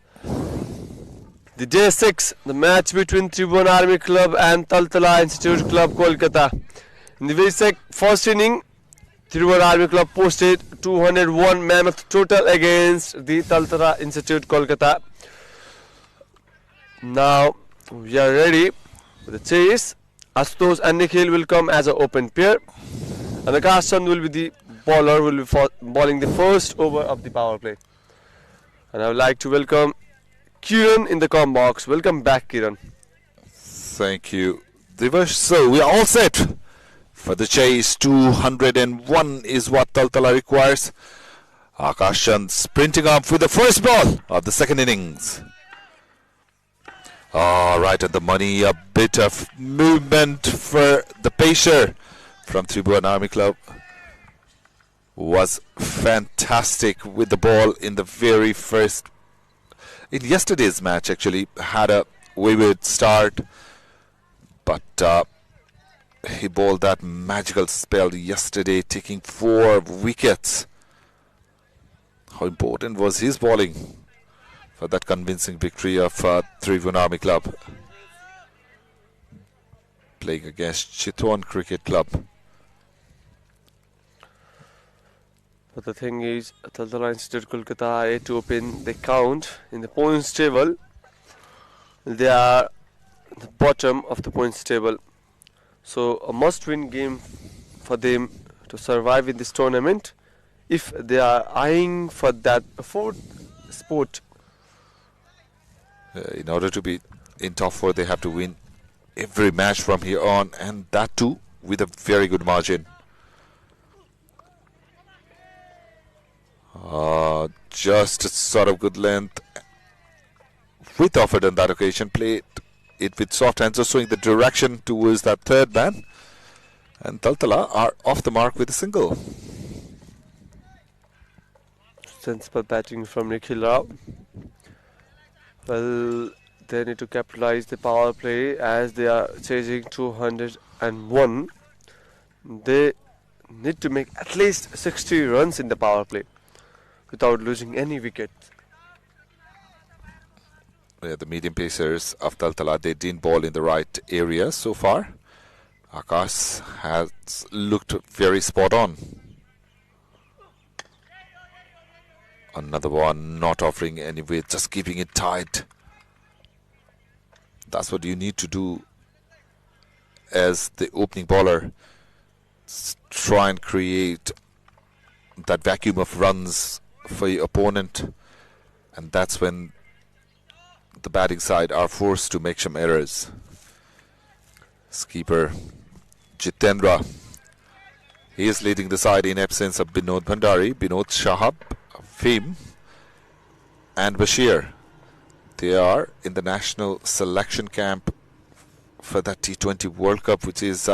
The day 6, the match between Tribhuwan Army Club and TALTALA Institute Club, Kolkata. In the very first inning, Tribhuwan Army Club posted 201 mammoth total against the TALTALA Institute, Kolkata. Now we are ready for the chase. Ashutosh and Nikhil will come as an open pair, and Akash Chand will be the bowler, will be bowling the first over of the power play. And I would like to welcome Kiran in the comm box. Welcome back, Kiran. Thank you, Divash. So we are all set for the chase. 201 is what TALTALA requires. Akash Chand sprinting up with the first ball of the second innings. Right at the money, a bit of movement for the pacer from Tribhuwan Army Club. Was fantastic with the ball in the very first. In yesterday's match, actually, had a wayward start, but he bowled that magical spell yesterday, taking 4 wickets. How important was his bowling for that convincing victory of Tribhuwan Army Club, playing against Tribhuwan Cricket Club. But the thing is, TALTALA Institute Kolkata yet to open the count in the points table. They are at the bottom of the points table, so a must-win game for them to survive in this tournament if they are eyeing for that 4th spot. In order to be in top 4, they have to win every match from here on, and that too with a very good margin. Just a sort of good length with offered on that occasion. Played it with soft hands, just showing the direction towards that third man. And TALTALA are off the mark with a single. Sensible batting from Nikhil Rao. Well, they need to capitalize the power play as they are chasing 201. They need to make at least 60 runs in the power play without losing any wicket. Yeah, the medium pacers of TALTALA, they didn't bowl in the right area so far. Akash has looked very spot on. Another one, not offering any weight, just keeping it tight. That's what you need to do as the opening bowler. Try and create that vacuum of runs for your opponent, and that's when the batting side are forced to make some errors. Skipper Jitendra, he is leading the side in absence of Binod Bhandari, Binod Shahab, Fim and Bashir. They are in the national selection camp for that T20 World Cup, which is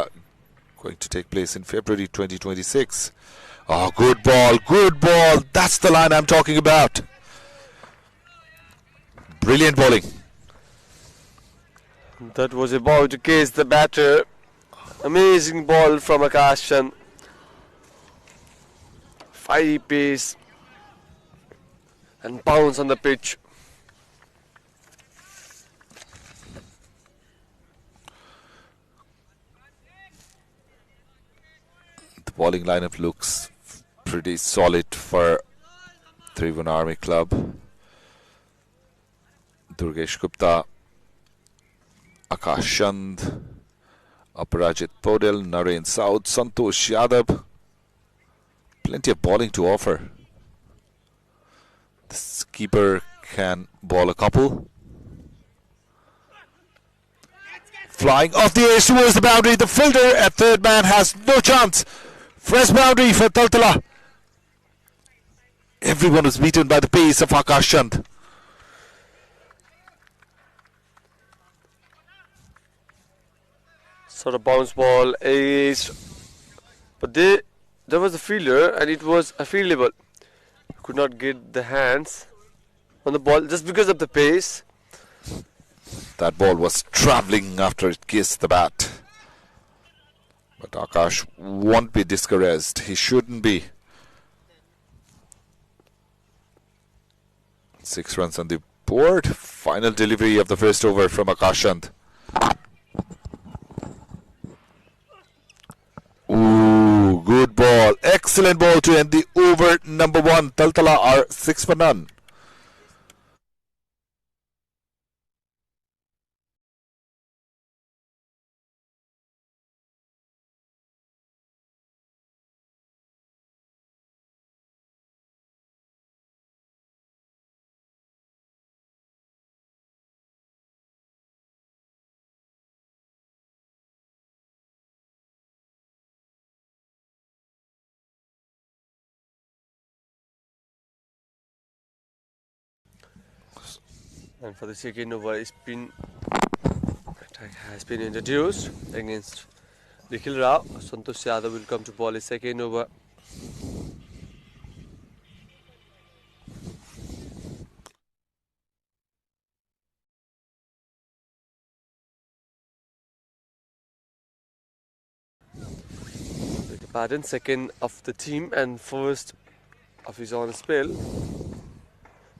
going to take place in February 2026. Oh, good ball, good ball. That's the line I'm talking about. Brilliant bowling. That was about to case the batter. Amazing ball from Akash Chand. Fiery pace and bounce on the pitch. The bowling lineup looks pretty solid for Tribhuwan Army Club. Durgesh Gupta, Akash Chand, Aparajit Podel, Naren Saud, Santosh Yadav. Plenty of bowling to offer. The keeper can bowl a couple. Flying off the edge towards the boundary. The fielder at third man has no chance. Fresh boundary for TALTALA. Everyone was beaten by the pace of Akash Chand. Sort of bounce ball, ace. But there was a fielder and it was a fieldable. Could not get the hands on the ball just because of the pace. That ball was travelling after it kissed the bat. But Akash won't be discouraged. He shouldn't be. 6 runs on the board. Final delivery of the first over from Akashant. Ooh, good ball. Excellent ball to end the over number 1. Taltala are 6 for none. And for the second over, spin attack has been introduced against Nikhil Rao. Santosh Yadav will come to ball his second over. Pardon, second of the team and first of his own spell.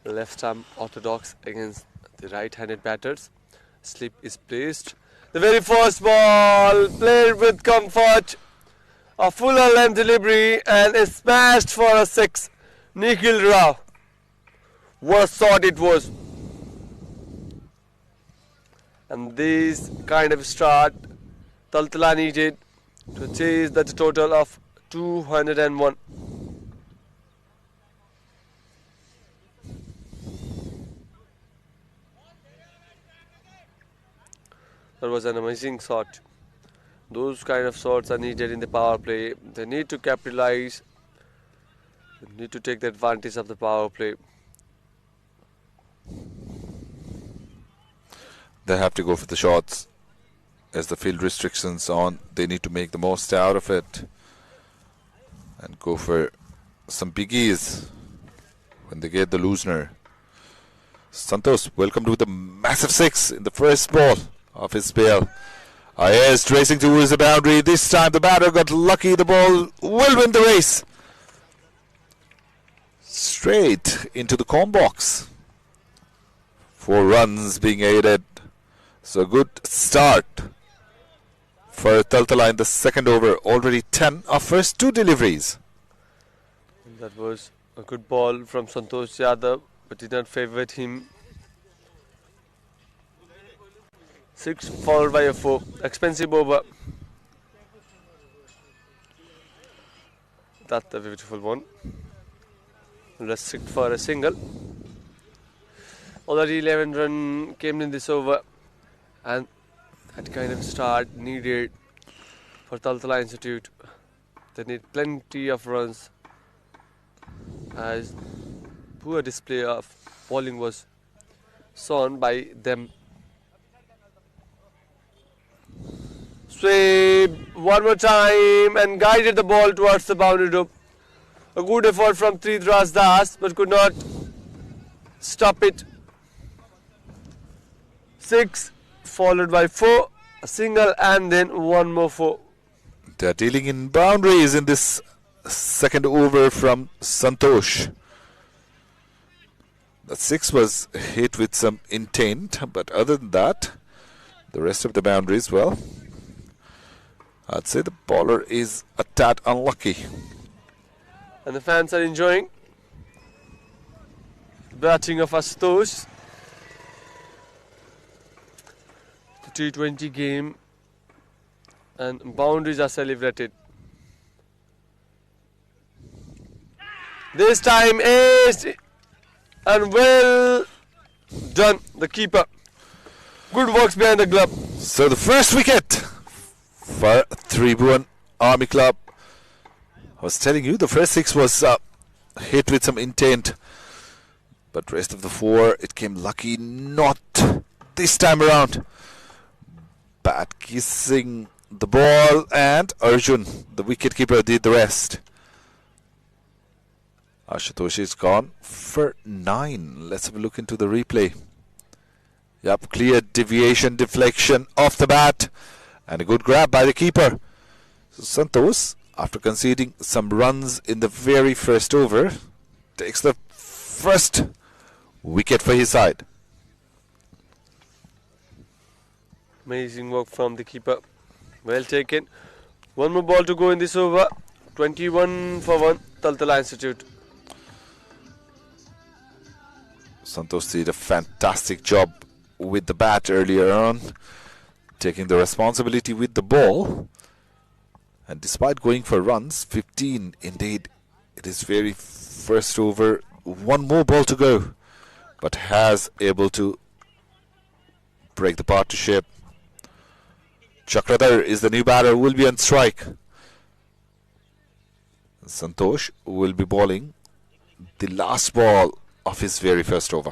Left arm orthodox against the right-handed batters. Slip is placed. The very first ball played with comfort. A fuller length delivery and is smashed for a 6. Nikhil Rao. What a shot it was. And this kind of start Taltala needed to chase the total of 201. That was an amazing shot. Those kind of shots are needed in the power play. They need to capitalize. They need to take the advantage of the power play. They have to go for the shots. As the field restrictions on, they need to make the most out of it and go for some biggies when they get the loosener. Santosh, welcome to the massive 6 in the first ball of his spell. Ayers racing towards the boundary. This time the batter got lucky. The ball will win the race. Straight into the corn box. 4 runs being aided. So good start for Taltala in the second over. Already 10 of first 2 deliveries. That was a good ball from Santosh Yadav, but did not favour him. 6 followed by a 4. Expensive over. That's a beautiful one. Restrict for a single. Already 11 run came in this over, and that kind of start needed for Taltala Institute. They need plenty of runs, as poor display of bowling was shown by them. Sweep one more time and guided the ball towards the boundary rope. A good effort from Tribhuwan Das, but could not stop it. 6 followed by 4, a single and then one more 4. They are dealing in boundaries in this second over from Santosh. The 6 was hit with some intent, but other than that, the rest of the boundaries, well, I'd say the bowler is a tad unlucky. And the fans are enjoying the batting of Ashutosh. The T20 game, and boundaries are celebrated. This time is and well done, the keeper. Good works behind the glove. So the first wicket for Tribhuwan Army Club. I was telling you the first 6 was hit with some intent, but rest of the 4 it came lucky, not this time around. Bat kissing the ball, and Arjun, the wicketkeeper, did the rest. Ashutosh is gone for 9. Let's have a look into the replay. Yep, clear deviation, deflection off the bat, and a good grab by the keeper. So Santosh, after conceding some runs in the very first over, takes the first wicket for his side. Amazing work from the keeper. Well taken. One more ball to go in this over. 21 for 1. TALTALA Institute. Santosh did a fantastic job with the bat earlier on, taking the responsibility with the ball. And despite going for runs, 15 indeed, it is very first over, one more ball to go, but has able to break the partnership. Chakradhar is the new batter, will be on strike. Santosh will be bowling the last ball of his very first over.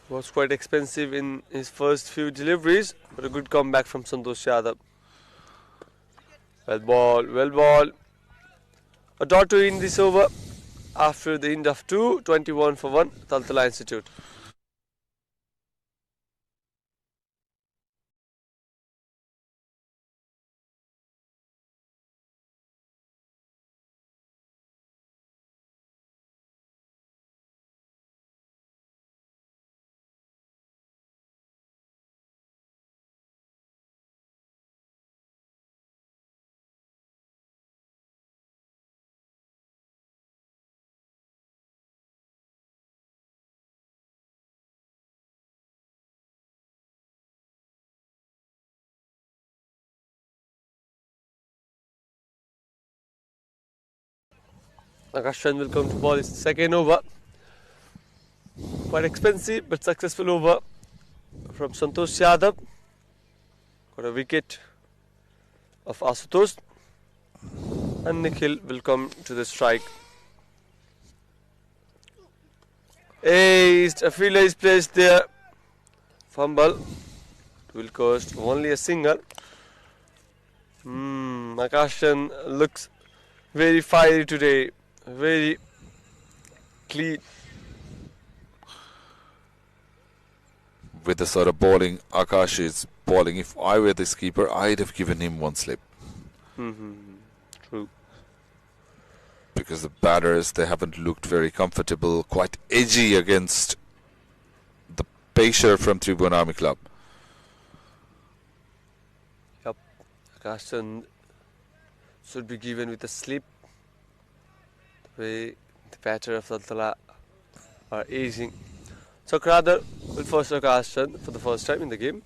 Was quite expensive in his first few deliveries, but a good comeback from Santosh Yadav. Well ball, well ball. A dot to in this over after the end of 2, 21 for 1, TALTALA Institute. Akashan will come to ball his second over. Quite expensive but successful over from Santosh Yadav. Got a wicket of Asutosh. And Nikhil will come to the strike. A fielder is placed there. Fumble will cost only a single. Akashan looks very fiery today. Very clean. With the sort of bowling Akash is bowling, if I were the keeper, I'd have given him one slip. True. Because the batters, they haven't looked very comfortable, quite edgy against the pacer from Tribhuwan Army Club. Yep. Akashan should be given with a slip. The way the batter of TALTALA are aging. Chakradhar will first Akashan for the first time in the game.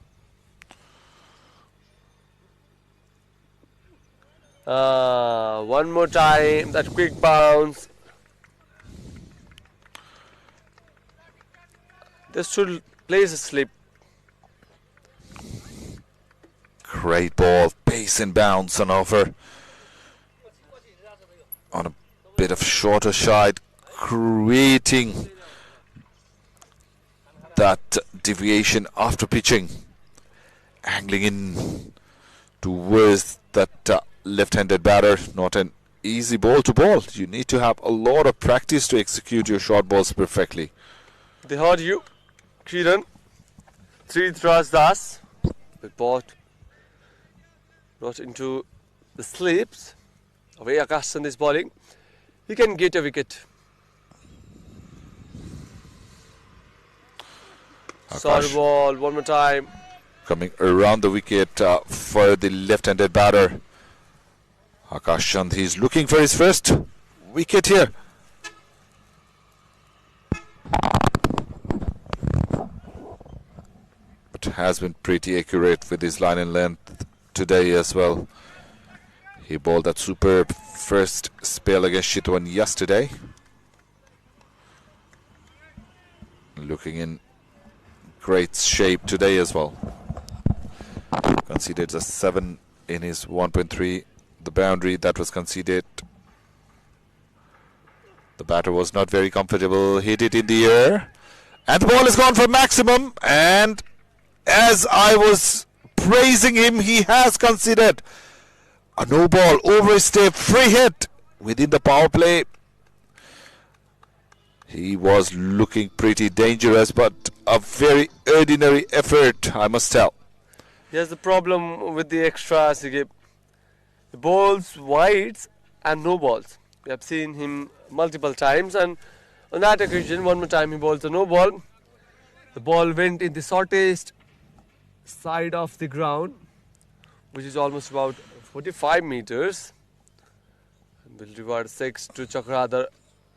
One more time, that quick bounce. This should place a slip. Great ball, pace and bounce on offer. On a bit of shorter side, creating that deviation after pitching, angling in towards that left-handed batter. Not an easy ball to bowl. You need to have a lot of practice to execute your short balls perfectly. They heard you, Kiran. Sridhar Das. The ball not into the slips. Away Akashan is bowling. He can get a wicket. Sorry ball, one more time. Coming around the wicket for the left-handed batter. Akash Chand, he's looking for his first wicket here. But has been pretty accurate with his line and length today as well. He bowled that superb first spell against Tribhuwan yesterday. Looking in great shape today as well. Conceded a 7 in his 1.3. The boundary that was conceded. The batter was not very comfortable. Hit it in the air. And the ball is gone for maximum. And as I was praising him, he has conceded a no ball, over step, free hit within the power play. He was looking pretty dangerous, but a very ordinary effort, I must tell. He has the problem with the extras. He bowls wides and no balls. We have seen him multiple times, and on that occasion, one more time he bowls a no ball. The ball went in the shortest side of the ground, which is almost about 45 meters. And will reward 6 to Chakradhar.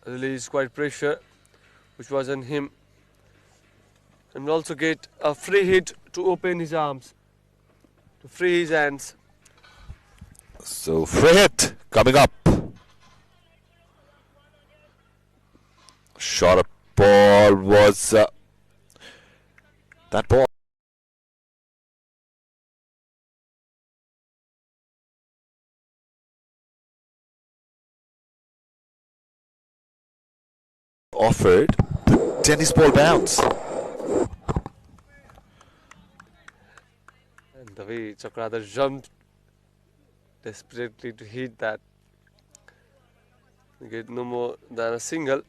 Release quite pressure, which was on him. And will also get a free hit to open his arms, to free his hands. So free hit coming up. Short ball was that ball. Offered the tennis ball bounce. And the way Chakradhar jumped desperately to hit that. We get no more than a single.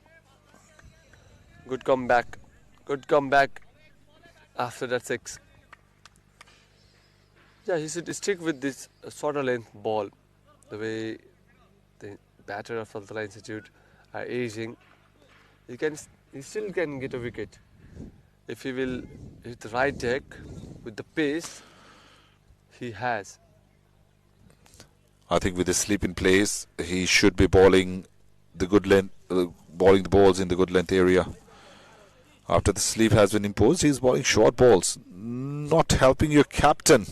Good comeback. Good comeback after that 6. Yeah, he should stick with this shorter length ball. The way the batter of TALTALA Institute are aging, he still can get a wicket if he will hit the right deck with the pace he has. I think with his sleep in place, he should be bowling the good length, bowling the balls in the good length area. After the sleep has been imposed, he is bowling short balls, not helping your captain.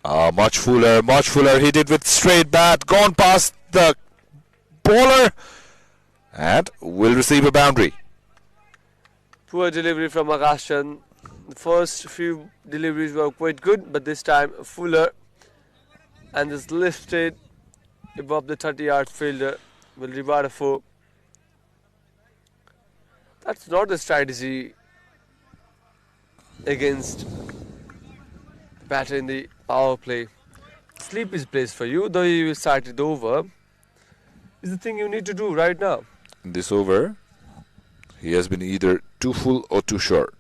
Much fuller hit it with straight bat, gone past the bowler, and will receive a boundary. Poor delivery from Akashan. The first few deliveries were quite good, but this time fuller, and is lifted above the 30-yard fielder, will reward a 4. That's not a strategy against the batter in the power play. Sleep is placed for you, though you will start it over. Is the thing you need to do right now. In this over, he has been either too full or too short.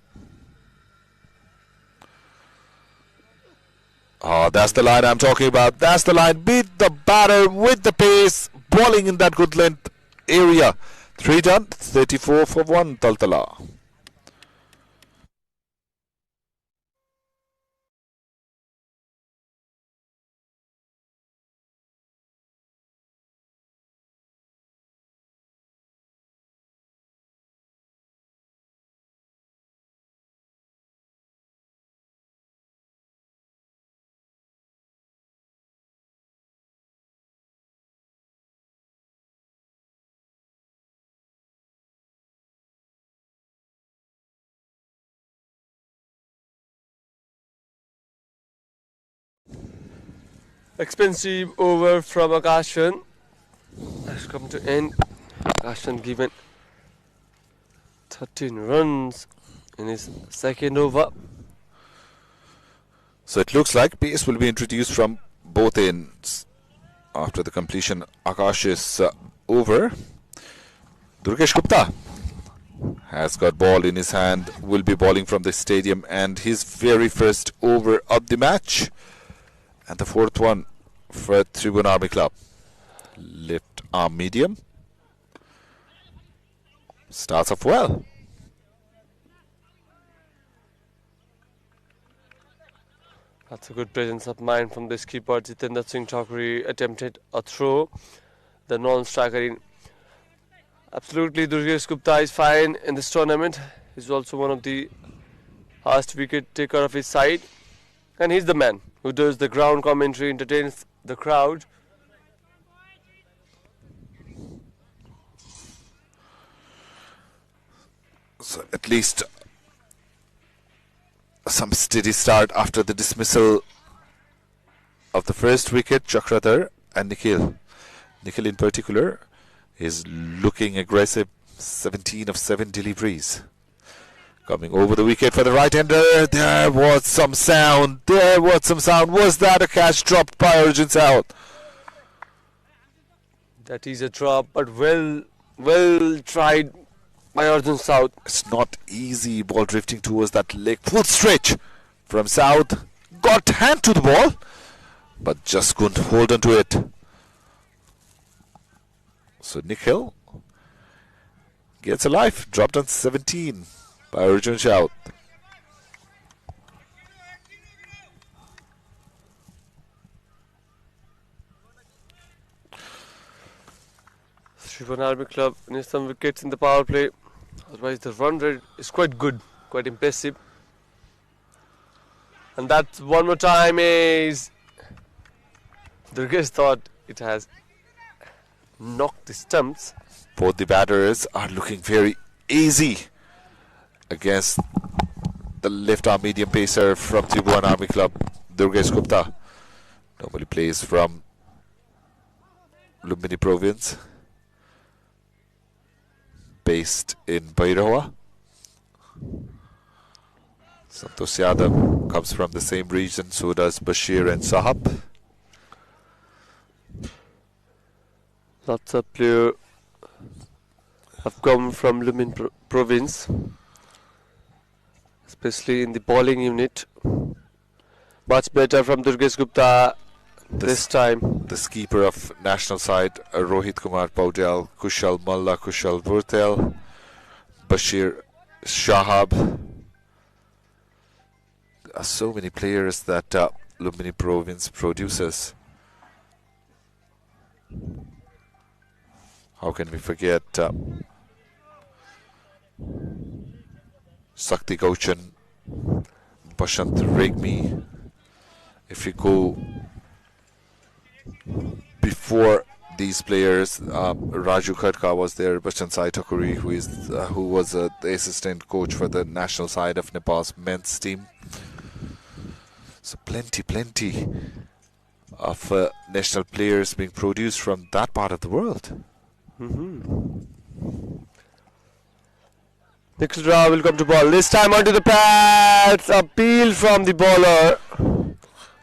That's the line I'm talking about. That's the line. Beat the batter with the pace, bowling in that good length area. 3 done, 34 for 1, TALTALA. Expensive over from Akashan has come to end. Akashan given 13 runs in his second over. So it looks like pace will be introduced from both ends after the completion Akash's over. Durgesh Gupta has got ball in his hand, will be bowling from the stadium, and his very first over of the match. And the fourth one for Tribhuwan Army Club. Left arm medium. Starts off well. That's a good presence of mind from the skipper. Jitendra Singh Thakuri attempted a throw. The non-striker in. Absolutely, Durgesh Gupta is fine in this tournament. He's also one of the highest wicket taker of his side. And he's the man who does the ground commentary, entertains the crowd. So at least some steady start after the dismissal of the first wicket. Chakradhar and Nikhil. Nikhil in particular is looking aggressive. 17 of 7 deliveries. Coming over the wicket for the right-hander. There was some sound. Was that a catch dropped by Arjun South? That is a drop, but well tried by Arjun South. It's not easy. Ball drifting towards that leg. Full stretch from South. got hand to the ball, but just couldn't hold on to it. So Nikhil gets a life, dropped on 17 by Arjun Shout. Tribhuwan Army Club needs some wickets in the power play. Otherwise, the run rate is quite good, quite impressive. And that one more time is. Durgesh thought it has knocked the stumps. Both the batters are looking very easy against the left arm medium pacer from Tribhuwan Army Club, Durgesh Gupta. Normally plays from Lumbini province, based in Bhairawa. Santosh Yadav comes from the same region, so does Bashir and Sahab. Lots of players have come from Lumbini province, especially in the bowling unit. Much better from Durgesh Gupta this time. The skipper of national side, Rohit Kumar Paudel, Kushal Malla, Kushal Vurtel, Bashir Shahab. There are so many players that Lumbini province produces. How can we forget Sakti Gauchan, Bashant Regmi? If you go before these players, Raju Khadka was there, Bachchan Sai Thakuri, who was the assistant coach for the national side of Nepal's men's team. So plenty of national players being produced from that part of the world. Nikhil Rao will come to ball. This time onto the pads. Appeal from the bowler.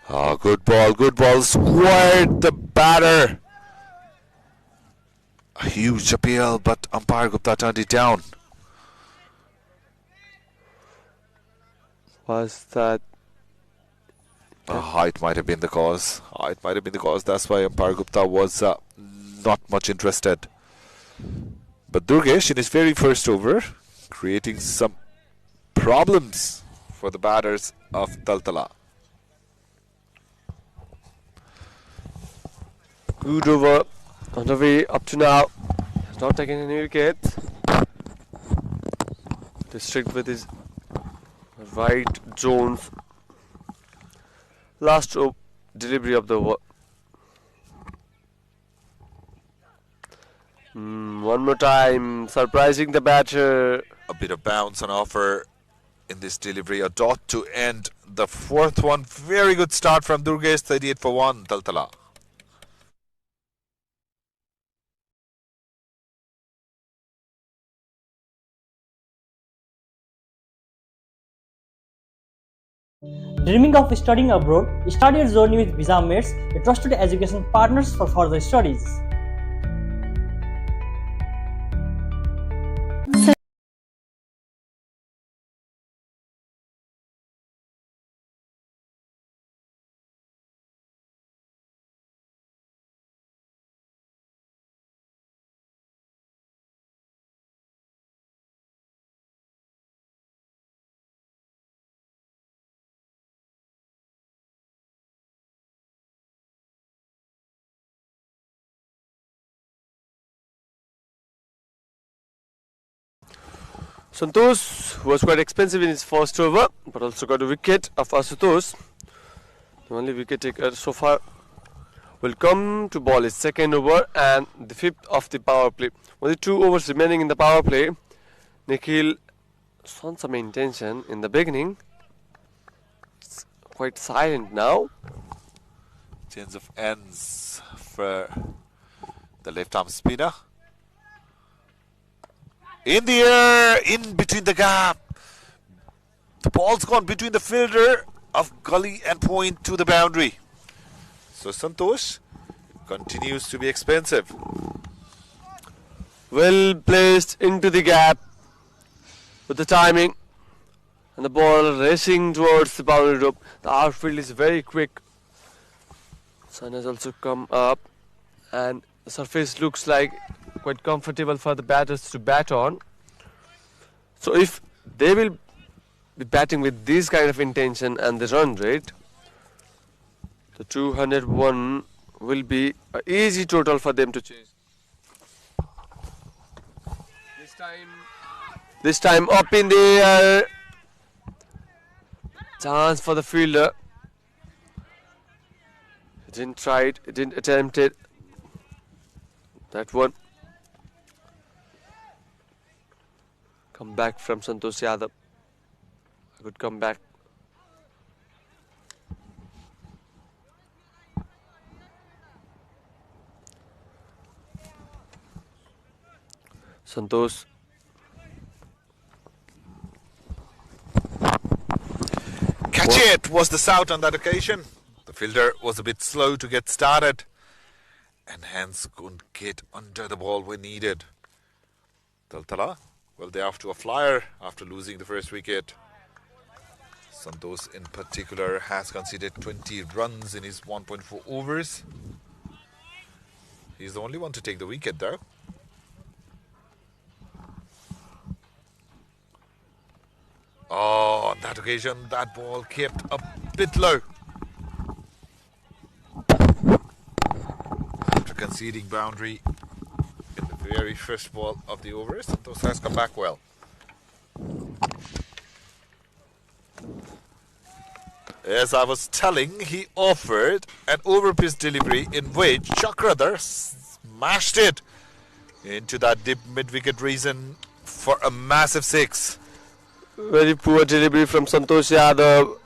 Oh, good ball. Squared the batter. A huge appeal, but umpire Gupta turned it down. Was that? Height might have been the cause. That's why umpire Gupta was not much interested. But Durgesh, in his very first over, creating some problems for the batters of TALTALA. Good over on the way up to now. Has not taken any wickets. District with his right zones. Last delivery of the over. One more time, surprising the batter. A bit of bounce on offer in this delivery. A dot to end the fourth one. Very good start from Durgesh. 38 for 1, TALTALA. Dreaming of studying abroad? Start your journey with Visa Mates, a trusted education partners for further studies. Santosh was quite expensive in his first over, but also got a wicket of Asutosh. The only wicket taker so far will come to ball his second over and the fifth of the power play. Only 2 overs remaining in the power play. Nikhil shown some intention in the beginning. It's quite silent now. Change of ends for the left arm spinner. In the air, in between the gap. The ball's gone between the fielder of gully and point to the boundary. So Santosh continues to be expensive. Well placed into the gap with the timing. And the ball racing towards the boundary rope. The outfield is very quick. Sun has also come up, and the surface looks like quite comfortable for the batters to bat on. So if they will be batting with this kind of intention and the run rate, the 201 will be an easy total for them to chase. This time up in the air. Chance for the fielder. He didn't try it, he didn't attempt it. That one. Come back from Santosh Yadav. A good comeback. Santosh. Catch it was the shout on that occasion. The fielder was a bit slow to get started and hence couldn't get under the ball when needed. TALTALA, well, they're off to a flyer after losing the first wicket. Santosh in particular has conceded 20 runs in his 1.4 overs. He's the only one to take the wicket though. Oh, on that occasion, that ball kept a bit low. After conceding boundary in the very first ball of the over, Santosh has come back well. As I was telling, he offered an over-pitch delivery in which Chakradhar smashed it into that deep mid-wicket region for a massive six. Very poor delivery from Santosh Yadav.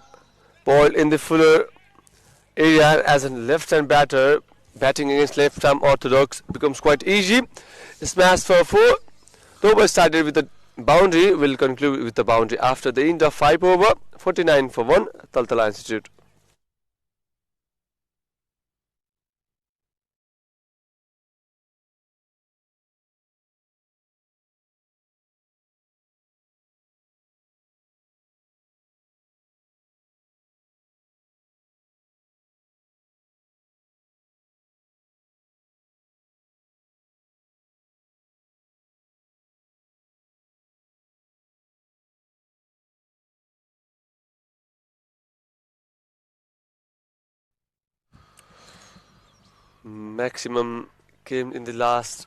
Ball in the fuller area as a left-hand batter. Batting against left-arm orthodox becomes quite easy. Smash for 4. The over started with the boundary. Will conclude with the boundary after the end of 5 over. 49 for 1. TALTALA Institute. Maximum came in the last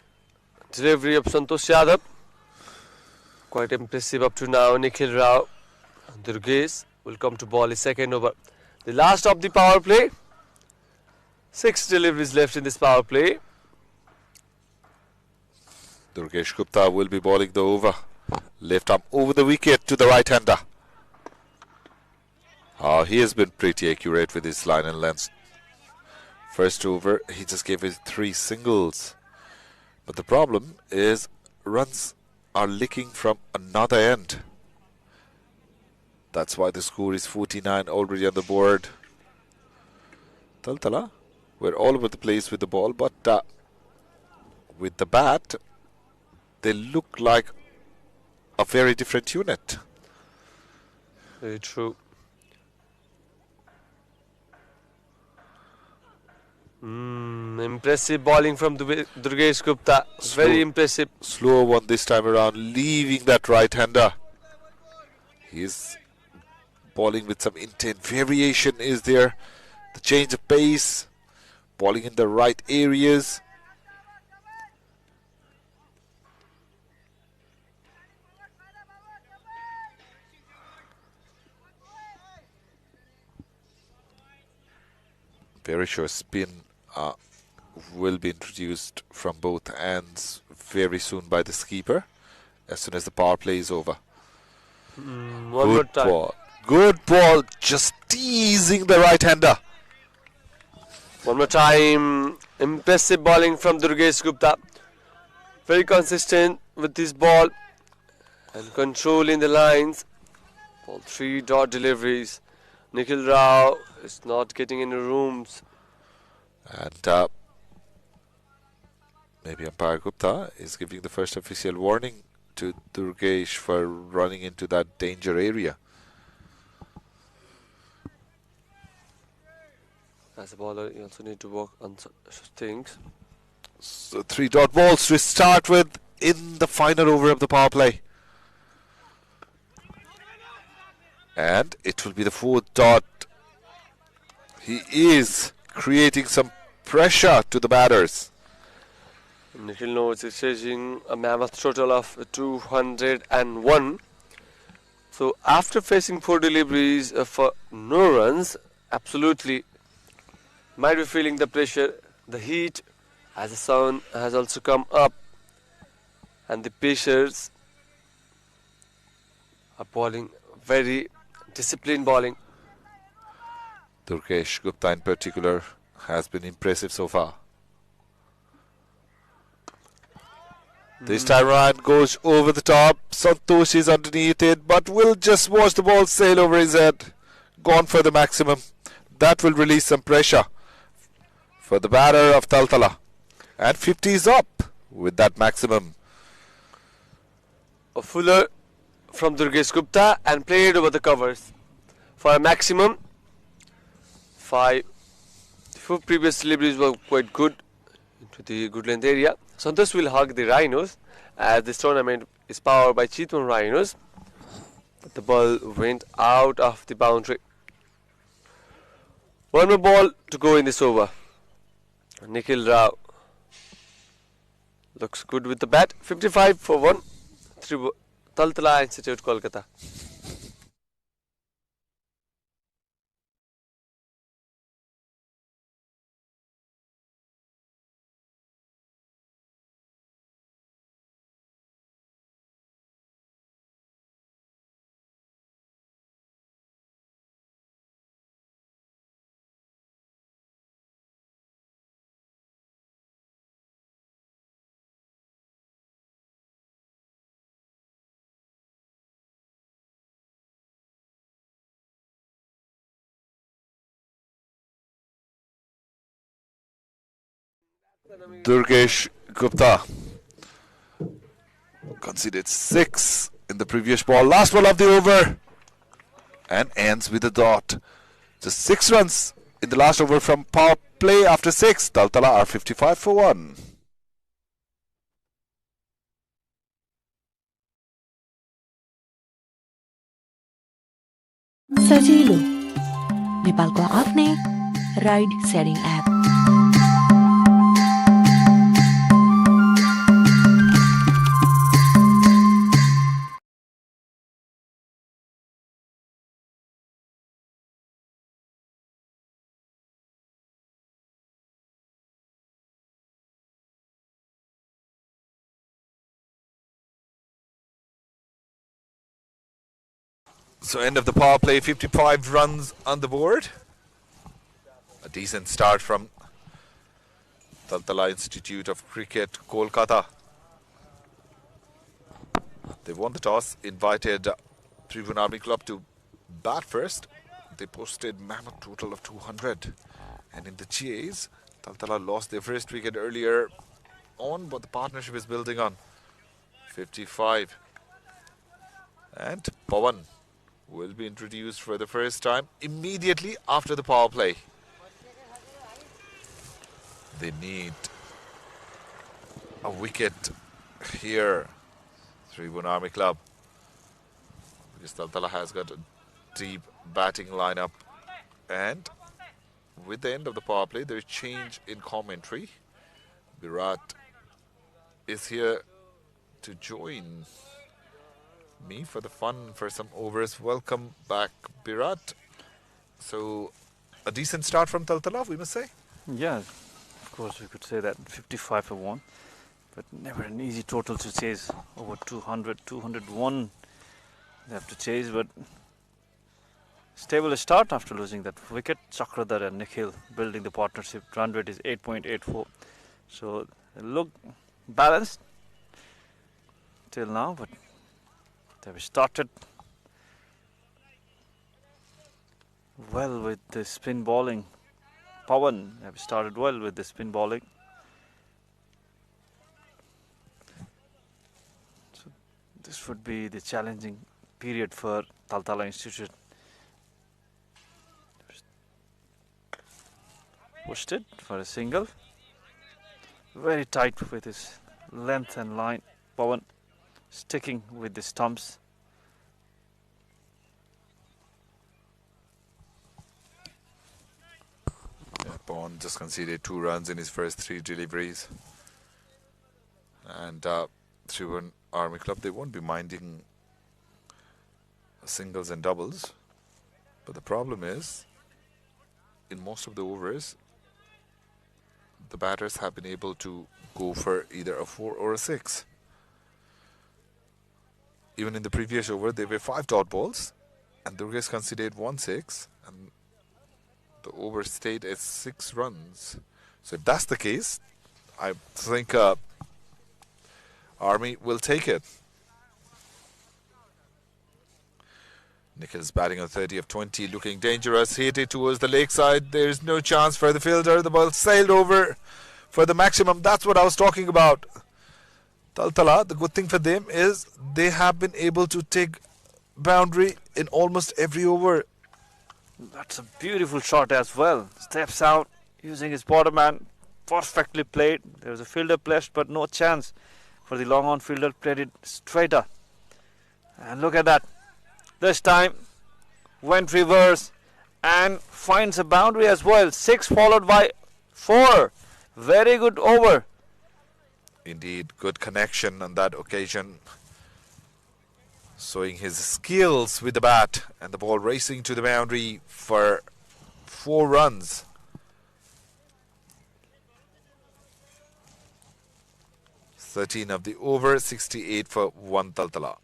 delivery of Santosh Yadav. Quite impressive up to now. Nikhil Rao and Durgesh will come to ball his second over. The last of the power play. 6 deliveries left in this power play. Durgesh Gupta will be bowling the over. Left arm over the wicket to the right-hander. He has been pretty accurate with his line and length. First over, he just gave it 3 singles. But the problem is runs are leaking from another end. That's why the score is 49 already on the board. TALTALA, we're all over the place with the ball, but with the bat, they look like a very different unit. Very true. Impressive bowling from Durgesh Gupta. Very impressive. Slow one this time around, leaving that right-hander. He's bowling with some intent. Variation is there. The change of pace. Bowling in the right areas. Very sure spin will be introduced from both ends very soon by the skipper as soon as the power play is over. One more time. Ball. Good ball, just teasing the right-hander. One more time. Impressive bowling from Durgesh Gupta. Very consistent with this ball and controlling the lines. All 3 dot deliveries. Nikhil Rao is not getting any rooms. And maybe umpire Gupta is giving the first official warning to Durgesh for running into that danger area. As a bowler, you also need to work on such things. So 3 dot balls to start with in the final over of the power play. And it will be the 4th dot. He is creating some pressure to the batters. Nikhil Notes is chasing a mammoth total of 201. So after facing 4 deliveries for no runs, absolutely might be feeling the pressure, the heat, as the sun has also come up, and the Pacers are bowling very disciplined bowling. Durgesh Gupta in particular has been impressive so far. This time around goes over the top. Santosh is underneath it, but will just watch the ball sail over his head. Gone for the maximum. That will release some pressure for the batter of TALTALA. And 50 is up with that maximum. A fuller from Durgesh Gupta and played over the covers for a maximum. 5 previous deliveries were quite good into the good length area. Santosh will hug the Rhinos as this tournament is powered by Tribhuwan Rhinos. But the ball went out of the boundary. One more ball to go in this over. Nikhil Rao looks good with the bat. 55 for 1. TALTALA Institute, Kolkata. Durgesh Gupta conceded 6 in the previous ball. Last ball of the over. And ends with a dot. Just 6 runs in the last over from power play after 6. TALTALA are 55 for 1. सजिलो नेपालको आफ्नै ride sharing app So end of the power play, 55 runs on the board. A decent start from TALTALA Institute of Cricket, Kolkata. They won the toss, invited Tribhuwan Army Club to bat first. They posted mammoth total of 200. And in the chase, TALTALA lost their first wicket earlier on, but the partnership is building on. 55. And Pawan will be introduced for the first time immediately after the power play. They need a wicket here, Tribhuwan Army Club, because TALTALA has got a deep batting lineup. And with the end of the power play, there is change in commentary. Virat is here to join me for the fun for some overs. Welcome back, Virat. So a decent start from TALTALA, we must say. Yeah, of course we could say that. 55 for 1, but never an easy total to chase. Over 200, 201 they have to chase, but stable start after losing that wicket. Chakradhar and Nikhil building the partnership. Run rate is 8.84, so they look balanced till now, but they've started well with the spin bowling. Pawan have started well with the spin bowling. So this would be the challenging period for TALTALA Institute. pushed it for a single. Very tight with his length and line. Pawan sticking with the stumps. Yeah, Pawan just conceded 2 runs in his first 3 deliveries. And Tribhuwan Army Club, they won't be minding singles and doubles. But the problem is, in most of the overs, the batters have been able to go for either a 4 or a 6. Even in the previous over, there were 5 dot balls, and Durgesh conceded 1 6, and the over stayed at 6 runs. So if that's the case, I think Army will take it. Nichols batting on 30 of 20, looking dangerous, hit it towards the leg side. There is no chance for the fielder. The ball sailed over for the maximum. That's what I was talking about. TALTALA, the good thing for them is they have been able to take boundary in almost every over. That's a beautiful shot as well. Steps out using his bottom man. Perfectly played. There was a fielder placed, but no chance for the long on fielder. Played it straighter. And look at that. This time went reverse and finds a boundary as well. 6 followed by 4. Very good over. Indeed, good connection on that occasion. Showing his skills with the bat, and the ball racing to the boundary for 4 runs. (13 of the over, 68 for 1 TALTALA.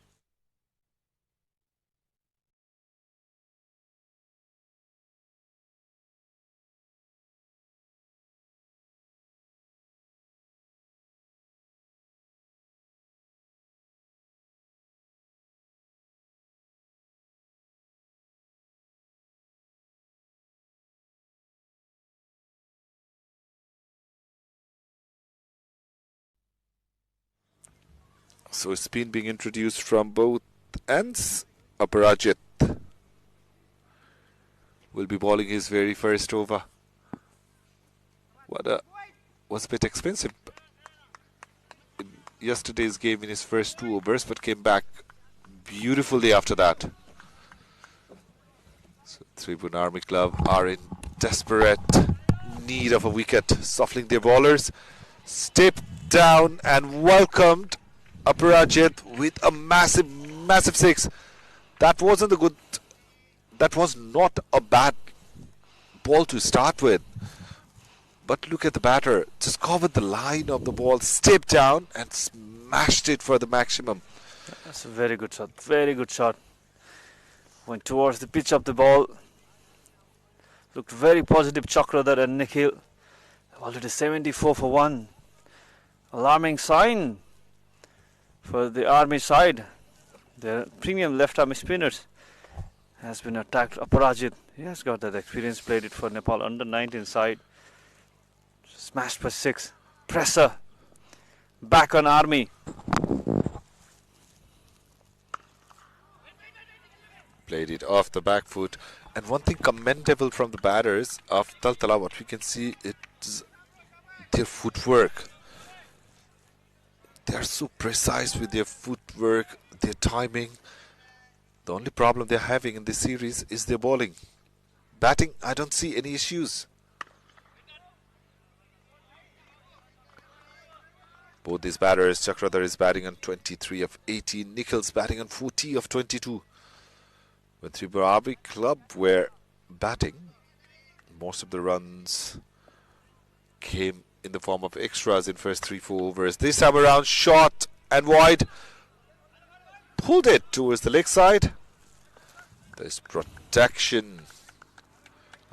So spin being introduced from both ends. Aparajit will be bowling his very first over. Was a bit expensive in yesterday's game in his first 2 overs, but came back beautifully after that. So Tribhuwan Army Club are in desperate need of a wicket, softening their bowlers. Stepped down and welcomed Aparajit with a massive 6. That wasn't a good. That was not a bad ball to start with. But look at the batter. Just covered the line of the ball, stepped down and smashed it for the maximum. That's a very good shot. Very good shot. Went towards the pitch of the ball. Looked very positive. Chakradhar and Nikhil. Already 74 for 1. Alarming sign for the Army side. Their premium left-arm spinners has been attacked. Aparajit, he has got that experience, played it for Nepal under-19 side. Smashed for 6. Pressure back on Army. Played it off the back foot. And one thing commendable from the batters of TALTALA, what we can see is their footwork. They are so precise with their footwork, their timing. The only problem they're having in this series is their bowling. Batting, I don't see any issues. Both these batters, Chakradhar is batting on 23 of 18, Nichols batting on 40 of 22. When Tribhuwan Army Club were batting, most of the runs came in the form of extras in first 3-4 overs. This time around, short and wide. Pulled it towards the leg side. There's protection.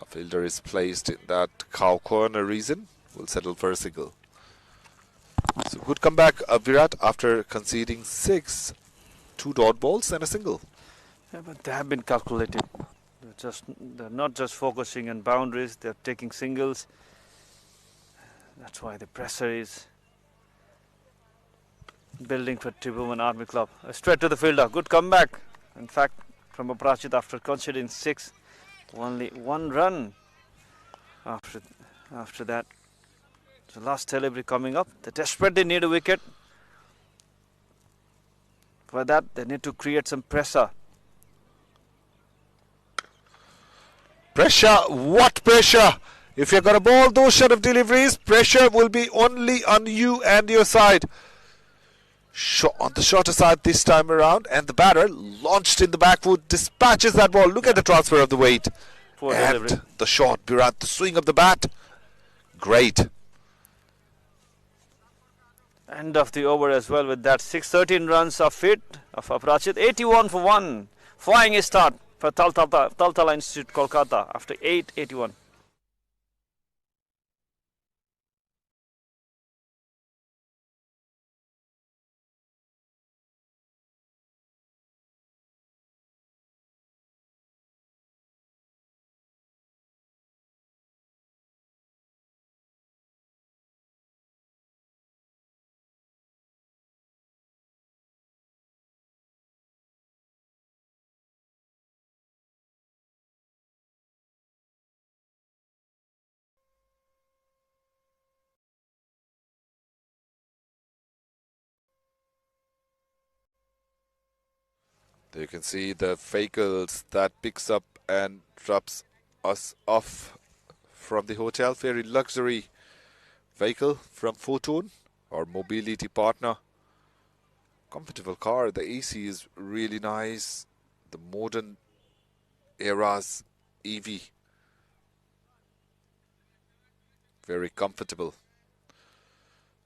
A fielder is placed in that cow corner region. Will settle for a single. So good comeback of Virat after conceding 6, 2 dot balls and a single. Yeah, but they have been calculated. They're not just focusing on boundaries. They're taking singles. That's why the pressure is building for Tribhuwan Army Club. Straight to the fielder. Good comeback. In fact, from Aparajit after conceding 6, only 1 run After that, the last delivery coming up. They desperately need a wicket. For that, they need to create some pressure. Pressure, what pressure? If you're going to bowl those sort of deliveries, pressure will be only on you and your side. On the shorter side this time around, and the batter launched in the back foot, dispatches that ball. Look at the transfer of the weight. Poor And delivery. the shot, Virat, the swing of the bat. Great. End of the over as well with that. 613 runs of it of Aprachit. 81 for 1. Flying a start for TALTALA Institute, Kolkata after 881. There you can see the vehicles that picks up and drops us off from the hotel. Very luxury vehicle from Photon, our mobility partner. Comfortable car. The AC is really nice. The modern era's EV. Very comfortable.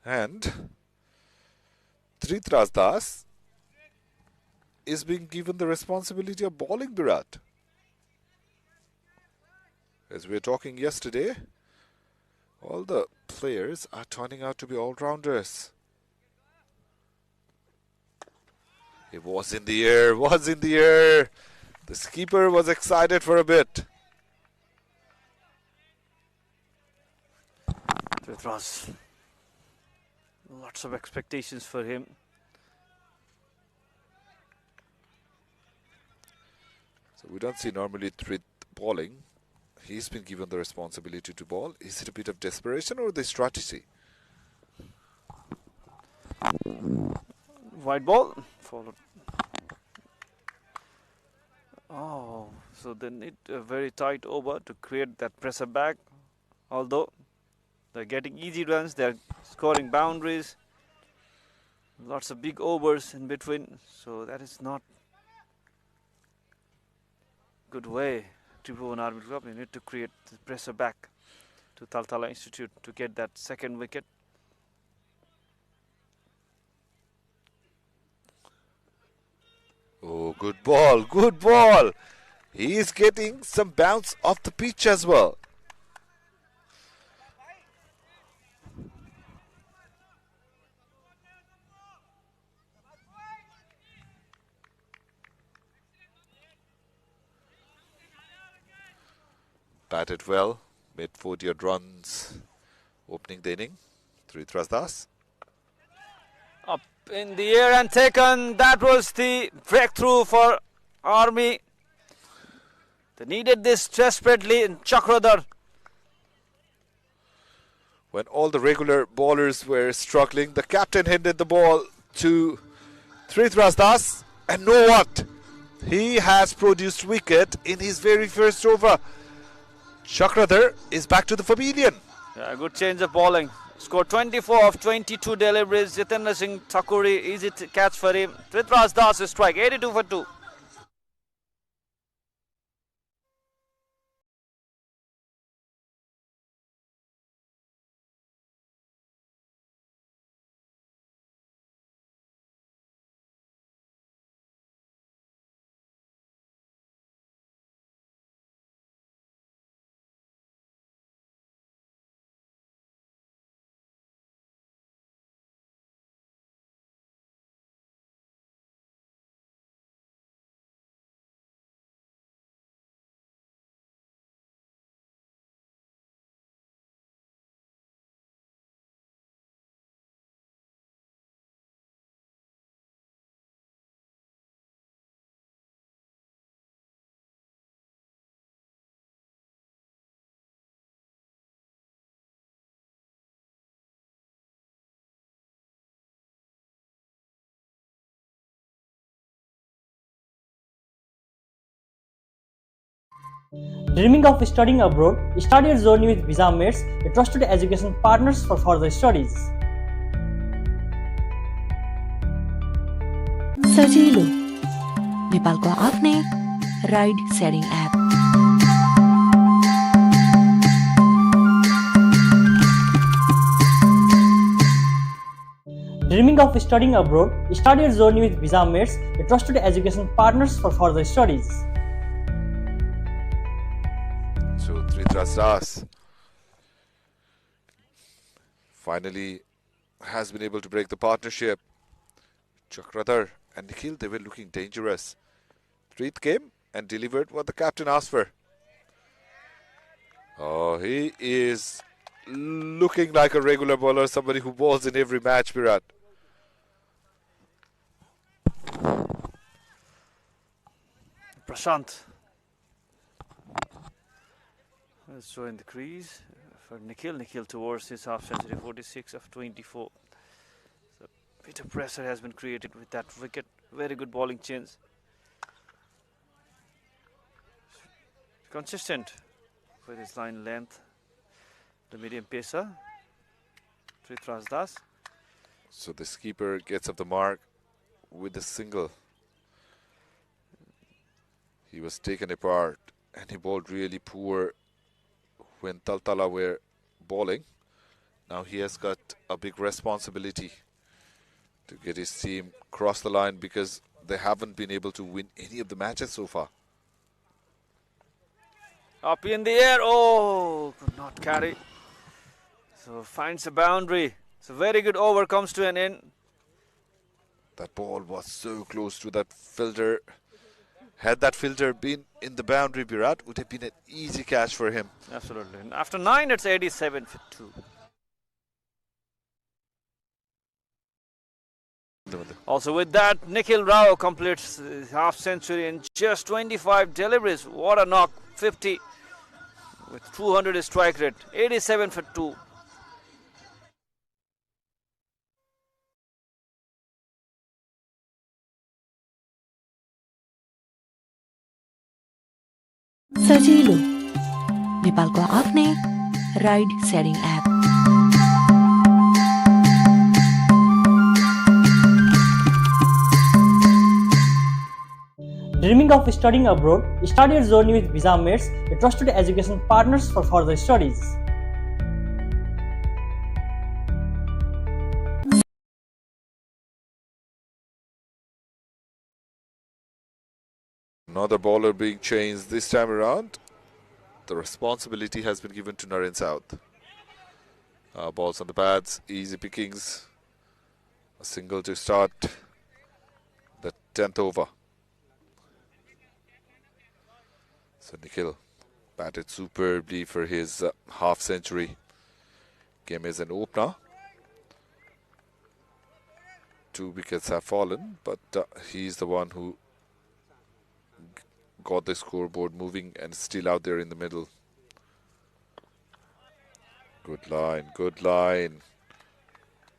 And Tribhuwan Das is being given the responsibility of bowling Virat. As we were talking yesterday, all the players are turning out to be all-rounders. It was in the air, was in the air. The skipper was excited for a bit. It was lots of expectations for him. So we don't see normally Trit bowling. He's been given the responsibility to bowl. Is it a bit of desperation or the strategy? White ball followed. Oh, so they need a very tight over to create that pressure back. Although they're getting easy runs, they're scoring boundaries. Lots of big overs in between. So that is not good way. Tribhuwan Army Club, you need to create the pressure back to TALTALA Institute to get that second wicket. Oh, good ball, good ball. He is getting some bounce off the pitch as well. Batted well, made 40-odd runs opening the inning. Tribhuwan Das. Up in the air and taken. That was the breakthrough for Army. They needed this desperately in Chakradhar. When all the regular bowlers were struggling, the captain handed the ball to Tribhuwan Das. And know what? He has produced wicket in his very first over. Chakradhar is back to the pavilion. Yeah, good change of bowling. Scored 24 of 22 deliveries. Jitendra Singh Thakuri, easy catch for him. Tribhuwan Das strike, 82 for 2. Dreaming of studying abroad? Start your journey with Visa Mates, a trusted education partners for further studies. सजिलो नेपालको आफ्नै ride sharing app Dreaming of studying abroad? Start your journey with Visa Mates, a trusted education partners for further studies. So Tribhuwan finally has been able to break the partnership. Chakradhar and Nikhil, they were looking dangerous. Treat came and delivered what the captain asked for. Oh, he is looking like a regular bowler, somebody who bowls in every match, Virat. Prashant. Let's join the crease for Nikhil. Nikhil towards his half century, 46 of 24. So a bit of pressure has been created with that wicket. Very good bowling chance. Consistent with his line length. The medium pacer, Tribhuwan. So the skipper gets up the mark with a single. He was taken apart and he bowled really poor when TALTALA were bowling. Now he has got a big responsibility to get his team across the line because they haven't been able to win any of the matches so far. Up in the air, oh, could not carry. So finds a boundary. So very good over comes to an end. That ball was so close to that filter. Had that filter been in the boundary, Virat, would have been an easy catch for him. Absolutely. And after 9, it's 87 for 2. Also with that, Nikhil Rao completes his half century in just 25 deliveries. What a knock, 50 with 200 strike rate, 87 for 2. सजिलो नेपालको आफ्नै ride sharing app Dreaming of studying abroad? Start your journey with Visa Mates, a trusted education partners for further studies. Another bowler being changed this time around. The responsibility has been given to Naren South. Balls on the pads, easy pickings. A single to start the 10th over. So Nikhil batted superbly for his half century. Came as an opener. 2 wickets have fallen, but he's the one who got the scoreboard moving and still out there in the middle. Good line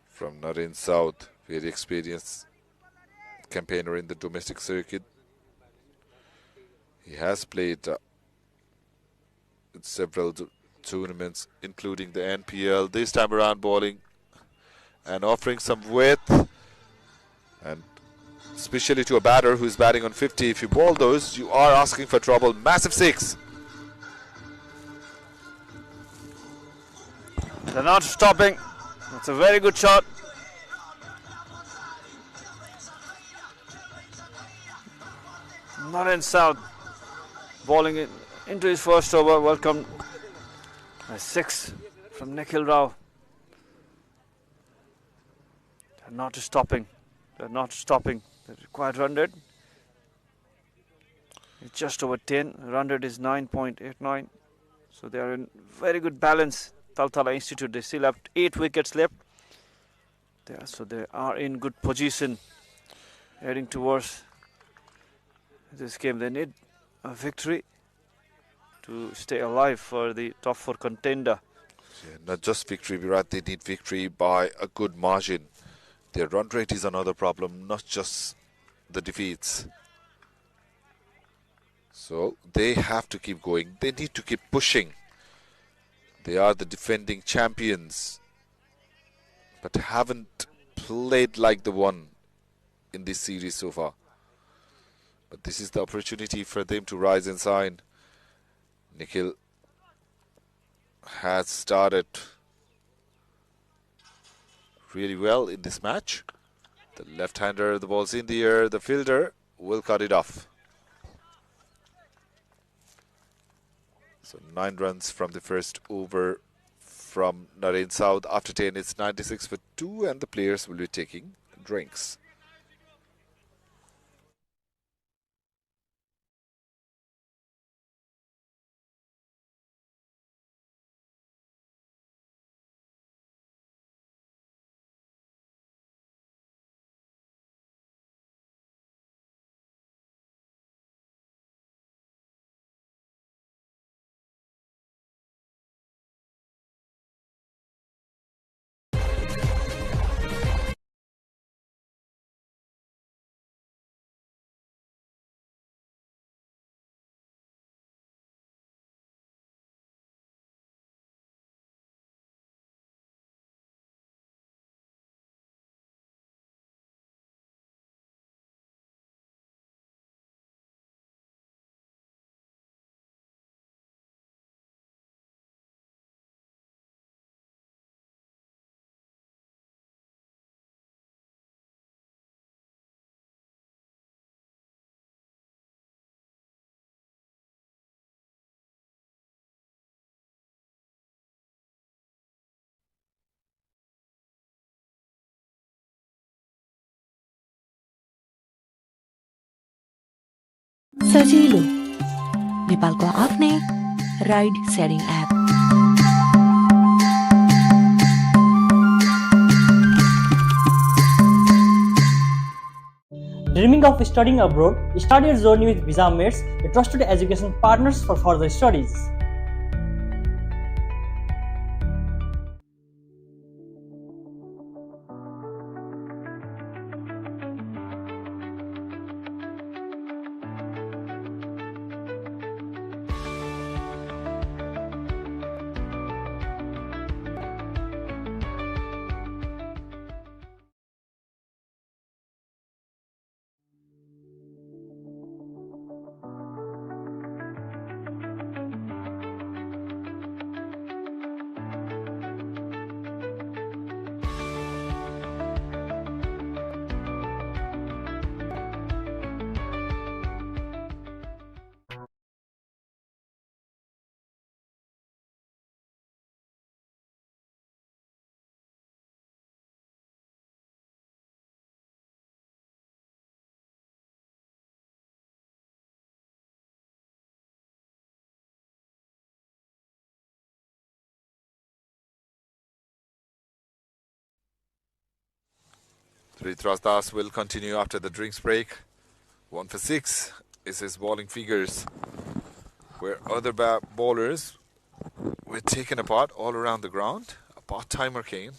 from Naren South, very experienced campaigner in the domestic circuit. He has played in several tournaments, including the NPL. This time around bowling and offering some width, and especially to a batter who's batting on 50. If you bowl those, you are asking for trouble. Massive 6. They're not stopping. That's a very good shot. Naren South bowling it into his first over. Welcome. A 6 from Nikhil Rao. They're not stopping. They're not stopping. The required run rate is just over 10. Run rate is 9.89. So they are in very good balance. TALTALA Institute, they still have 8 wickets left. So they are in good position heading towards this game. They need a victory to stay alive for the top 4 contender. Yeah, not just victory, Virat, they need victory by a good margin. Their run rate is another problem, not just the defeats. So they have to keep going. They need to keep pushing. They are the defending champions, but haven't played like the one in this series so far. But this is the opportunity for them to rise and shine. Nikhil has started really well in this match. The left-hander, the ball's in the air, the fielder will cut it off. So 9 runs from the first over from Naren South. After 10, it's 96 for 2, and the players will be taking drinks. सजिलो नेपालको आफ्नै ride sharing app Dreaming of studying abroad? Start your journey with Visa Mates, a trusted education partners for further studies. Tribhuwan Das will continue after the drinks break. 1 for 6 is his bowling figures, where other bowlers were taken apart all around the ground. A part-timer came,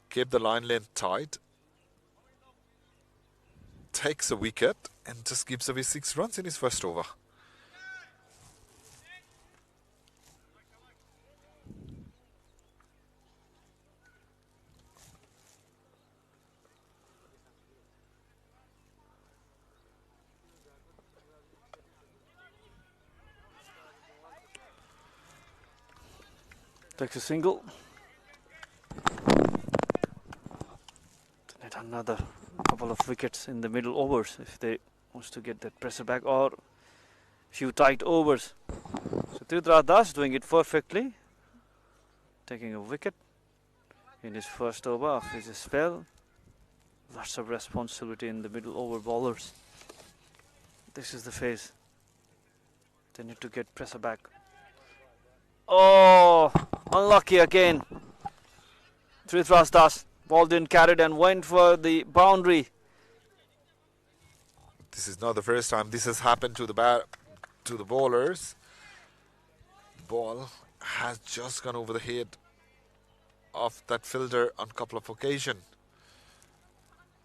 kept the line length tight, takes a wicket, and just gives away 6 runs in his first over. Takes a single. Net another couple of wickets in the middle overs if they wants to get that pressure back, or few tight overs. So Tribhuwan Das doing it perfectly, taking a wicket in his first over of his spell. Lots of responsibility in the middle over bowlers. This is the phase. They need to get pressure back. Oh, unlucky again. Tribhuwan Das, ball didn't carry it and went for the boundary. This is not the first time this has happened to the bowlers. Ball has just gone over the head of that fielder on a couple of occasions.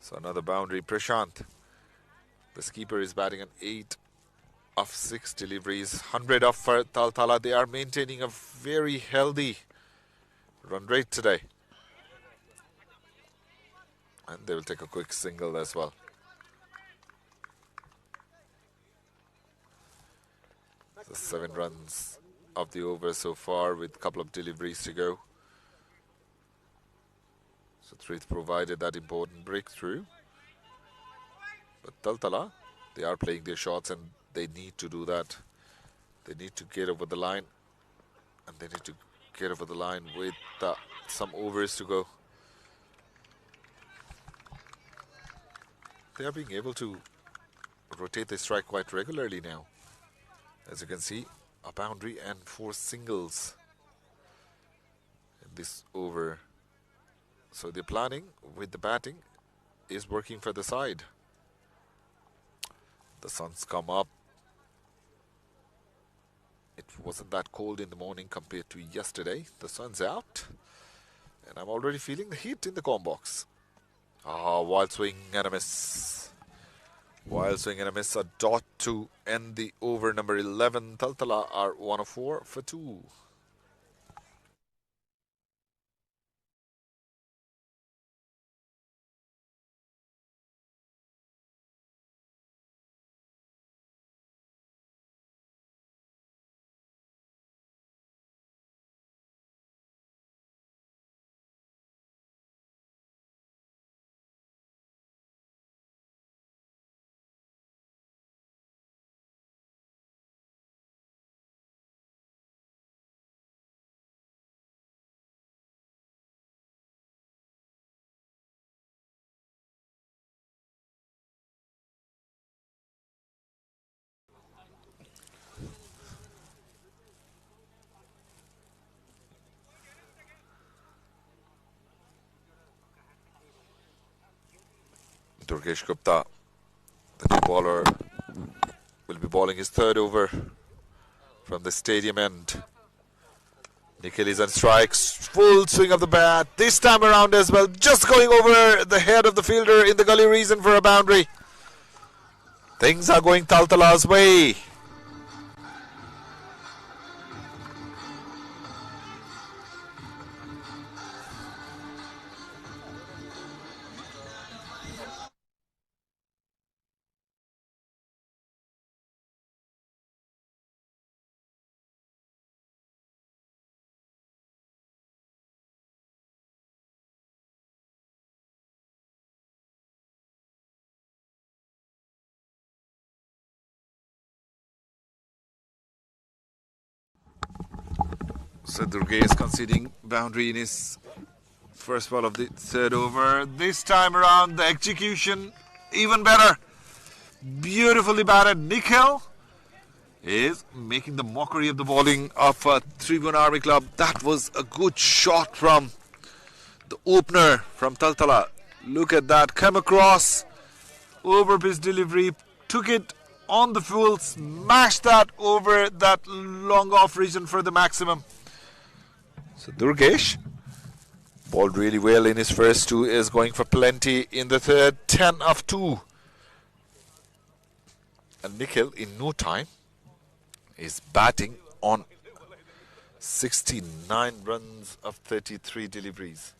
So another boundary. Prashant, the skipper, is batting an 8. of 6 deliveries, 100 off for TALTALA. They are maintaining a very healthy run rate today. And they will take a quick single as well. So 7 runs of the over so far with a couple of deliveries to go. So Trith provided that important breakthrough. But TALTALA, they are playing their shots and they need to do that. They need to get over the line. And they need to get over the line with some overs to go. They are being able to rotate the strike quite regularly now. As you can see, a boundary and 4 singles in this over. So the planning with the batting is working for the side. The sun's come up. It wasn't that cold in the morning compared to yesterday. The sun's out. And I'm already feeling the heat in the comb box. Wild swing and a miss. Wild swing and a miss. A dot to end the over number 11. TALTALA are 1 of 4 for 2. Durgesh Gupta, the new bowler, will be bowling his 3rd over from the stadium end. Nikhil is on strikes, full swing of the bat, this time around as well, just going over the head of the fielder in the gully region for a boundary. Things are going TALTALA's way. So Durgesh is conceding boundary in his first ball of the 3rd over. This time around, the execution even better. Beautifully batted. Nikhil is making the mockery of the bowling of Tribhuwan Army Club. That was a good shot from the opener from TALTALA. Look at that. Come across, over his delivery, took it on the full, smashed that over that long off region for the maximum. So Durgesh bowled really well in his first 2, is going for plenty in the 3rd, 10 of 2. And Nikhil in no time is batting on 69 runs of 33 deliveries.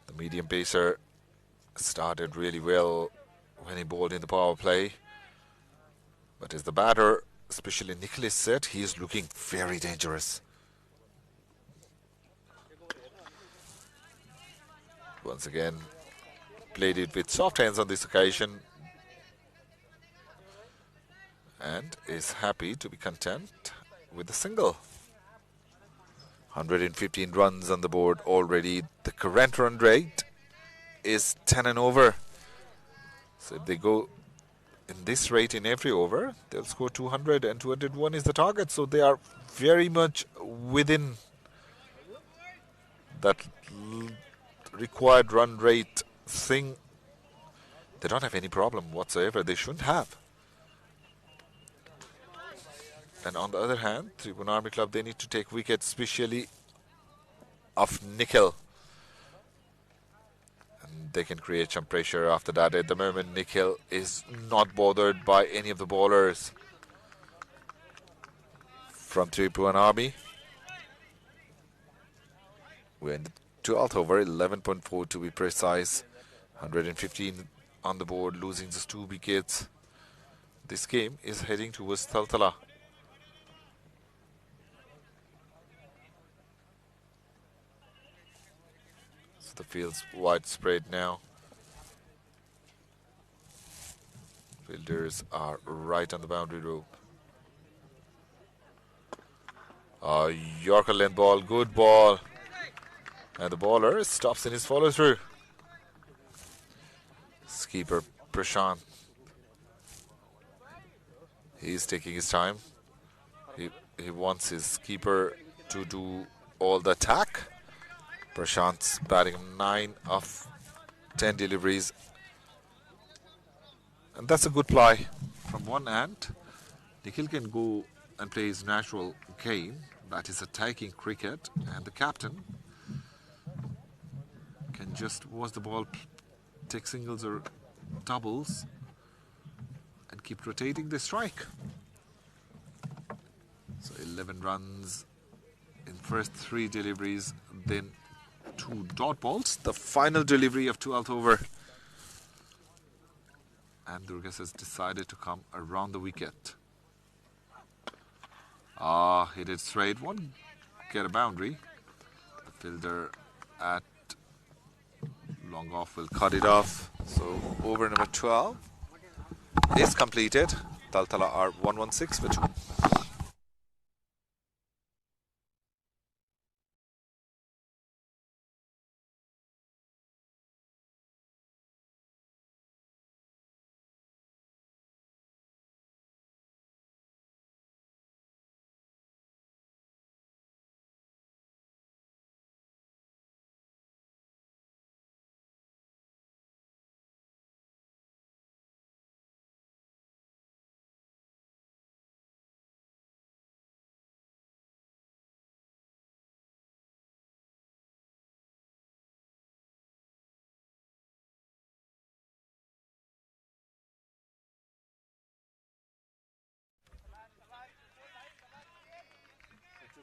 The medium pacer started really well when he bowled in the power play. But as the batter, especially Nikhil, is set, he is looking very dangerous. Once again, played it with soft hands on this occasion. And is happy to be content with the single. 115 runs on the board already. The current run rate is 10 and over. So if they go in this rate in every over, they'll score 200, and 201 is the target. So they are very much within that required run rate thing. They don't have any problem whatsoever. They shouldn't have. And on the other hand, Tribhuwan Army Club, they need to take wickets, especially of Nikhil. And they can create some pressure after that. At the moment, Nikhil is not bothered by any of the bowlers from Tribhuwan Army. We're in the 12th over, 11.4 to be precise. 115 on the board, losing just 2 wickets. This game is heading towards TALTALA. So the field's widespread now. Fielders are right on the boundary rope. Yorker length ball, good ball. And the bowler stops in his follow through. Skipper Prashant. He's taking his time. He wants his keeper to do all the attack. Prashant's batting 9 of 10 deliveries. And that's a good ply. From one end, Nikhil can go and play his natural game, that is attacking cricket, and the captain can just watch the ball take singles or doubles and keep rotating the strike. So 11 runs in first 3 deliveries, then 2 dot balls. The final delivery of 12th over. And Durgas has decided to come around the wicket. Hit it straight, won't get a boundary. The fielder at long off will cut it off. So over number 12 is completed. TALTALA are 116 for 2.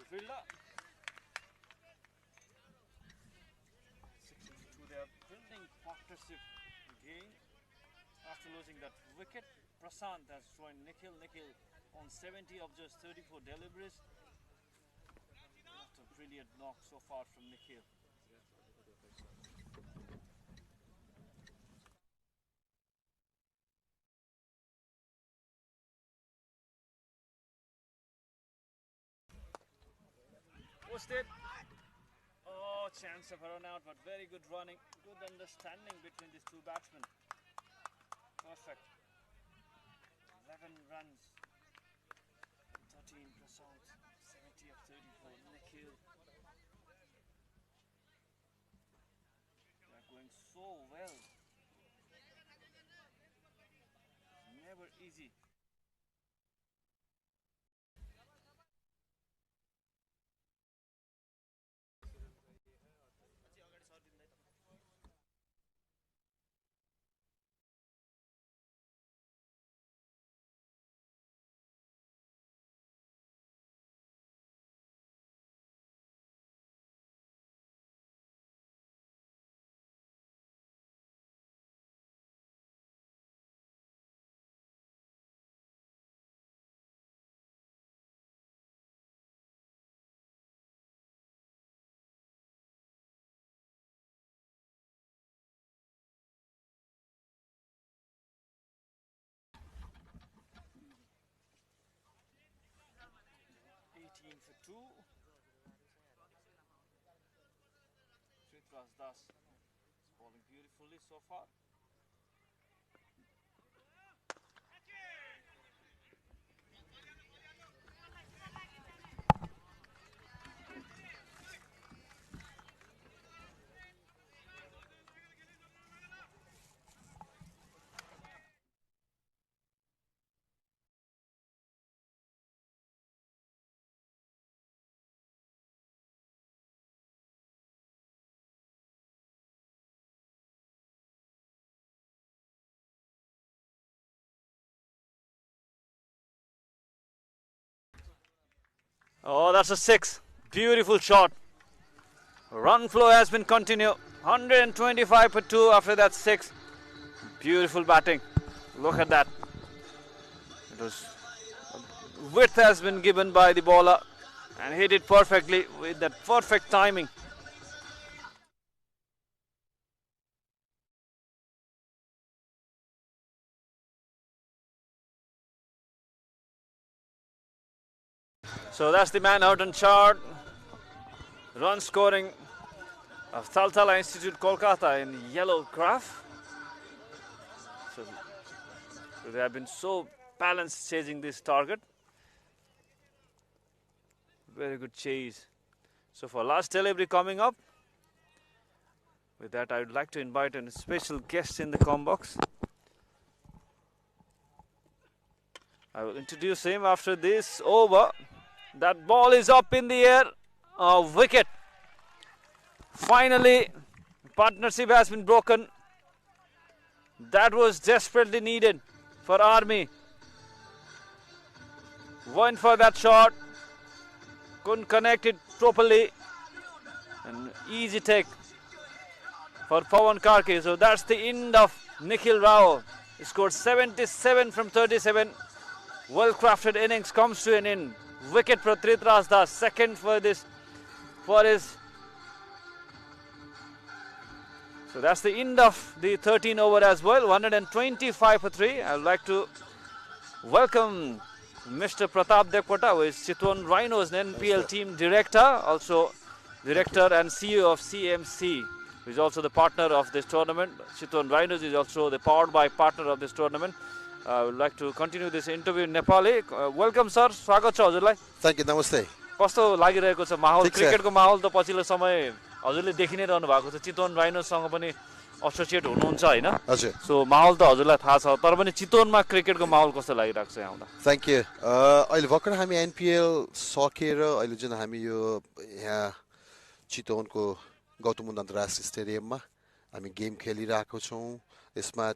Fielder. 16 they are building partnership again after losing that wicket. Prashant has joined Nikhil. Nikhil on 70 of just 34 deliveries. What a brilliant knock so far from Nikhil. Posted. Oh, chance of a run out, but very good running. Good understanding between these two batsmen. Perfect. 11 runs. 13 Prashant. 70 of 34. Nikhil. They are going so well. Never easy. For 2. Tribhuwan Das is bowling beautifully so far. Oh, that's a 6. Beautiful shot. Run flow has been continued. 125 for 2 after that 6. Beautiful batting. Look at that. It was width has been given by the bowler and hit it perfectly with that perfect timing. So that's the Manhattan chart. Run scoring of TALTALA Institute Kolkata in yellow graph. So they have been so balanced chasing this target. Very good chase. So for last delivery coming up. With that, I would like to invite a special guest in the comm box. I will introduce him after this over. That ball is up in the air. Wicket. Finally, partnership has been broken. That was desperately needed for Army. Went for that shot. Couldn't connect it properly. An easy take for Pawan Karki. So that's the end of Nikhil Rao. He scored 77 from 37. Well-crafted innings comes to an end. Wicket for Tribhuwan Das, second for his. So that's the end of the 13 over as well. 125 for 3. I would like to welcome Mr. Pratap Devkota, who is Chitwan Rhinos NPL team director, also director and CEO of CMC, who is also the partner of this tournament. Chitwan Rhinos is also the powered by partner of this tournament. I would like to continue this interview in Nepali. Welcome sir, स्वागत छ हजुरलाई. Thank you, namaste. कस्तो लागिरहेको छ माहौल? क्रिकेटको माहौल त पछिल्लो समय हजुरले देखि नै रहनु भएको छ. चितवन राइनोसँग पनि एसोसिएट हुनुहुन्छ हैन? हजुर. सो माहौल त हजुरलाई थाहा छ, तर पनि चितवनमा क्रिकेटको माहौल कस्तो लागिरहेको छ यहाँ आउँदा? Thank you. अहिले भर्खर हामी NPL सकेर अहिले जुन हामी यो यहाँ चितवनको गौतम बुद्ध अन्तर्राष्ट्रिय स्टेडियममा हामी गेम खेलिरहेको छौँ. यसमा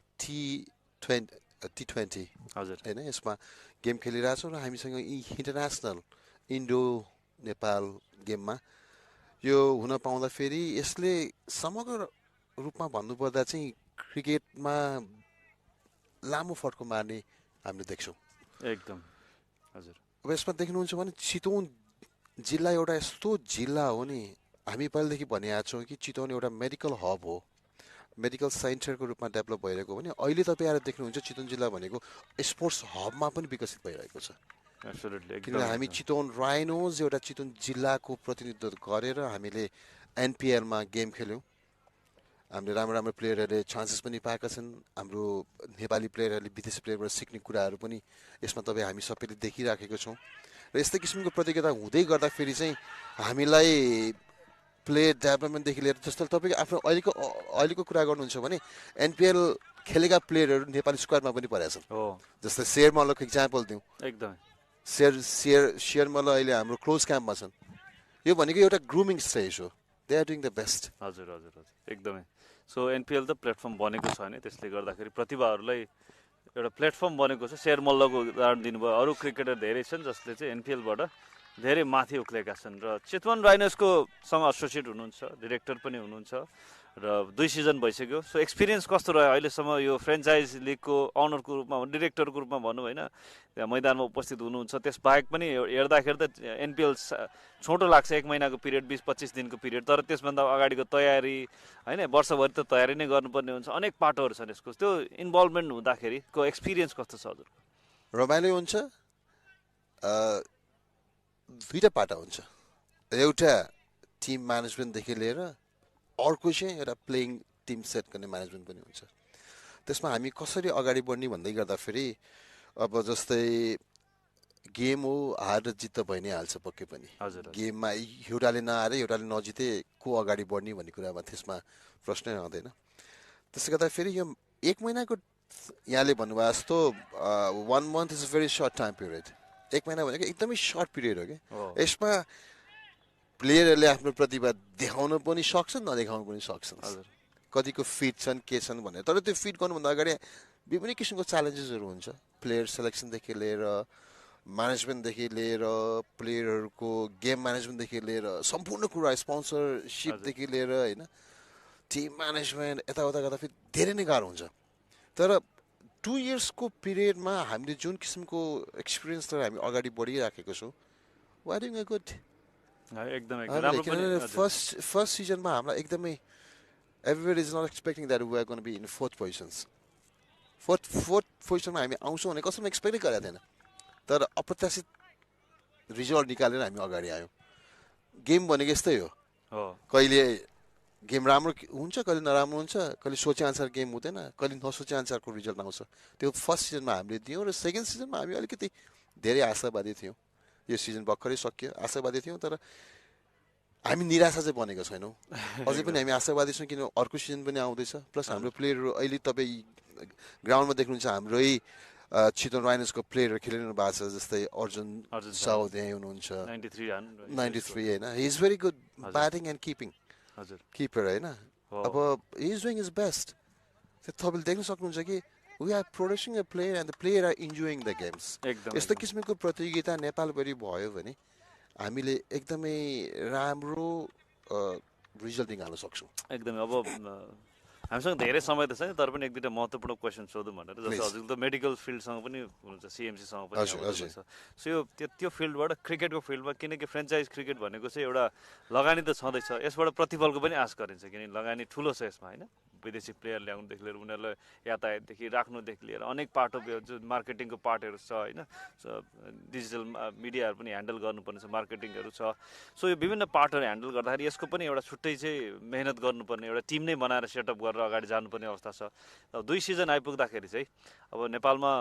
T20 हजुर हैन, यसमा गेम खेलिरहेको छौँ र हामीसँग इन्टरनेसनल इन्डो-नेपाल गेममा यो हुन पाउँदा फेरि यसले समग्र रूपमा भन्नुपर्दा चाहिँ क्रिकेटमा लामो फड्को मार्ने हामीले देख्छौँ. एकदम हजुर. अब यसमा देख्नुहुन्छ भने चितवन जिल्ला एउटा यस्तो जिल्ला हो नि, हामी पहिलेदेखि भनिरहेको छौँ कि चितवन एउटा मेडिकल हब हो, मेडिकल सेन्टरको रूपमा डेभलप भइरहेको भने अहिले तपाईँ आएर देख्नुहुन्छ चितवन जिल्ला भनेको स्पोर्ट्स हबमा पनि विकसित भइरहेको छ. किनभने हामी चितवन राइनोज एउटा चितवन जिल्लाको प्रतिनिधित्व गरेर हामीले एनपिएलमा गेम खेल्यौँ. हामीले राम्रो राम्रो प्लेयरहरूले चान्सेस पनि पाएका छन्. हाम्रो नेपाली प्लेयरहरूले विदेशी प्लेयरबाट सिक्ने कुराहरू पनि यसमा तपाईँ हामी सबैले देखिराखेको छौँ. र यस्तै किसिमको प्रतियोगिता हुँदै गर्दाखेरि चाहिँ हामीलाई प्लेयर डेभलपमेन्टदेखि लिएर जस्तो तपाईँको आफ्नो अहिलेको कुरा गर्नुहुन्छ भने एनपिएल खेलेका प्लेयरहरू नेपाली स्क्वाडमा पनि परेका छन्. जस्तै शेर मल्लको इक्जाम्पल दिउँ. एकदमै शेर मल्ल अहिले हाम्रो क्लोज क्याम्पमा छन्. यो भनेको एउटा ग्रुमिङ स्टेज हो. They are doing the best. हजुर हजुर हजुर एकदमै. सो एनपिएल त प्लेटफर्म बनेको छ नि, त्यसले गर्दाखेरि प्रतिभाहरूलाई एउटा प्लेटफर्म बनेको छ. शेर मल्लको उदाहरण दिनुभयो. अरू क्रिकेटर धेरै छन् जसले चाहिँ एनपिएलबाट धेरै माथि उक्लेका छन् र चितवन राइनर्सको सँग एसोसिएट हुनुहुन्छ, डिरेक्टर पनि हुनुहुन्छ र 2 सिजन भइसक्यो. सो एक्सपिरियन्स कस्तो रह्यो अहिलेसम्म यो फ्रेन्चाइज लिगको अनरको रूपमा, डिरेक्टरको रूपमा भनौँ होइन, त्यहाँ मैदानमा उपस्थित हुनुहुन्छ. त्यसबाहेक पनि हेर्दाखेरि त एनपिएल छोटो लाग्छ, 1 महिनाको पिरियड, 20-25 दिनको पिरियड, तर त्यसभन्दा अगाडिको तयारी होइन, वर्षभरि त तयारी नै गर्नुपर्ने हुन्छ. अनेक पाटोहरू छन् यसको. त्यो इन्भल्भमेन्ट हुँदाखेरिको एक्सपिरियन्स कस्तो छ हजुर? रमाइलो हुन्छ. दुईवटा पाटा हुन्छ. एउटा टिम म्यानेजमेन्टदेखि लिएर अर्को चाहिँ एउटा प्लेइङ टिम सेट गर्ने म्यानेजमेन्ट पनि हुन्छ. त्यसमा हामी कसरी अगाडि बढ्ने भन्दै गर्दाखेरि अब जस्तै गेम हो, हार र जित त भइ नै हाल्छ पक्कै पनि. गेममा एउटाले नहारे एउटाले नजिते को अगाडि बढ्ने भन्ने कुरामा त्यसमा प्रश्नै आउँदैन. त्यसले गर्दाखेरि यो 1 महिनाको यहाँले भन्नुभयो जस्तो 1 month is a very short time period. 1 महिना भनेको एकदमै सर्ट पिरियड हो कि. यसमा प्लेयरहरूले आफ्नो प्रतिभा देखाउन पनि सक्छन्, नदेखाउन पनि सक्छन्. कतिको फिट छन् के छन् भनेर. तर त्यो फिट गर्नुभन्दा अगाडि विभिन्न किसिमको च्यालेन्जेसहरू हुन्छ. प्लेयर सेलेक्सनदेखि लिएर म्यानेजमेन्टदेखि लिएर प्लेयरहरूको गेम म्यानेजमेन्टदेखि लिएर सम्पूर्ण कुरा स्पोन्सरसिपदेखि लिएर होइन टिम म्यानेजमेन्ट यताउता गर्दा फेरि धेरै नै गाह्रो हुन्छ तर 2 इयर्सको पिरियडमा हामीले जुन किसिमको एक्सपिरियन्स लिएर हामी अगाडि बढिराखेको छौँ we are doing a good किनभने फर्स्ट सिजनमा हामीलाई एकदमै everybody is not expecting that we are gonna be in 4th positions fourth पोजिसनमा हामी आउँछौँ भने कसैले एक्सपेक्टै गरेको थिएन तर अप्रत्याशित रिजल्ट निकालेर हामी अगाडि आयौँ गेम भनेको यस्तै हो कहिले गेम राम्रो हुन्छ कहिले नराम्रो हुन्छ कहिले सोचे अनुसार गेम हुँदैन कहिले नसोचे अनुसारको रिजल्ट आउँछ त्यो फर्स्ट सिजनमा हामीले दियौँ र सेकेन्ड सिजनमा हामी अलिकति धेरै आशावादी थियौँ यो सिजन भर्खरै सक्यो आशावादी थियौँ तर हामी निराशा चाहिँ बनेको छैनौँ अझै पनि हामी आशावादी छौँ किन अर्को सिजन पनि आउँदैछ प्लस हाम्रो प्लेयरहरू अहिले तपाईँ ग्राउन्डमा देख्नुहुन्छ हाम्रै चितवन राइनर्सको प्लेयरहरू खेलिरहनु भएको छ जस्तै अर्जुन साउद यहीँ हुनुहुन्छ 93 होइन he is very good batting and keeping keeper होइन अब he is doing is best तपाईँले देख्न सक्नुहुन्छ कि we are producing a player and the player are enjoying the games यस्तो किसिमको प्रतियोगिता नेपालभरि भयो भने हामीले एकदमै राम्रो रिजल्ट निकाल्न सक्छौँ एकदमै अब हामीसँग धेरै समय त छैन तर पनि एक दुईवटा महत्त्वपूर्ण क्वेसन सोधौँ भनेर जस्तो हजुर त मेडिकल फिल्डसँग पनि हुनुहुन्छ सिएमसीसँग पनि हुनुहुन्छ सो यो त्यो फिल्डबाट क्रिकेटको फिल्डमा किनकि फ्रेन्चाइज क्रिकेट भनेको चाहिँ एउटा लगानी त छँदैछ यसबाट प्रतिफलको पनि आश गरिन्छ किनकि लगानी ठुलो छ यसमा होइन विदेशी प्लेयर ल्याउनुदेखि लिएर उनीहरूलाई यातायातदेखि राख्नुदेखि लिएर अनेक पार्ट अफ जो मार्केटिङको पार्टहरू छ होइन डिजिटल मिडियाहरू पनि ह्यान्डल गर्नुपर्ने छ मार्केटिङहरू छ सो यो विभिन्न पार्टहरू ह्यान्डल गर्दाखेरि यसको पनि एउटा छुट्टै चाहिँ मेहनत गर्नुपर्ने एउटा टिम नै बनाएर सेटअप गरेर अगाडि जानुपर्ने अवस्था छ 2 सिजन आइपुग्दाखेरि चाहिँ अब नेपालमा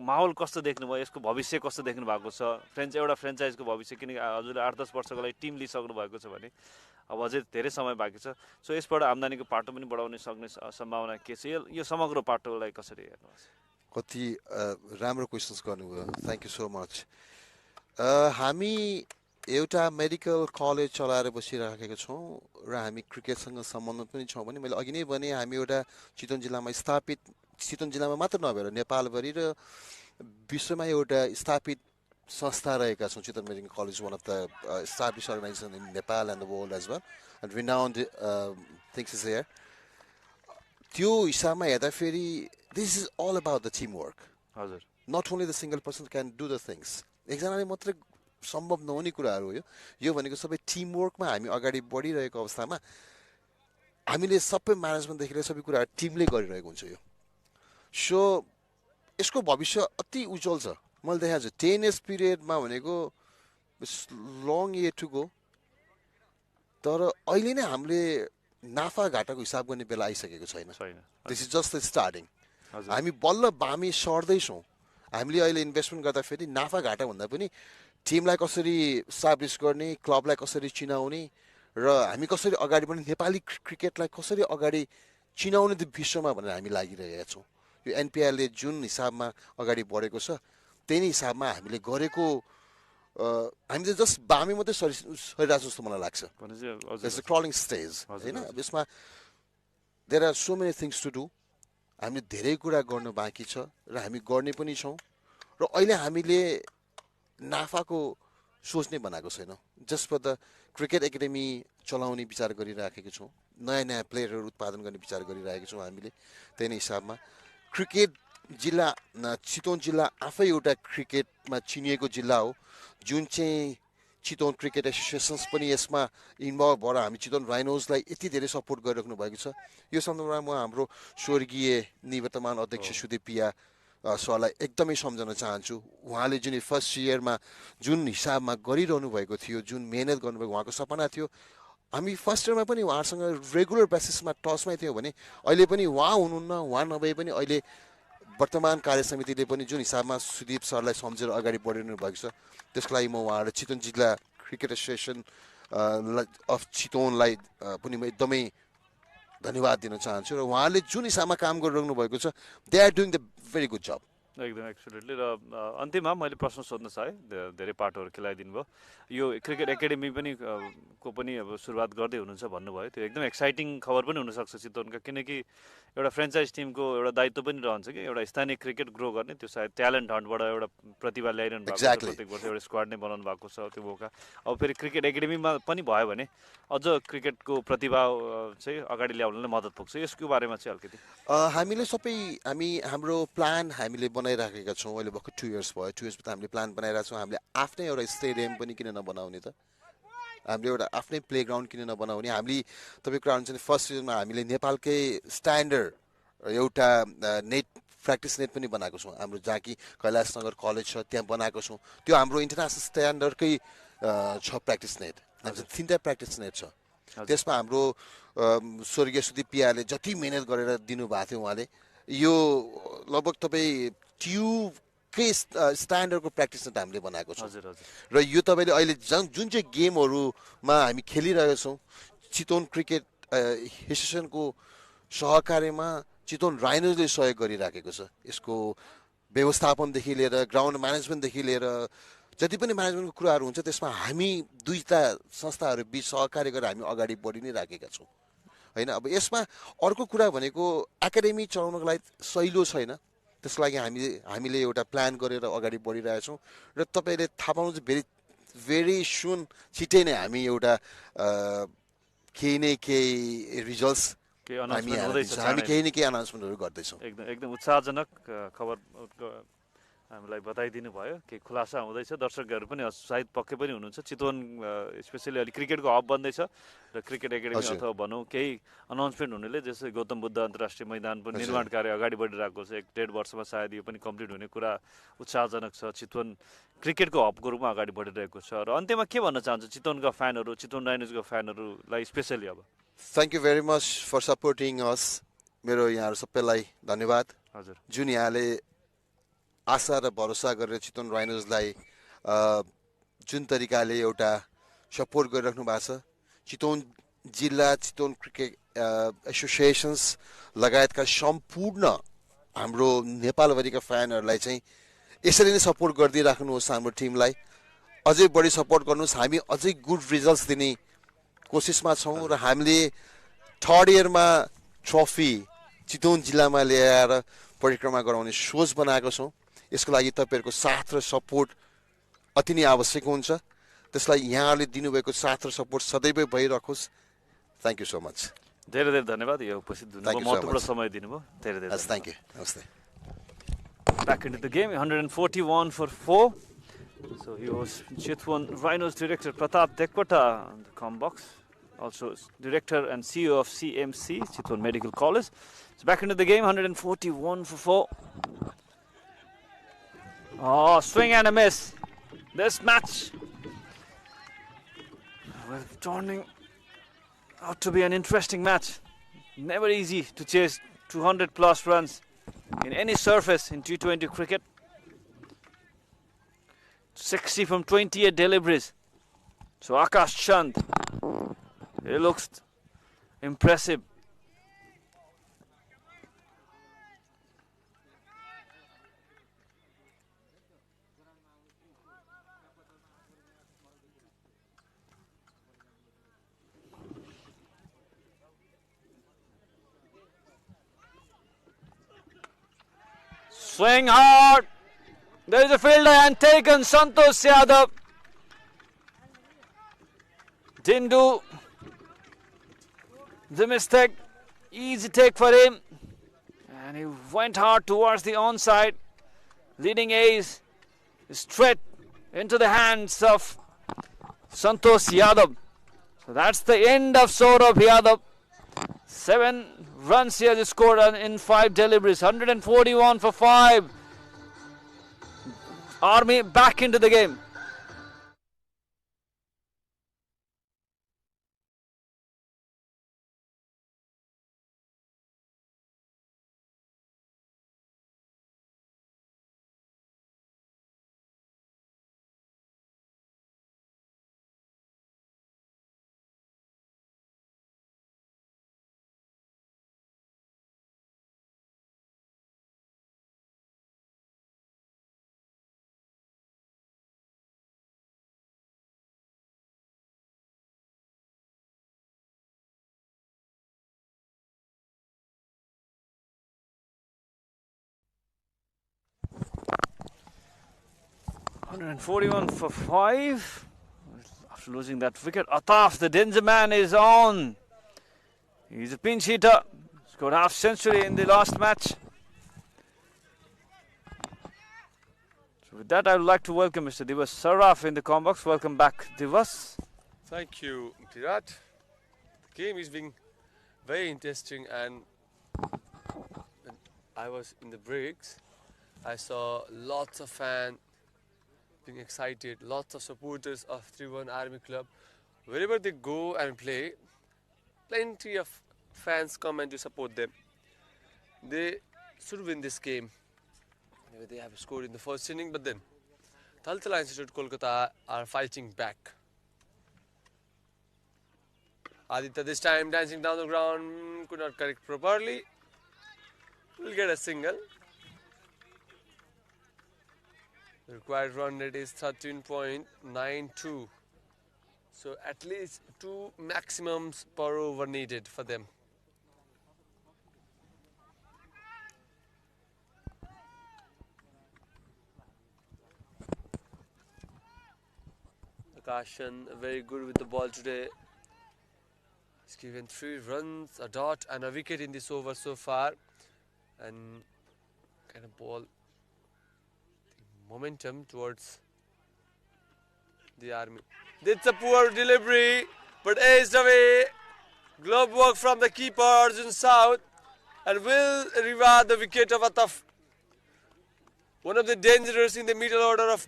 माहौल कस्तो देख्नुभयो यसको भविष्य कस्तो देख्नु भएको छ एउटा फ्रेन्चाइजको भविष्य किनकि हजुरले 8-10 वर्षको लागि टिम लिइसक्नु भएको छ भने अब अझै धेरै समय बाँकी छ सो यसबाट आम्दानीको पाटो पनि बढाउने सक्ने सम्भावना के छ यो समग्र पाटोलाई कसरी हेर्नुहोस् कति राम्रो क्वेसन्स गर्नुभयो थ्याङ्क यू सो मच हामी एउटा मेडिकल कलेज चलाएर बसिराखेका छौँ र हामी क्रिकेटसँग सम्बन्धित पनि छौँ भने मैले अघि नै भने हामी एउटा चितवन जिल्लामा स्थापित चितवन जिल्लामा मात्र नभएर नेपालभरि र विश्वमा एउटा स्थापित संस्था रहेका छौँ Chitwan medical college one of the established organization in Nepal and the world as well and renowned things is here त्यो हिसाबमा हेर्दाखेरि this is all about the teamwork हजुर not only the single person can do the things एकजनाले मात्रै सम्भव नहुने कुराहरू हो यो भनेको सबै टिमवर्कमा हामी अगाडि बढिरहेको अवस्थामा हामीले सबै म्यानेजमेन्टदेखि लिएर सबै कुराहरू टिमले गरिरहेको हुन्छ यो सो यसको भविष्य अति उज्जवल छ मैले देखाएको छु 10 इयर्स पिरियडमा भनेको लङ इयर टु गो तर अहिले नै हामीले नाफा घाटाको हिसाब गर्ने बेला आइसकेको छैन this is just the starting हामी बल्ल बामी सर्दैछौँ हामीले अहिले इन्भेस्टमेन्ट गर्दाखेरि नाफा घाटा भन्दा पनि टिमलाई कसरी स्टाब्लिस गर्ने क्लबलाई कसरी चिनाउने र हामी कसरी अगाडि बढ्ने नेपाली क्रिकेटलाई कसरी अगाडि चिनाउने त्यो विश्वमा भनेर हामी लागिरहेका छौँ यो एनपिएलले जुन हिसाबमा अगाडि बढेको छ त्यही हिसाबमा हामीले गरेको हामी चाहिँ जस्ट बामी मात्रै सरिरहेको जस्तो मलाई लाग्छ इट्स अ क्रलिङ स्टेज होइन यसमा there are so many things to do हामीले धेरै कुरा गर्नु बाँकी छ र हामी गर्ने पनि छौँ र अहिले हामीले नाफाको सोच नै बनाएको छैनौँ just for the cricket academy चलाउने विचार गरिराखेको छौँ नयाँ नयाँ प्लेयरहरू उत्पादन गर्ने विचार गरिरहेको छौँ हामीले त्यही नै हिसाबमा क्रिकेट जिल्ला चितवन जिल्ला आफै एउटा क्रिकेटमा चिनिएको जिल्ला हो जुन चाहिँ चितवन क्रिकेट एसोसिएसन्स पनि यसमा इन्भल्भ भएर हामी चितवन राइनर्सलाई यति धेरै सपोर्ट गरिराख्नु भएको छ यो सन्दर्भमा म हाम्रो स्वर्गीय निवर्तमान अध्यक्ष सुदेपिया सरलाई एकदमै सम्झन चाहन्छु उहाँले जुन फर्स्ट इयरमा जुन हिसाबमा गरिरहनु भएको थियो जुन मेहनत गर्नुभएको उहाँको सपना थियो हामी फर्स्ट इयरमा पनि उहाँसँग रेगुलर बेसिसमा टचमै थियौँ भने अहिले पनि उहाँ हुनुहुन्न उहाँ नभए पनि अहिले वर्तमान कार्य समितिले पनि जुन हिसाबमा सुदीप सरलाई सम्झेर अगाडि बढिरहनु भएको छ त्यसको लागि म उहाँहरू चितवन जिल्ला क्रिकेट एसोसिएसन अफ चितवनलाई पनि म एकदमै धन्यवाद दिन चाहन्छु र उहाँले जुन हिसाबमा काम गरिरहनु भएको छ they are doing the very good जब एकदम एक्सुरेटली र अन्तिममा मैले प्रश्न सोध्न चाहेँ धेरै पाठहरू खेलाइदिनु भयो यो क्रिकेट एकाडेमी पनि को पनि अब सुरुवात गर्दै हुनुहुन्छ भन्नुभयो त्यो एकदम एक्साइटिङ खबर पनि हुनसक्छ चितवनका किनकि एउटा फ्रेन्चाइज टिमको एउटा दायित्व पनि रहन्छ कि एउटा स्थानीय क्रिकेट ग्रो गर्ने त्यो सायद ट्यालेन्ट हन्टबाट एउटा प्रतिभा ल्याइरहनु भएको छ Exactly. प्रत्येक वर्ष एउटा स्क्वाड नै बनाउनु भएको छ त्यो मौका अब फेरि क्रिकेट एकाडेमीमा पनि भयो भने अझ क्रिकेटको प्रतिभा चाहिँ अगाडि ल्याउनलाई मद्दत पुग्छ यसको बारेमा चाहिँ अलिकति हामीले हाम्रो प्लान हामीले बनाइराखेका छौँ अहिले भर्खर 2 इयर्स भयो 2 इयर्समा हामीले प्लान बनाइरहेको छौँ हामीले आफ्नै एउटा स्टेडियम पनि किन नबनाउने त हामीले एउटा आफ्नै प्लेग्राउन्ड किन नबनाउने हामी तपाईँको कुरा हुन्छ नि फर्स्ट सिजनमा हामीले नेपालकै स्ट्यान्डर्ड एउटा नेट प्र्याक्टिस नेट पनि बनाएको छौँ हाम्रो जहाँ कि कैलाशनगर कलेज छ त्यहाँ बनाएको छौँ त्यो हाम्रो इन्टरनेसनल स्ट्यान्डर्डकै छ प्र्याक्टिस नेट हाम्रो 3टा प्र्याक्टिस नेट छ त्यसमा हाम्रो स्वर्गीय सुदीप पियाले जति मिहिनेत गरेर दिनुभएको थियो उहाँले यो लगभग तपाईँ ट्युबकै स्ट्यान्डर्डको प्र्याक्टिस नेट हामीले बनाएको छौँ र यो तपाईँले अहिले जुन चाहिँ गेमहरूमा हामी खेलिरहेका छौँ चितवन क्रिकेट एसोसिएसनको सहकार्यमा चितवन राइनोजले सहयोग गरिराखेको छ यसको व्यवस्थापनदेखि लिएर ग्राउन्ड म्यानेजमेन्टदेखि लिएर जति पनि म्यानेजमेन्टको कुराहरू हुन्छ त्यसमा हामी दुईटा संस्थाहरू बिच सहकार्य गरेर हामी अगाडि बढी नै राखेका छौँ होइन अब यसमा अर्को कुरा भनेको एकाडेमी चलाउनको लागि सहिलो छैन त्यसको लागि हामीले एउटा प्लान गरेर अगाडि बढिरहेछौँ र तपाईँले थाहा पाउनु चाहिँ भेरी सुन छिट्टै नै हामी एउटा केही न केही रिजल्ट्स हामी केही न केही अनाउन्समेन्टहरू गर्दैछौँ एकदम उत्साहजनक खबर हामीलाई बताइदिनु भयो के खुलासा हुँदैछ दर्शकहरू पनि सायद पक्कै पनि हुनुहुन्छ चितवन स्पेसली अहिले क्रिकेटको हब बन्दैछ र क्रिकेट एकाडेमी अथवा भनौँ केही अनाउन्समेन्ट हुनेले जस्तै गौतम बुद्ध अन्तर्राष्ट्रिय मैदान पनि निर्माण कार्य अगाडि बढिरहेको छ 1.5 वर्षमा सायद यो पनि कम्प्लिट हुने कुरा उत्साहजनक छ चितवन क्रिकेटको हबको रूपमा अगाडि बढिरहेको छ र अन्त्यमा के भन्न चाहन्छ चितवनका फ्यानहरू चितवन राइनोजका फ्यानहरूलाई स्पेसली अब thank you very much for supporting अस मेरो यहाँहरू सबैलाई धन्यवाद हजुर जुन यहाँले आशा र भरोसा गरेर चितवन राइनोजलाई जुन तरिकाले एउटा सपोर्ट गरिराख्नु भएको छ चितवन जिल्ला चितवन क्रिकेट एसोसिएसन्स लगायतका सम्पूर्ण हाम्रो नेपालभरिका फ्यानहरूलाई चाहिँ यसरी नै सपोर्ट गरिदिइराख्नुहोस् हाम्रो टिमलाई अझै बढी सपोर्ट गर्नुहोस् हामी अझै गुड रिजल्ट्स दिने कोसिसमा छौँ र हामीले 3rd इयरमा ट्रफी चितवन जिल्लामा ल्याएर परिक्रमा गराउने सोच बनाएको छौँ यसको लागि तपाईँहरूको साथ र सपोर्ट अति नै आवश्यक हुन्छ त्यसलाई यहाँहरूले दिनुभएको साथ र सपोर्ट सदैव भइरहोस् थ्याङ्क यू सो मच धेरै धेरै धन्यवाद यो उपस्थित हुनुभयो महत्त्वपूर्ण समय दिनुभयो धेरै धेरै थ्याङ्क यू नमस्ते Back into the game 141 for 4 so he was Chitwan Rhinos director Pratap Dekpata on the com box also director and CEO of CMC Chitwan Medical College so back into the game 141 for 4 oh swing and a miss this match well turning out to be an interesting match never easy to chase 200 plus runs in any surface in T20 cricket 60 from 28 deliveries so Akash Chand he looks impressive swing hard. There is a fielder and taken Santosh Yadav. Didn't do the mistake. Easy take for him. And he went hard towards the onside. Leading ace straight into the hands of Santosh Yadav. So that's the end of Saurabh Yadav. 7 runs he has scored in 5 deliveries. 141 for 5. Army back into the game. 141 for 5. After losing that wicket, Ataf, the danger man, is on. He's a pinch hitter. Scored half century in the last match. So with that, I would like to welcome Mr. Divas Saraf in the comm box. Welcome back, Divas. Thank you, Virat. The game is being very interesting, and when I was in the breaks, I saw lots of fans being excited, lots of supporters of Tribhuwan Army Club. Wherever they go and play, plenty of fans come and to support them. They should win this game. Maybe they have scored in the first inning, but then TALTALA Institute Kolkata are fighting back. Aditya this time dancing down the ground, could not correct properly. Will get a single. The required run rate is 13.92. So at least 2 maximums per over needed for them. Akashan very good with the ball today. He's given 3 runs, a dot and a wicket in this over so far. And kind of ball momentum towards the Army. It's a poor delivery, but aced away. Glove work from the keeper Arjun South, and will reward the wicket of Ataf. One of the dangerous in the middle order of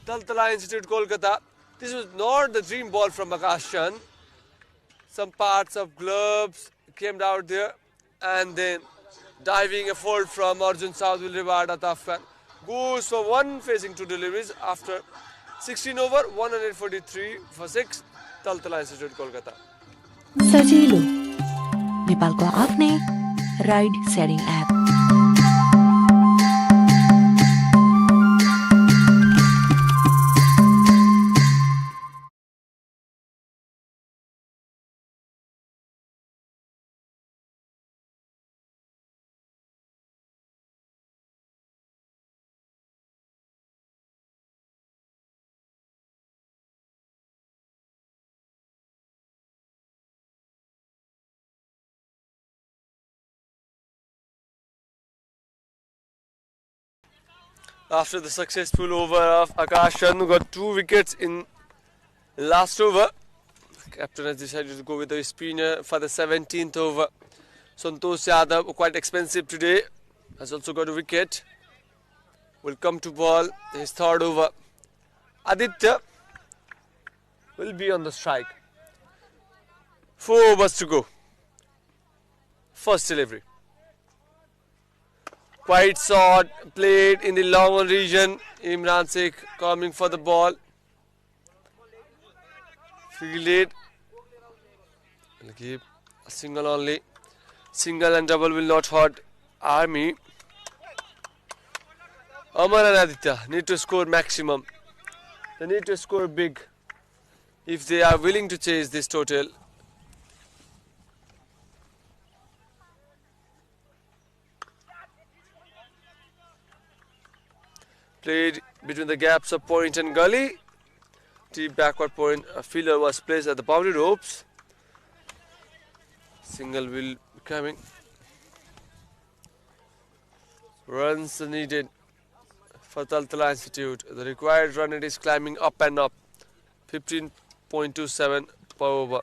TALTALA Institute Kolkata. This was not the dream ball from Akashan. Some parts of gloves came out there, and then diving effort from Arjun South will reward Ataf. Goes for 1 facing 2 deliveries after 16 over 143 for 6. TALTALA Institute Kolkata. सजिलो नेपालको आफ्नै ride sharing app After the successful over of Akashan, who got 2 wickets in last over, captain has decided to go with the spinner for the 17th over. Santosh Yadav, quite expensive today, has also got a wicket. Will come to ball his 3rd over. Aditya will be on the strike. 4 overs to go. First delivery. Quite short, played in the long on region. Imran Sheikh coming for the ball. Fielded. Will keep a single only. Single and double will not hurt Army. Amar and Aditya need to score maximum. They need to score big if they are willing to chase this total. Played between the gaps of point and gully. Deep backward point. A fielder was placed at the boundary ropes. Single will be coming. Runs needed for TALTALA Institute. The required run rate is climbing up and up. 15.27 per over.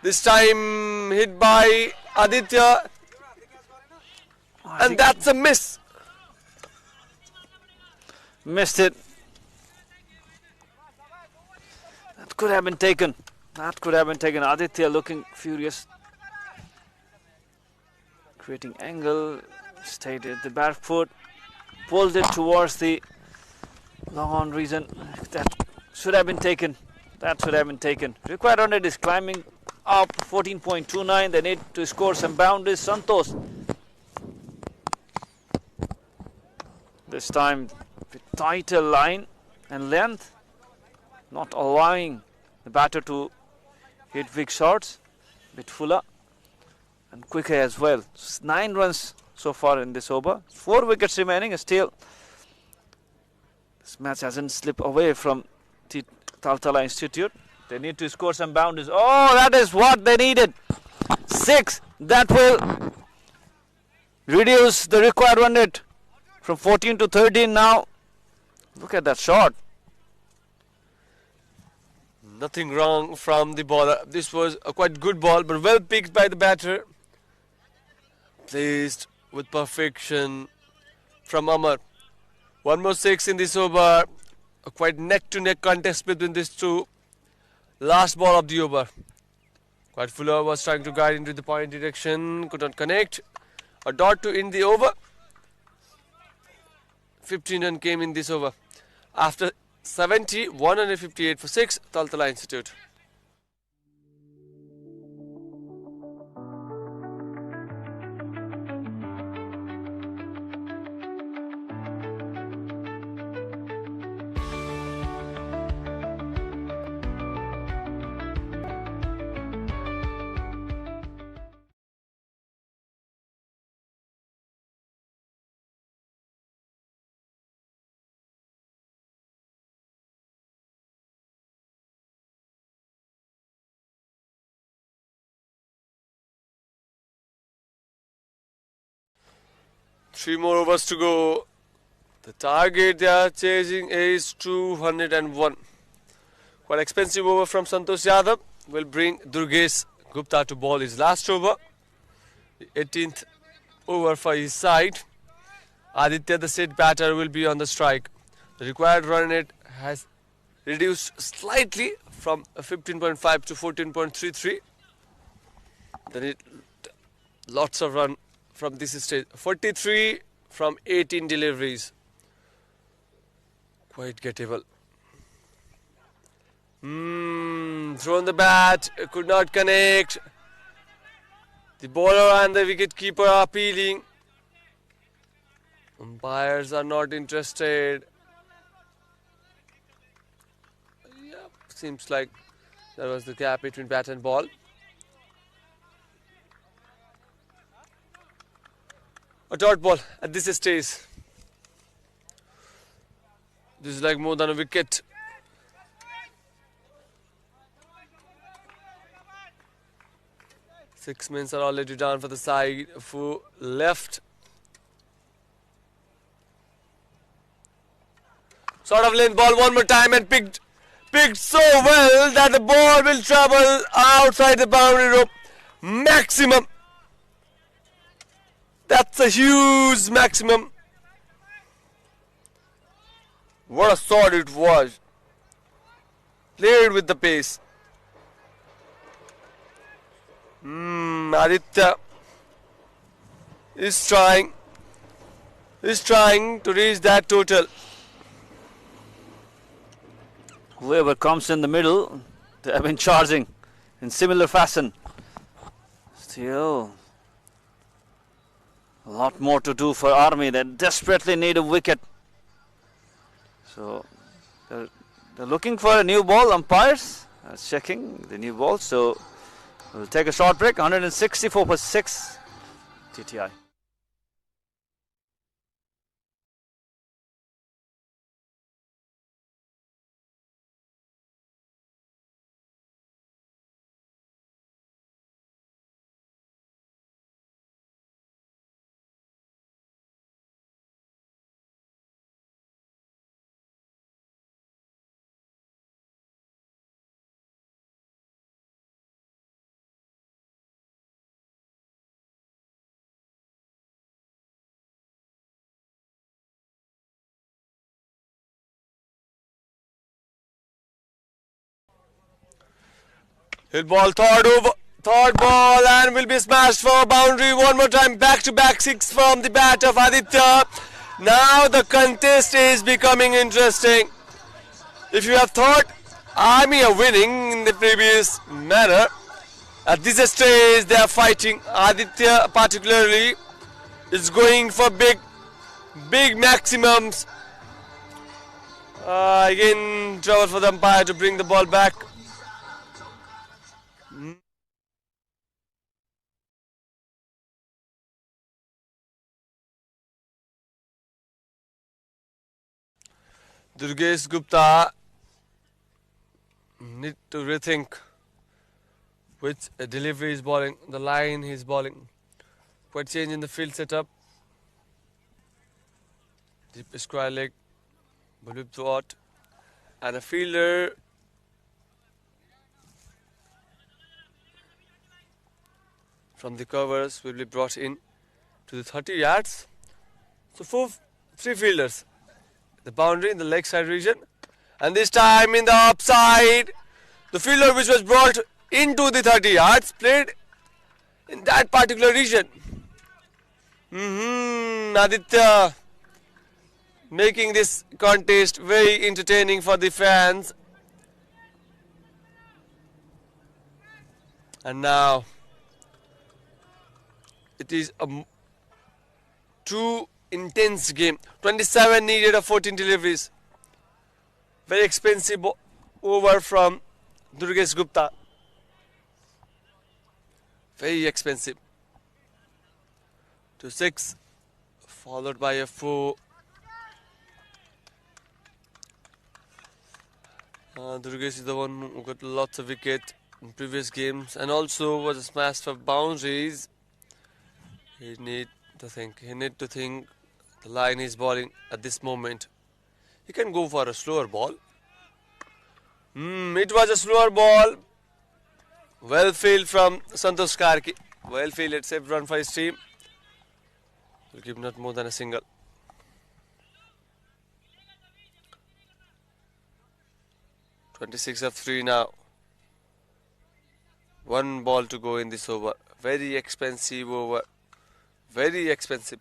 This time hit by Aditya. And that's a miss. Missed it. That could have been taken. That could have been taken. Aditya looking furious. Creating angle. Stayed at the back foot. Pulled it towards the long on region. That should have been taken. That should have been taken. Required run rate is climbing up. 14.29. They need to score some boundaries. Santosh. This time with tighter line and length, not allowing the batter to hit big shots. Bit fuller and quicker as well. 9 runs so far in this over. 4 wickets remaining. Still This match hasn't slipped away from the TALTALA Institute. They need to score some boundaries. Oh, that is what they needed. 6. That will reduce the required run rate from 14 to 13 now. Look at that shot. Nothing wrong from the bowler. This was a quite good ball, but well picked by the batter. Placed with perfection from Amar. 1 more 6 in this over. A quite neck-to-neck contest between these two. Last ball of the over. Quite Fuller was trying to guide into the point direction. Could not connect. A dot to end the over. 15 run came in this over. After 70, 158 for 6, TALTALA Institute. Three more overs to go. The target they are chasing is 201. Quite expensive over from Santosh Yadav will bring Durgesh Gupta to bowl his last over. The 18th over for his side. Aditya, the set batter, will be on the strike. The required run rate has reduced slightly from 15.5 to 14.33. They need lots of run from this stage. 43 from 18 deliveries. Quite gettable. Thrown the bat, could not connect. The bowler and the wicket keeper are appealing. Umpires are not interested. Yeah, seems like there was the gap between bat and ball. A dot ball at this stage. This is like more than a wicket. Six men are already down for the side for left. Sort of length ball one more time and picked so well that the ball will travel outside the boundary rope. Maximum. That's a huge maximum. What a shot it was. Played with the pace. Aditya is trying to reach that total. Whoever comes in the middle, they have been charging in similar fashion. Still, a lot more to do for Army. They desperately need a wicket. So they're looking for a new ball. Umpires are checking the new ball. So we'll take a short break. 164 for 6 TTI. Hit ball, third ball and will be smashed for boundary one more time. Back to back 6 from the bat of Aditya. Now the contest is becoming interesting. If you have thought Army are winning in the previous manner, at this stage they are fighting. Aditya particularly is going for big maximums. Again trouble for the umpire to bring the ball back. Durgesh Gupta need to rethink which delivery is bowling, the line he's bowling. Quite change in the field setup. Deep square leg, Bulib thought, and a fielder from the covers will be brought in to the 30 yards. So three fielders, the boundary in the leg side region, and this time in the upside, the fielder which was brought into the 30 yards played in that particular region. Aditya making this contest very entertaining for the fans. And now it is a true intense game. 27 needed of 14 deliveries. Very expensive over from Durgesh Gupta. Very expensive. To 6, followed by a 4. Durgesh is the one who got lots of wicket in previous games and also was smashed for boundaries. He need to think the line he's bowling at this moment. He can go for a slower ball. It was a slower ball. Well fielded from Santosh Karki. Well fielded, saved run for his team. Will give not more than a single. (26 of 3 now. One ball to go in this over. Very expensive over. Very expensive.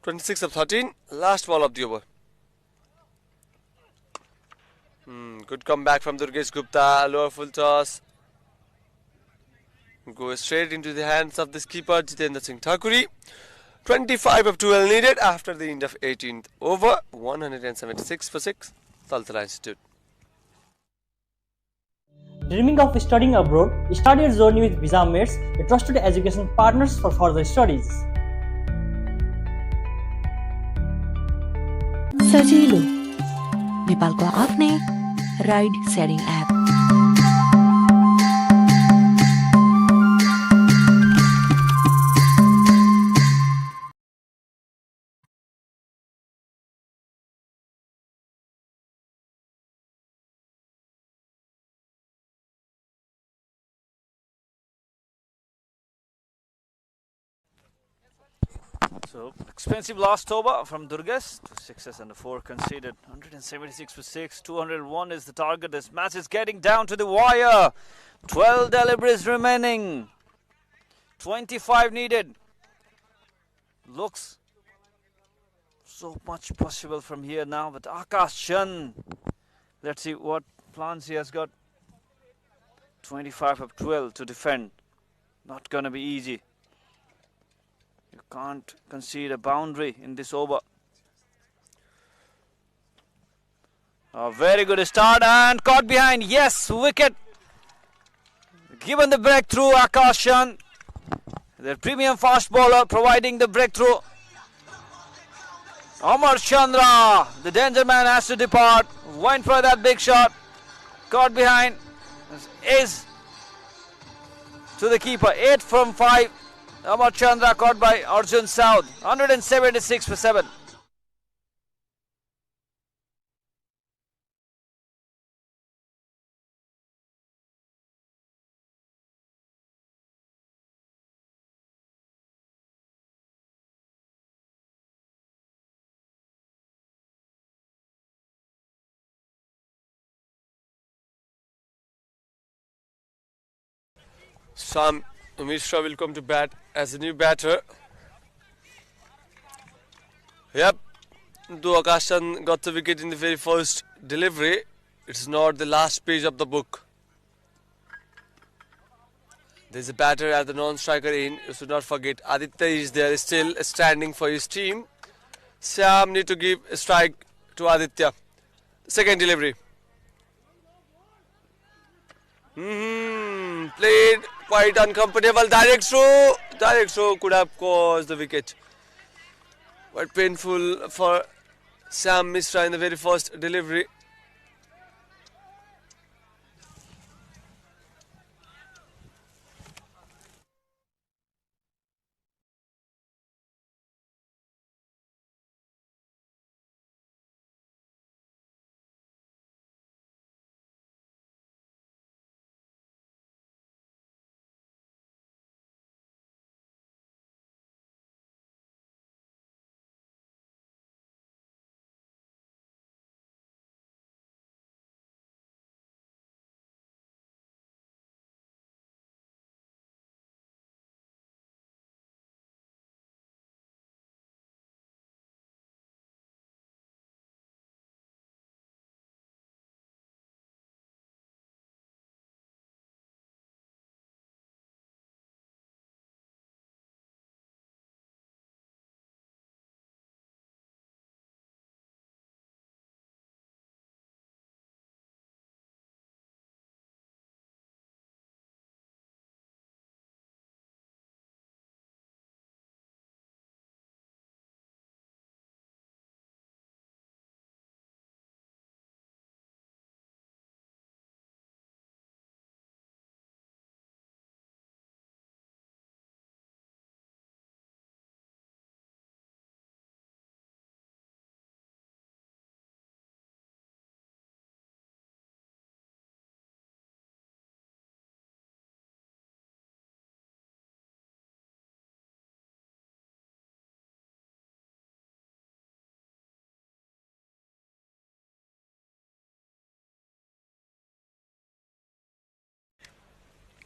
(26 of 13). Last ball of the over. Good comeback from Durgesh Gupta. Lower full toss. Go straight into the hands of this keeper, Jitendra Singh Thakuri. 25 of 12 needed after the end of 18th over. 176 for 6. TALTALA Institute. Dreaming of studying abroad? Start your journey with Visa Mates, a trusted education partners for further studies. सजिलो नेपालको आफ्नै ride sharing app So, expensive last over from Durgesh. 2 sixes and a 4 conceded. 176 for 6. 201 is the target. This match is getting down to the wire. 12 deliveries remaining. 25 needed. Looks so much possible from here now. But Akash Chan. Let's see what plans he has got. 25 of 12 to defend. Not going to be easy. You can't concede a boundary in this over. A very good start and caught behind. Yes, wicket. Given the breakthrough, Akash Chan, their premium fast bowler, providing the breakthrough. Amar Chandra, the danger man, has to depart. Went for that big shot. Caught behind. Is to the keeper. 8 from 5. Amar Chandra caught by Arjun South. 176 for 7. Sam Mishra will come to bat as a new batter. Yep, though Akash Chan got the wicket in the very first delivery, it's not the last page of the book. There's a batter at the non-striker in. You should not forget Aditya is there still standing for his team. Sam need to give a strike to Aditya. Second delivery. Played quite uncomfortable. Direct throw. Direct throw could have caused the wicket. Quite painful for Sam Mishra in the very first delivery.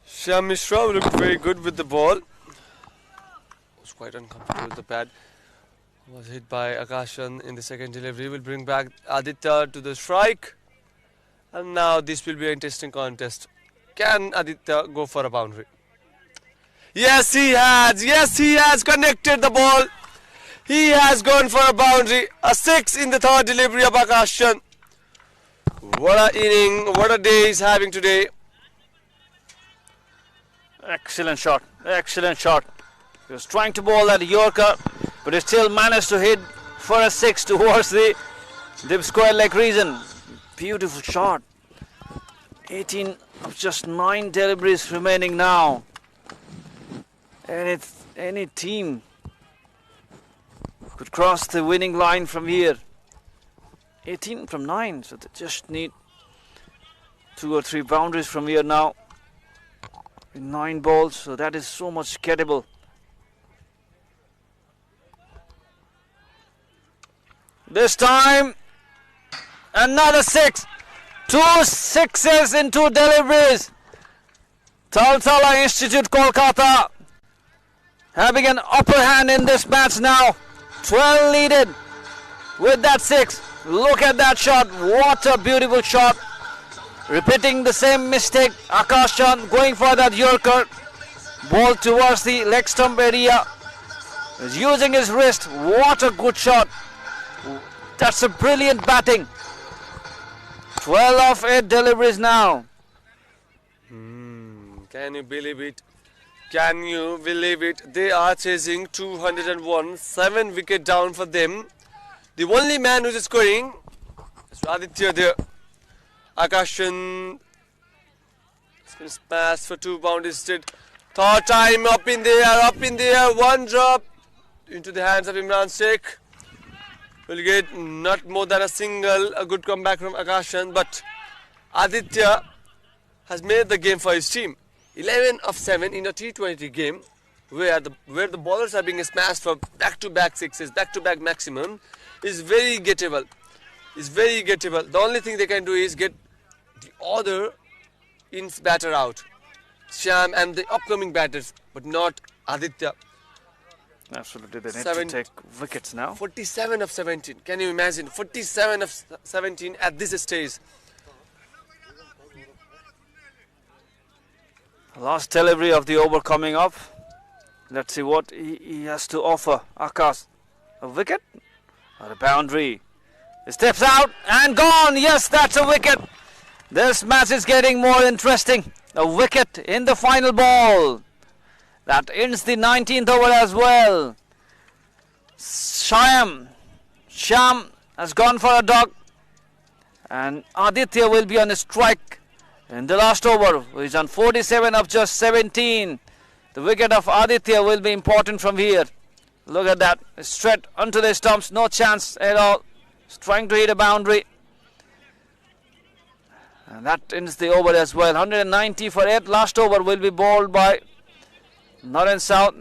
Sam Mishra looked very good with the ball. Was quite uncomfortable with the pad. Was hit by Akashan in the second delivery. Will bring back Aditya to the strike. And now this will be an interesting contest. Can Aditya go for a boundary? Yes, he has. Yes, he has connected the ball. He has gone for a boundary. A 6 in the third delivery of Akashan. What a inning. What a day he's having today. Excellent shot. Excellent shot. He was trying to bowl that Yorker, but he still managed to hit for a 6 towards the dip square leg region. Beautiful shot. 18 of just 9 deliveries remaining now. And if any team could cross the winning line from here. 18 from 9, so they just need 2 or 3 boundaries from here now. 9 balls, so that is so much gettable. This time, another 6. 2 sixes in 2 deliveries. TALTALA Institute Kolkata having an upper hand in this match now. 12 leaded with that 6. Look at that shot. What a beautiful shot. Repeating the same mistake. Akashan going for that Yorker. Ball towards the leg stump area. He's using his wrist. What a good shot. That's a brilliant batting. 12 of 8 deliveries now. Can you believe it? Can you believe it? They are chasing 201. 7 wicket down for them. The only man who's scoring is Aditya there. Akashan has been smashed for 2 boundaries instead. Third time up in there, 1 drop into the hands of Imran Sheikh. Will get not more than a single. A good comeback from Akashan, but Aditya has made the game for his team. 11 of 7 in a T20 game where the bowlers are being smashed for back-to-back 6s, back-to-back maximum is very gettable. Is very gettable. The only thing they can do is get the other ins batter out. Sham and the upcoming batters, but not Aditya. Absolutely, they need to take wickets now. 47 of 17. Can you imagine? 47 of 17 at this stage. Last delivery of the over coming up. Let's see what he has to offer. Akash, a wicket or a boundary? He steps out and gone. Yes, that's a wicket. This match is getting more interesting. A wicket in the final ball. That ends the 19th over as well. Sham has gone for a dog. And Aditya will be on a strike in the last over. He's on 47 of just 17. The wicket of Aditya will be important from here. Look at that. Straight onto the stumps. No chance at all. He's trying to hit a boundary. And that ends the over as well. 190 for 8. Last over will be bowled by North and South.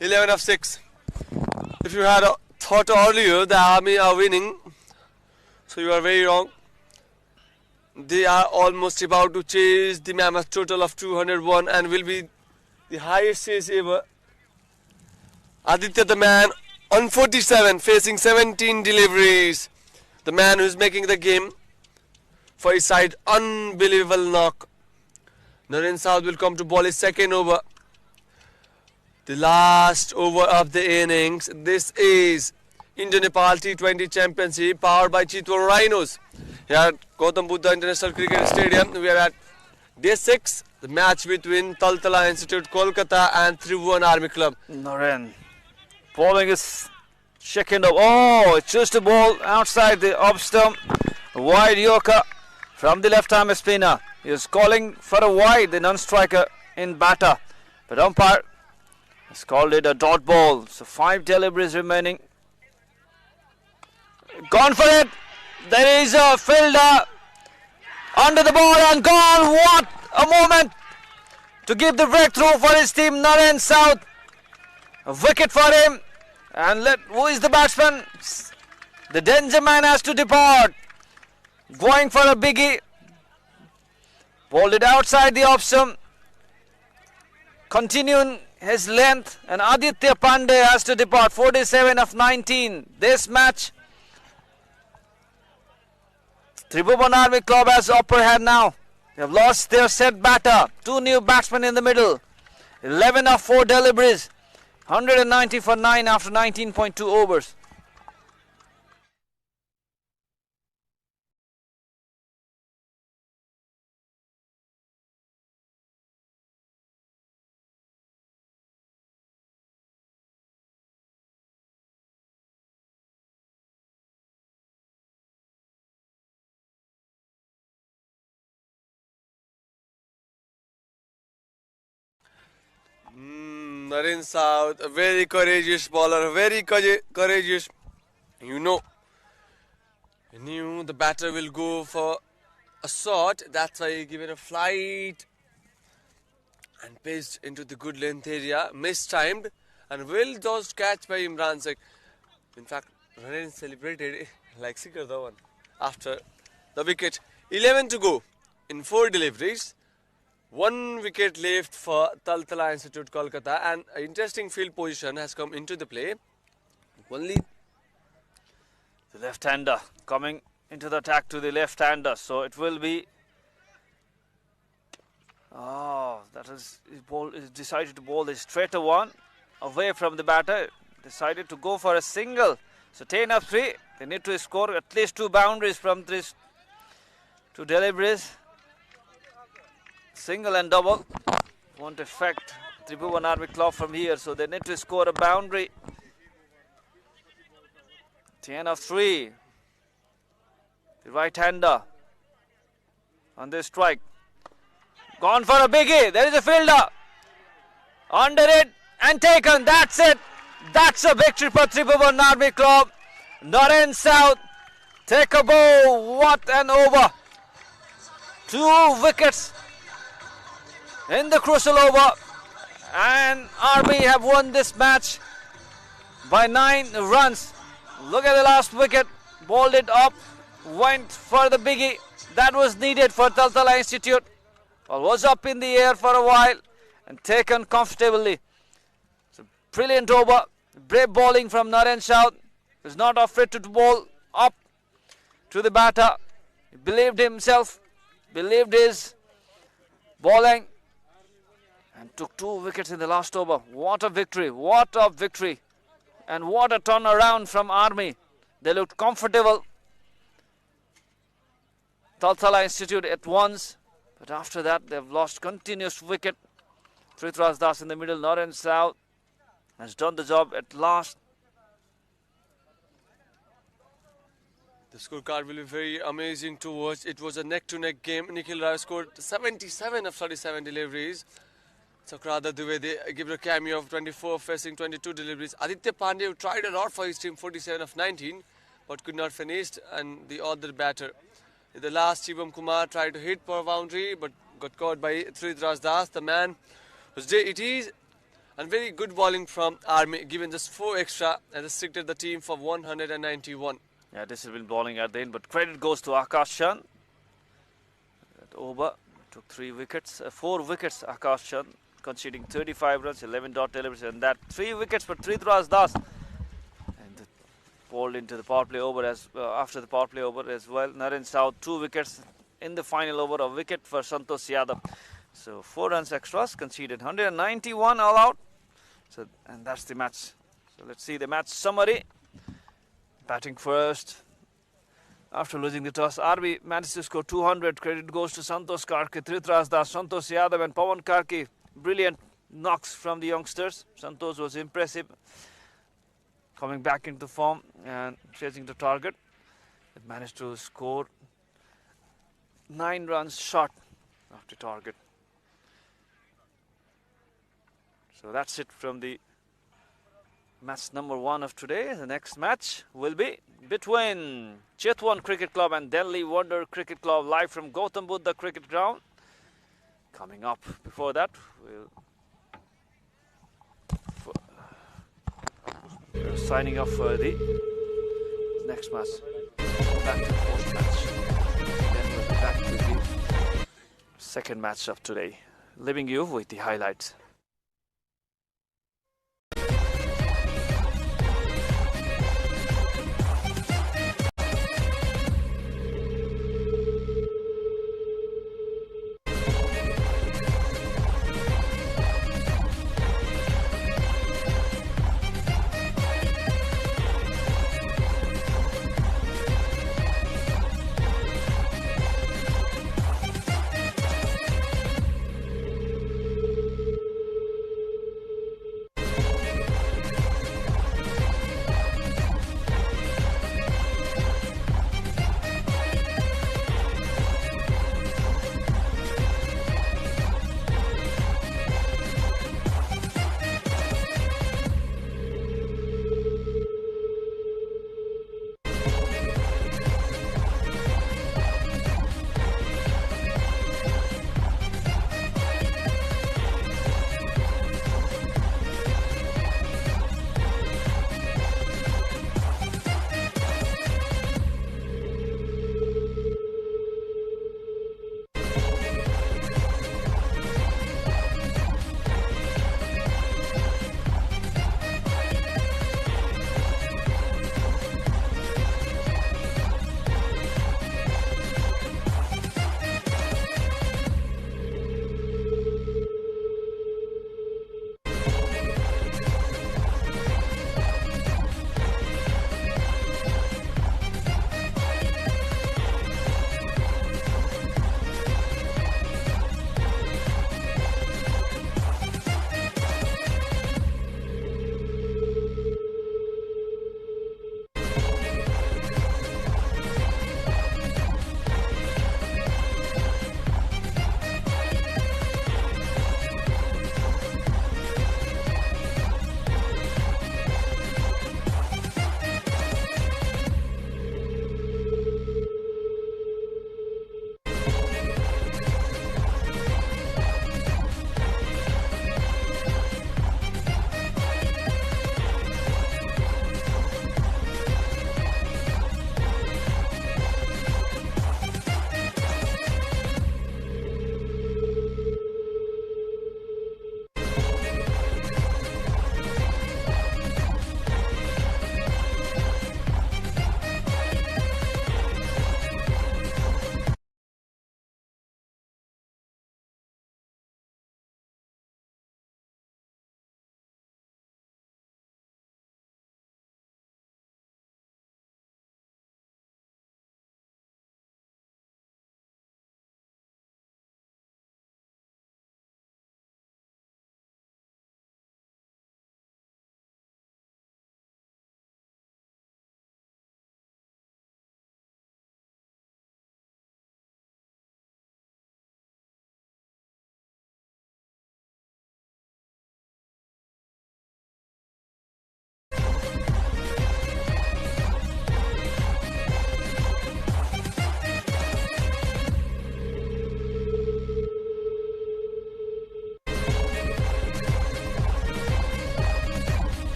Eleven of 6. If you had thought earlier the Army are winning, so you are very wrong. They are almost about to chase the mammoth total of 201 and will be the highest chase ever. Aditya the man on 47 facing 17 deliveries. The man who is making the game for his side. Unbelievable knock. Naren South will come to bowl his second over. The last over of the innings. This is Indo-Nepal T20 Championship powered by Tribhuwan Rhinos. Here at Gautam Buddha International Cricket Stadium. We are at day 6. The match between TALTALA Institute Kolkata and Tribhuwan Army Club. Naren bowling is shaken up. Oh, it's just a ball outside the off stump. Wide Yorker from the left arm spinner. He is calling for a wide, the non-striker in batter. But umpire has called it a dot ball. So 5 deliveries remaining. Gone for it. There is a fielder under the ball and gone. What a moment to give the breakthrough for his team. Naren South. A wicket for him. And who is the batsman? The danger man has to depart. Going for a biggie. Bowled it outside the off stump. Continuing his length, and Aditya Pandey has to depart. 47 of 19. This match, Tribhuwan Army Club has upper hand now. They have lost their set batter. 2 new batsmen in the middle. 11 of 4 deliveries. 190 for 9 after 19.2 overs. Naren South, a very courageous bowler, very courageous. You know, he knew the batter will go for a shot. That's why he given a flight and pitched into the good length area. Mistimed and well dodged catch by Imran Sheikh. In fact, Naren celebrated like Sikar Dhawan after the wicket. 11 to go in 4 deliveries. 1 wicket left for TALTALA Institute Kolkata, and an interesting field position has come into the play. Only the left-hander coming into the attack to the left-hander. So it will be. Oh, that is he decided to bowl the straighter one away from the batter. Decided to go for a single. So 10 of 3. They need to score at least 2 boundaries from these 2 deliveries. Single and double won't affect Tribhuwan Army Club from here, so they need to score a boundary. 10 of 3. The right-hander on this strike. Gone for a biggie. There is a fielder. Under it and taken. That's it. That's a victory for Tribhuwan Army Club. Naren South take a bow. What an over. 2 wickets in the crucial over, and Army have won this match by 9 runs. Look at the last wicket, bowled it up, went for the biggie that was needed for TALTALA Institute. Well, was up in the air for a while and taken comfortably. It's a brilliant over. Brave bowling from Naren South. He's not afraid to bowl up to the batter. He believed himself, believed his bowling, and took 2 wickets in the last over. What a victory, what a victory, and what a turnaround from Army. They looked comfortable. TALTALA Institute at once, but after that they've lost continuous wicket. Prithviraj Das in the middle, Naren South has done the job at last. The scorecard will be very amazing to watch. It was a neck-to-neck game. Nikhil Rai scored 77 of 37 deliveries. Chakrada Dubey, they give it a cameo of 24, facing 22 deliveries. Aditya Pandey tried a lot for his team, 47 of 19, but could not finish, and the other batter. In the last, Shivam Kumar tried to hit for a boundary, but got caught by Tribhuwan Das, the man whose day it is. And very good bowling from Army, given just 4 extra, and restricted the team for 191. Yeah, disciplined bowling at the end, but credit goes to Akash Chand. That over took 3 wickets, 4 wickets. Akash Chand conceding 35 runs, 11 dot deliveries, and that 3 wickets for Tribhuwan Das. And bowled into the power play over as after the power play over as well. Naren South 2 wickets in the final over, a wicket for Santosh Yadav. So 4 runs extras, conceded 191 all out. So, and that's the match. So let's see the match summary. Batting first. After losing the toss, RB managed to score 200. Credit goes to Santosh Karki, Tribhuwan Das, Santosh Yadav and Pawan Karki. Brilliant knocks from the youngsters. Santosh was impressive, coming back into form and chasing the target. It managed to score 9 runs short of the target. So that's it from the match number 1 of today. The next match will be between Tribhuwan Cricket Club and Delhi Wonder Cricket Club, live from Gautam Buddha Cricket Ground. Coming up before that, we're signing off for the next match. Back to the 4th match. Then we'll be back to the 2nd match of today, leaving you with the highlights.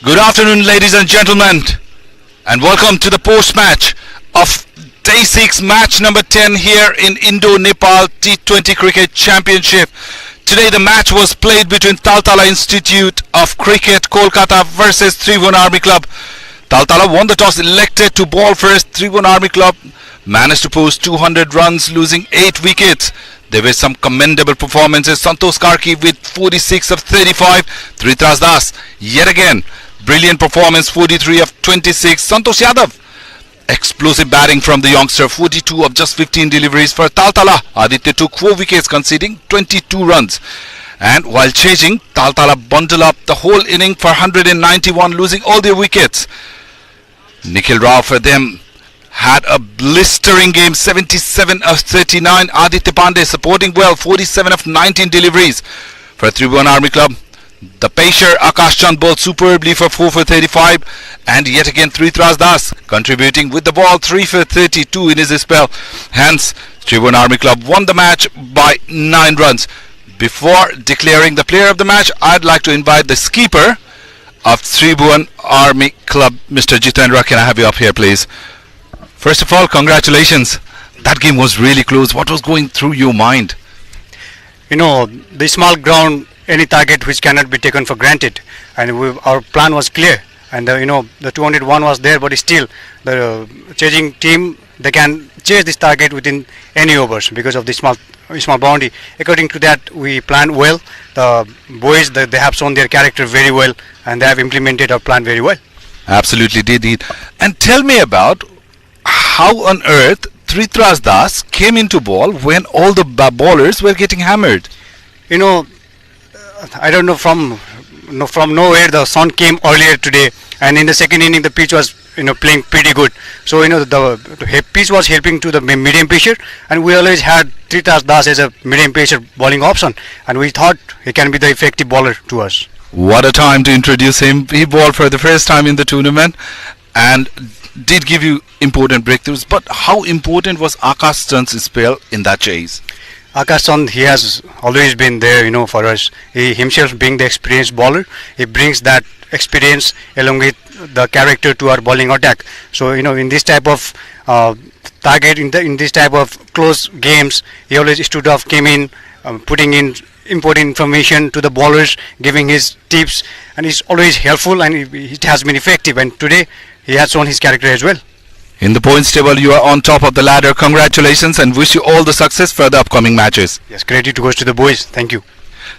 Good afternoon, ladies and gentlemen, and welcome to the post-match of Day 6, match number 10 here in Indo-Nepal T20 Cricket Championship. Today the match was played between TALTALA Institute of Cricket, Kolkata versus Tribhuwan Army Club. TALTALA won the toss, elected to ball first. Tribhuwan Army Club managed to post 200 runs, losing 8 wickets. There were some commendable performances. Santosh Karki with 46 of 35. Tribhuwan Das yet again brilliant performance, 43 of 26. Santosh Yadav, explosive batting from the youngster, 42 of just 15 deliveries for TALTALA. Aditya took 4 wickets, conceding 22 runs. And while chasing, TALTALA bundled up the whole inning for 191, losing all their wickets. Nikhil Rao for them had a blistering game, 77 of 39. Aditya Pandey supporting well, 47 of 19 deliveries for Tribhuwan Army Club. The pacer Akash Chand bowled superbly for 4 for 35, and yet again Tribhuwan Das contributing with the ball, 3 for 32 in his spell. Hence, Tribhuwan Army Club won the match by 9 runs. Before declaring the player of the match, I'd like to invite the skipper of Tribhuwan Army Club, Mr. Jitendra. Can I have you up here, please? First of all, congratulations. That game was really close. What was going through your mind? You know, the small ground, any target which cannot be taken for granted, and our plan was clear, and the 201 was there, but still the chasing team, they can chase this target within any overs because of the small boundary. According to that, we planned well. The boys, they have shown their character very well, and they have implemented our plan very well. Absolutely did. And tell me about how on earth Tribhuwan Das came into ball when all the bowlers were getting hammered. You know, I don't know, from nowhere the sun came earlier today, and in the second inning the pitch was playing pretty good. So the pitch was helping to the medium pacer, and we always had Tribhuwan Das as a medium pacer bowling option, and we thought he can be the effective bowler to us. What a time to introduce him. He bowled for the first time in the tournament and did give you important breakthroughs. But how important was Akash Chand's spell in that chase? Akash Chand, he has always been there, for us. He himself being the experienced bowler, he brings that experience along with the character to our bowling attack. So, in this type of target, in this type of close games, he always stood off, came in, putting in important information to the bowlers, giving his tips, and he's always helpful, and it has been effective. And today, he has shown his character as well. In the points table, you are on top of the ladder. Congratulations, and wish you all the success for the upcoming matches. Yes, credit goes to the boys. Thank you.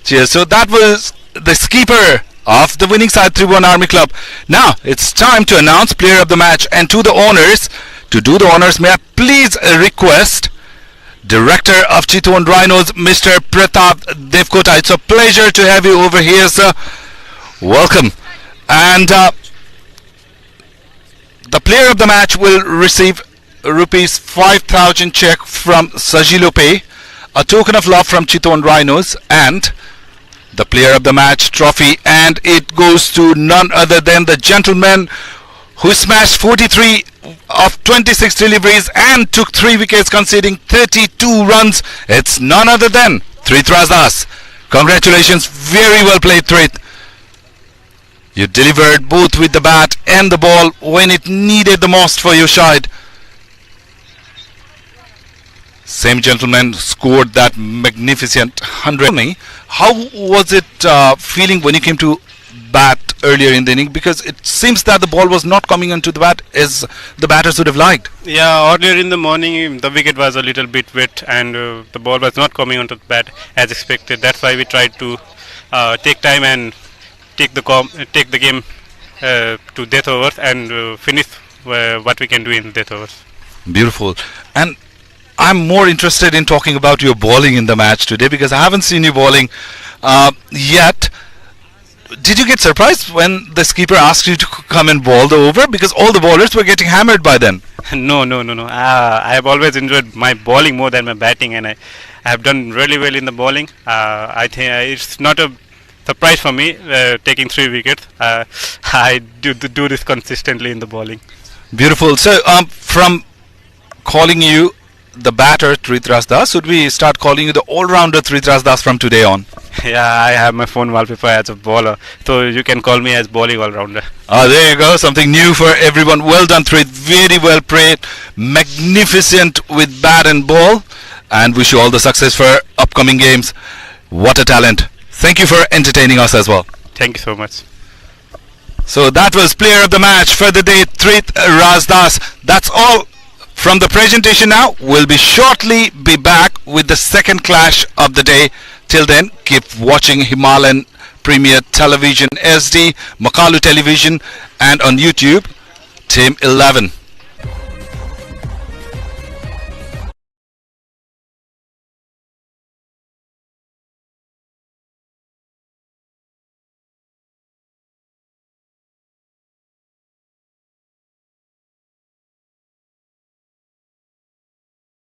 Cheers. So that was the skipper of the winning side, Tribhuwan Army Club. Now it's time to announce player of the match, and to the owners, may I please request Director of Chitwan Rhinos, Mr. Pratap Devkota. It's a pleasure to have you over here, sir. Welcome. And the player of the match will receive rupees 5,000 check from Sajilo Pay, a token of love from Chitwan Rhinos, and the player of the match trophy. And it goes to none other than the gentleman who smashed 43 of 26 deliveries and took 3 wickets, conceding 32 runs. It's none other than Tribhuwan Das. Congratulations, very well played, Trith. You delivered both with the bat and the ball when it needed the most for your side. Same gentleman scored that magnificent 100. Tell me, how was it feeling when you came to bat earlier in the inning? Because it seems that the ball was not coming onto the bat as the batters would have liked. Yeah, earlier in the morning the wicket was a little bit wet, and the ball was not coming onto the bat as expected. That's why we tried to take time and take the game to death overs and finish what we can do in death overs. Beautiful. And I'm more interested in talking about your bowling in the match today, because I haven't seen you bowling yet. Did you get surprised when the skipper asked you to come and bowl the over, because all the bowlers were getting hammered by then? No. I have always enjoyed my bowling more than my batting, and I have done really well in the bowling. I think it's not a surprise for me taking 3 wickets. I do this consistently in the bowling. Beautiful. So from calling you the batter Tribhuwan Das. Should we start calling you the all-rounder Tribhuwan Das from today on? Yeah, I have my phone wallpaper as a bowler, so you can call me as bowling all-rounder. There you go, something new for everyone. Well done, Tribhuwan. Very well played, magnificent with bat and ball, and wish you all the success for upcoming games. What a talent! Thank you for entertaining us as well. Thank you so much. So that was player of the match for the day, Tribhuwan Das. That's all from the presentation now. We'll be shortly back with the second clash of the day. Till then, keep watching Himalayan Premier Television SD, Makalu Television, and on YouTube, Team 11.